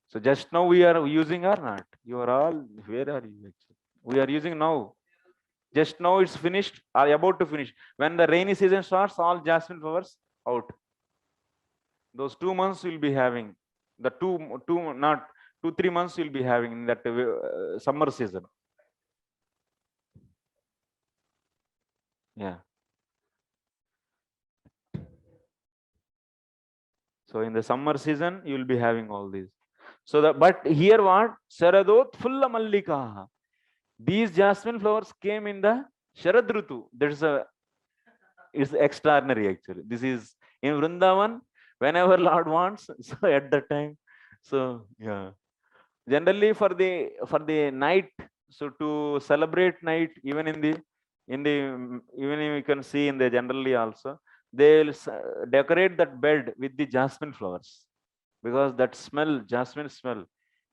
So just now we are using or not? You are all, where are you actually? We are using now. Just now it's finished or about to finish. When the rainy season starts, all jasmine flowers out. Those 2 months will be having. The 2-3 months you'll be having in that summer season. Yeah. So in the summer season, you will be having all these. So but here what? śrādotphulla-mallikāḥ. These jasmine flowers came in the Sharad Ritu. It's extraordinary actually. This is in Vrindavan, whenever Lord wants, so at that time. So yeah. Generally for the night, so to celebrate night, even even you can see in the generally also, they will decorate that bed with the jasmine flowers, because that smell, jasmine smell,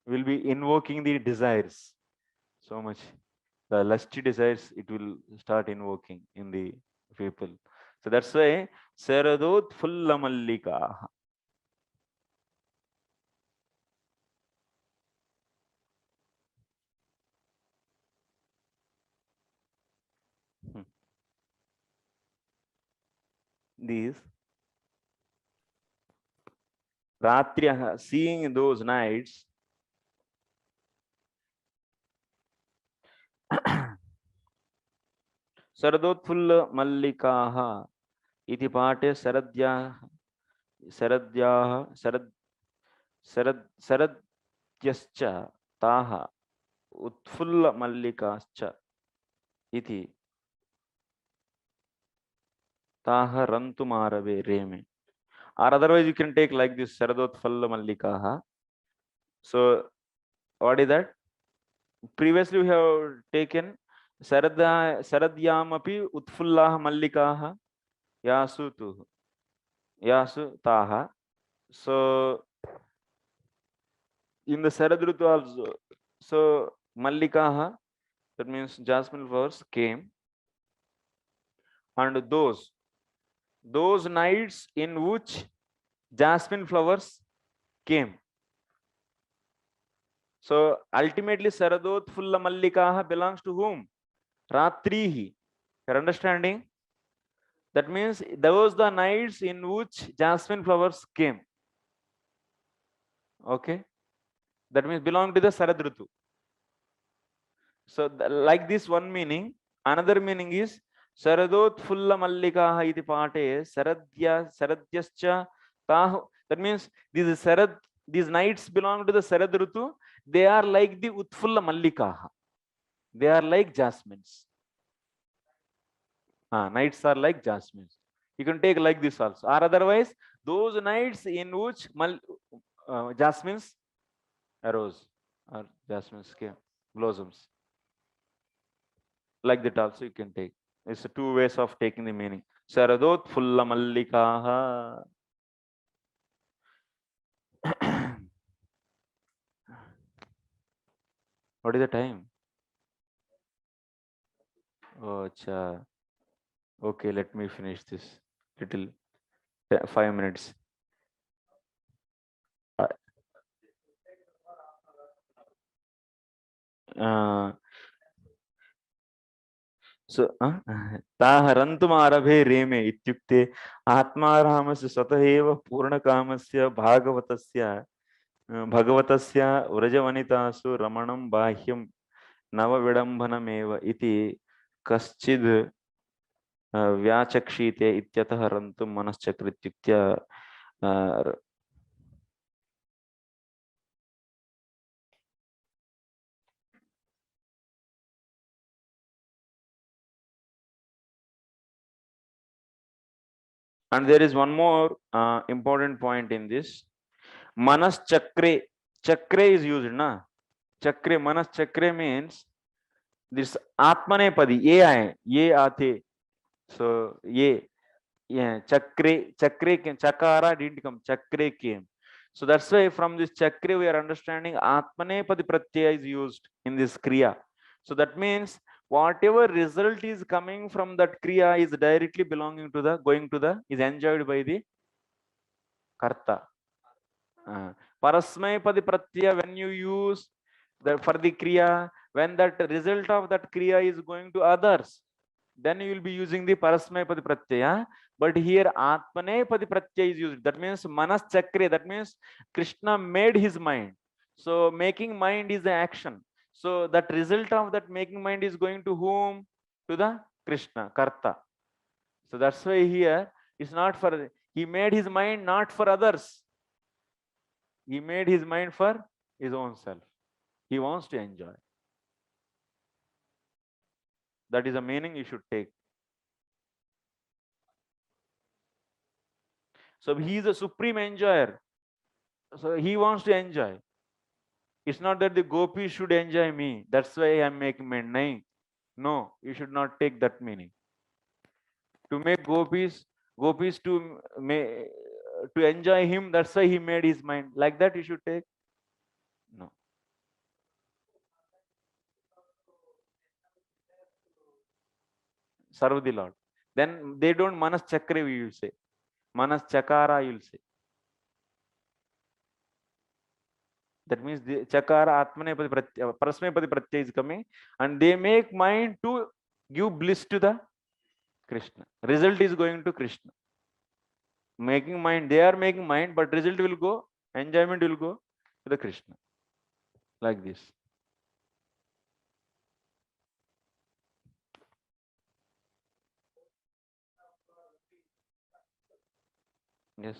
will be invoking the desires so much. The lusty desires, it will start invoking in the people. So that's why śrādotphulla-mallikāḥ. These rātṛīḥ, seeing those nights, śrādotphulla-mallikāḥ iti pāte sharadyascha tāha utphulla-mallikāscha iti tāha rantuṁ reme. Or otherwise you can take like this, śrādotphulla-mallikāḥ. So what is that? Previously we have taken sharadyamapi utphulla-mallikāḥ yasu tāha. So in the Sharad Ritu also, so Mallikāḥ, that means jasmine flowers, came, and those nights in which jasmine flowers came. So ultimately śāradotphulla-mallikāḥ belongs to whom? Rātṛīḥ. You're understanding? That means those the nights in which jasmine flowers came. Okay, that means belong to the Sarad Ritu. So like this one meaning. Another meaning is śāradotphulla-mallikāḥ iti pāte saradyascha tahu. That means these nights belong to the Sarad Ritu. They are like the utphulla-mallikāḥ. They are like jasmines. Nights are like jasmines. You can take like this also. Or otherwise, those nights in which jasmines arose or jasmines came, blossoms. Like that also you can take. It's two ways of taking the meaning. śāradotphulla-mallikāḥ. What is the time? Oh, cha. Okay, let me finish this little 5 minutes. So ताः rantuṁ आरभे रेमे इत्युक्ते आत्मारामस्य स्वतः एव पूर्णकामस्य भगवतस्य व्रजवनितासु रमणं बाह्यं नवविडम्बनमेव इति कश्चिद् व्याचक्षीते इत्यतः रन्तुं मनश्चक्र इत्युक्त्या and there is one more important point in this. Manas cakre. Cakre is used, na? Cakre, manas cakre means this atmanepadi, ye aaye, ye aate. So ye, yeah, cakre came, chakara didn't come, cakre came. So that's why from this cakre we are understanding atmanepadi pratyaya is used in this kriya. So that means whatever result is coming from that kriya is directly belonging to the, is enjoyed by the karta. Parasmaipadi pratyaya, when you use for the kriya, when that result of that kriya is going to others, then you will be using the parasmaipadi pratyaya. But here atmanepadi pratyaya is used. That means manas cakre. That means Krishna made his mind. So making mind is the action. So that result of that making mind is going to whom? To the Krishna, karta. So that's why here it's not for, he made his mind not for others. He made his mind for his own self. He wants to enjoy. That is the meaning you should take. So he is a supreme enjoyer. So he wants to enjoy. It's not that the Gopis should enjoy me. That's why I am making mind. No, you should not take that meaning. To make Gopis to enjoy him, that's why he made his mind. Like that you should take. No. Serve the Lord. Then they don't manas cakre, we will say. Manas chakara, you will say. That means the chakara atmanepadi pratyaya, parasmaipadi pratyaya is coming, and they make mind to give bliss to the Krishna. Result is going to Krishna. Making mind, they are making mind, but result will go, enjoyment will go to the Krishna. Like this. Yes.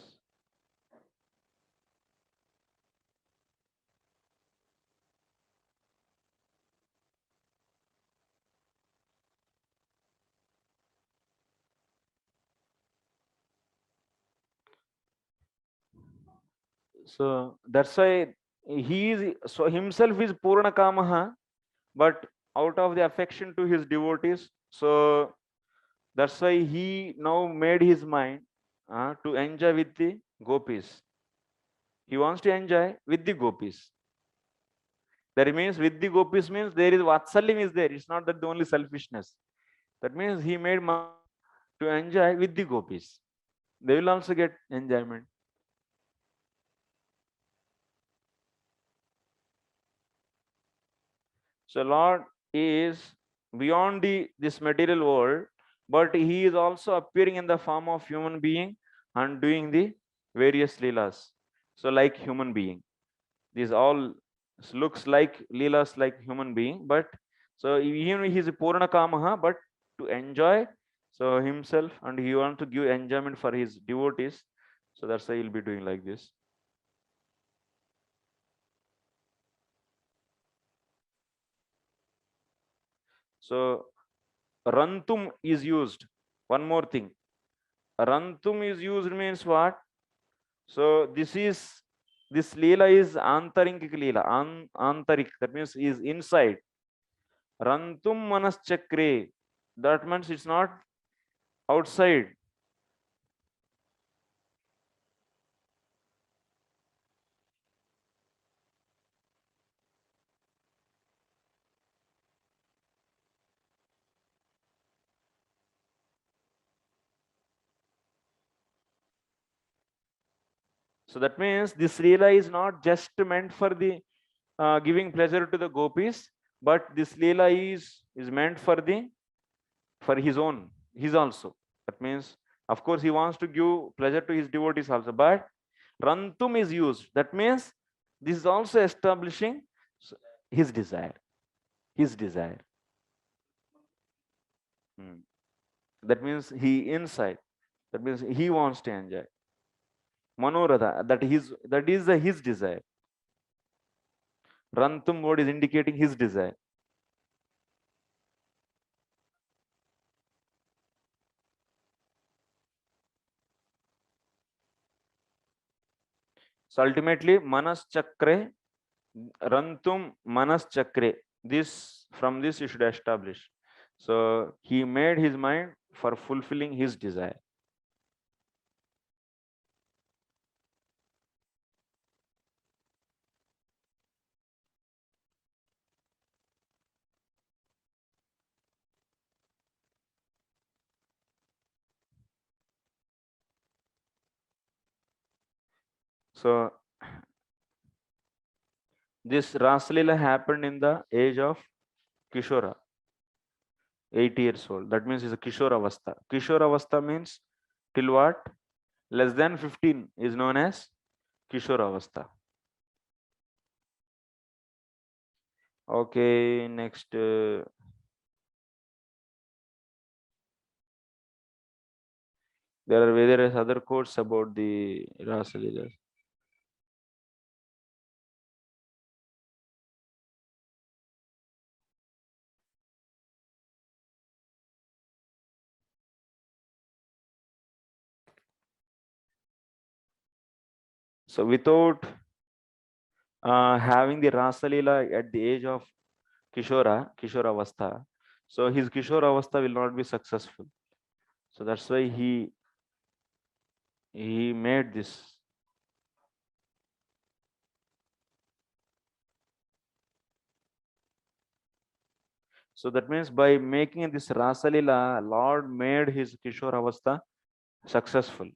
So that's why he is, so himself is Purna Kamaha, but out of the affection to his devotees. So that's why he now made his mind to enjoy with the Gopis. He wants to enjoy with the Gopis. That means with the Gopis means there is Vatsalyam is there. It's not that the only selfishness. That means he made mind to enjoy with the Gopis. They will also get enjoyment. So Lord is beyond this material world, but he is also appearing in the form of human being and doing the various leelas. So like human being, these all looks like leelas like human being, but so even he is purna kamaha, but to enjoy so himself, and he wants to give enjoyment for his devotees. So that's why he'll be doing like this. So rantuṁ is used. One more thing, rantuṁ is used means what? So this leela is antarik leela, antarik, that means is inside. Rantuṁ manaś cakre, that means it's not outside. So that means this leela is not just meant for the giving pleasure to the gopis, but this leela is meant for his own, his also. That means, of course, he wants to give pleasure to his devotees also, but rantuṁ is used. That means this is also establishing his desire. His desire. That means he inside. That means he wants to enjoy. Manoratha, that is his desire. Rantuṁ word is indicating his desire. So ultimately, manas cakre, rantuṁ manas cakre. From this you should establish. So he made his mind for fulfilling his desire. So this Rasalila happened in the age of Kishora, 8 years old. That means it's a Kishora Avastha. Kishora Avastha means till what? Less than 15 is known as Kishora Avastha. Okay, next. There are various other quotes about the Rasalila. So without having the Rasalila at the age of Kishora Avastha, so his Kishora Avastha will not be successful. So that's why he made this. So that means by making this Rasalila, Lord made his Kishora Avastha successful.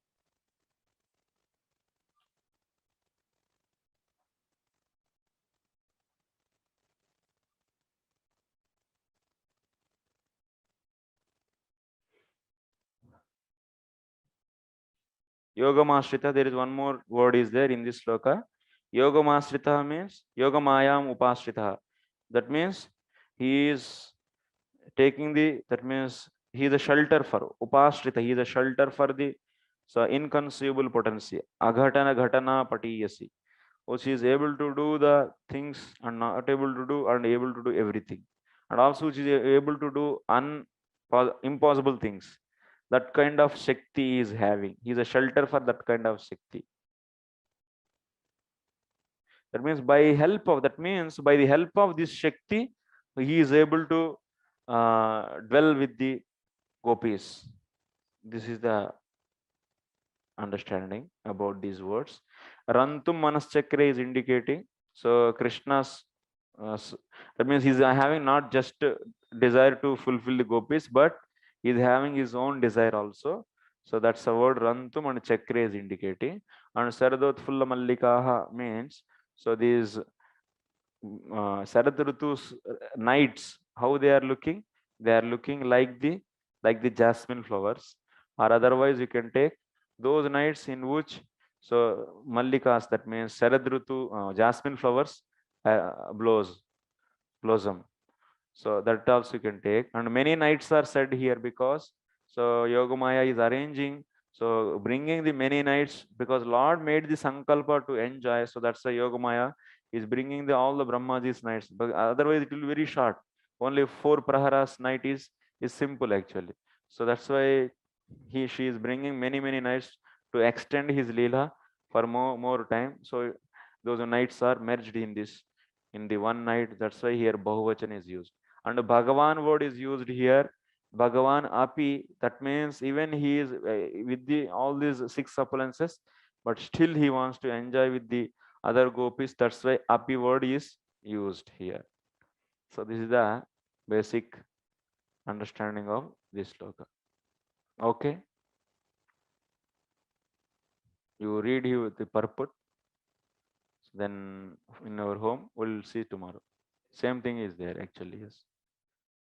Yoga-māyām, there is one more word is there in this sloka. Yoga-māyām means yoga-māyām upāśritaḥ. That means he is taking that means he is a shelter for upāśritaḥ. He is a shelter for the inconceivable potency. Aghatana ghatana patiyasi, which is able to do the things and not able to do and able to do everything, and also which is able to do impossible things. That kind of Shakti is having. He is a shelter for that kind of Shakti. That means by the help of this Shakti, he is able to dwell with the Gopis. This is the understanding about these words. Rantuṁ manas cakre is indicating. So Krishna's, that means he is having not just desire to fulfill the Gopis, but he is having his own desire also. So that's the word rantuṁ and cakre is indicating. And śāradotphulla-mallikāḥ means, so these Sharad Ritu's nights, how they are looking? They are looking like the jasmine flowers, or otherwise you can take those nights in which mallikas, that means Sharad Ritu, jasmine flowers blossom. So that also you can take, and many nights are said here because yoga-māyā is arranging, bringing the many nights because Lord made the sankalpa to enjoy. So that's why yoga-māyā is bringing all the Brahmaji's nights, but otherwise it will be very short. Only 4 praharas night is simple actually. So that's why she is bringing many nights to extend his leela for more time. So those nights are merged in the one night. That's why here bahuvachan is used. And bhagavān word is used here. Bhagavān api, that means even he is with all these 6 appearances, but still he wants to enjoy with the other gopis. That's why api word is used here. So this is the basic understanding of this sloka. Okay. You read here the purport. Then in our home, we'll see tomorrow. Same thing is there actually, yes.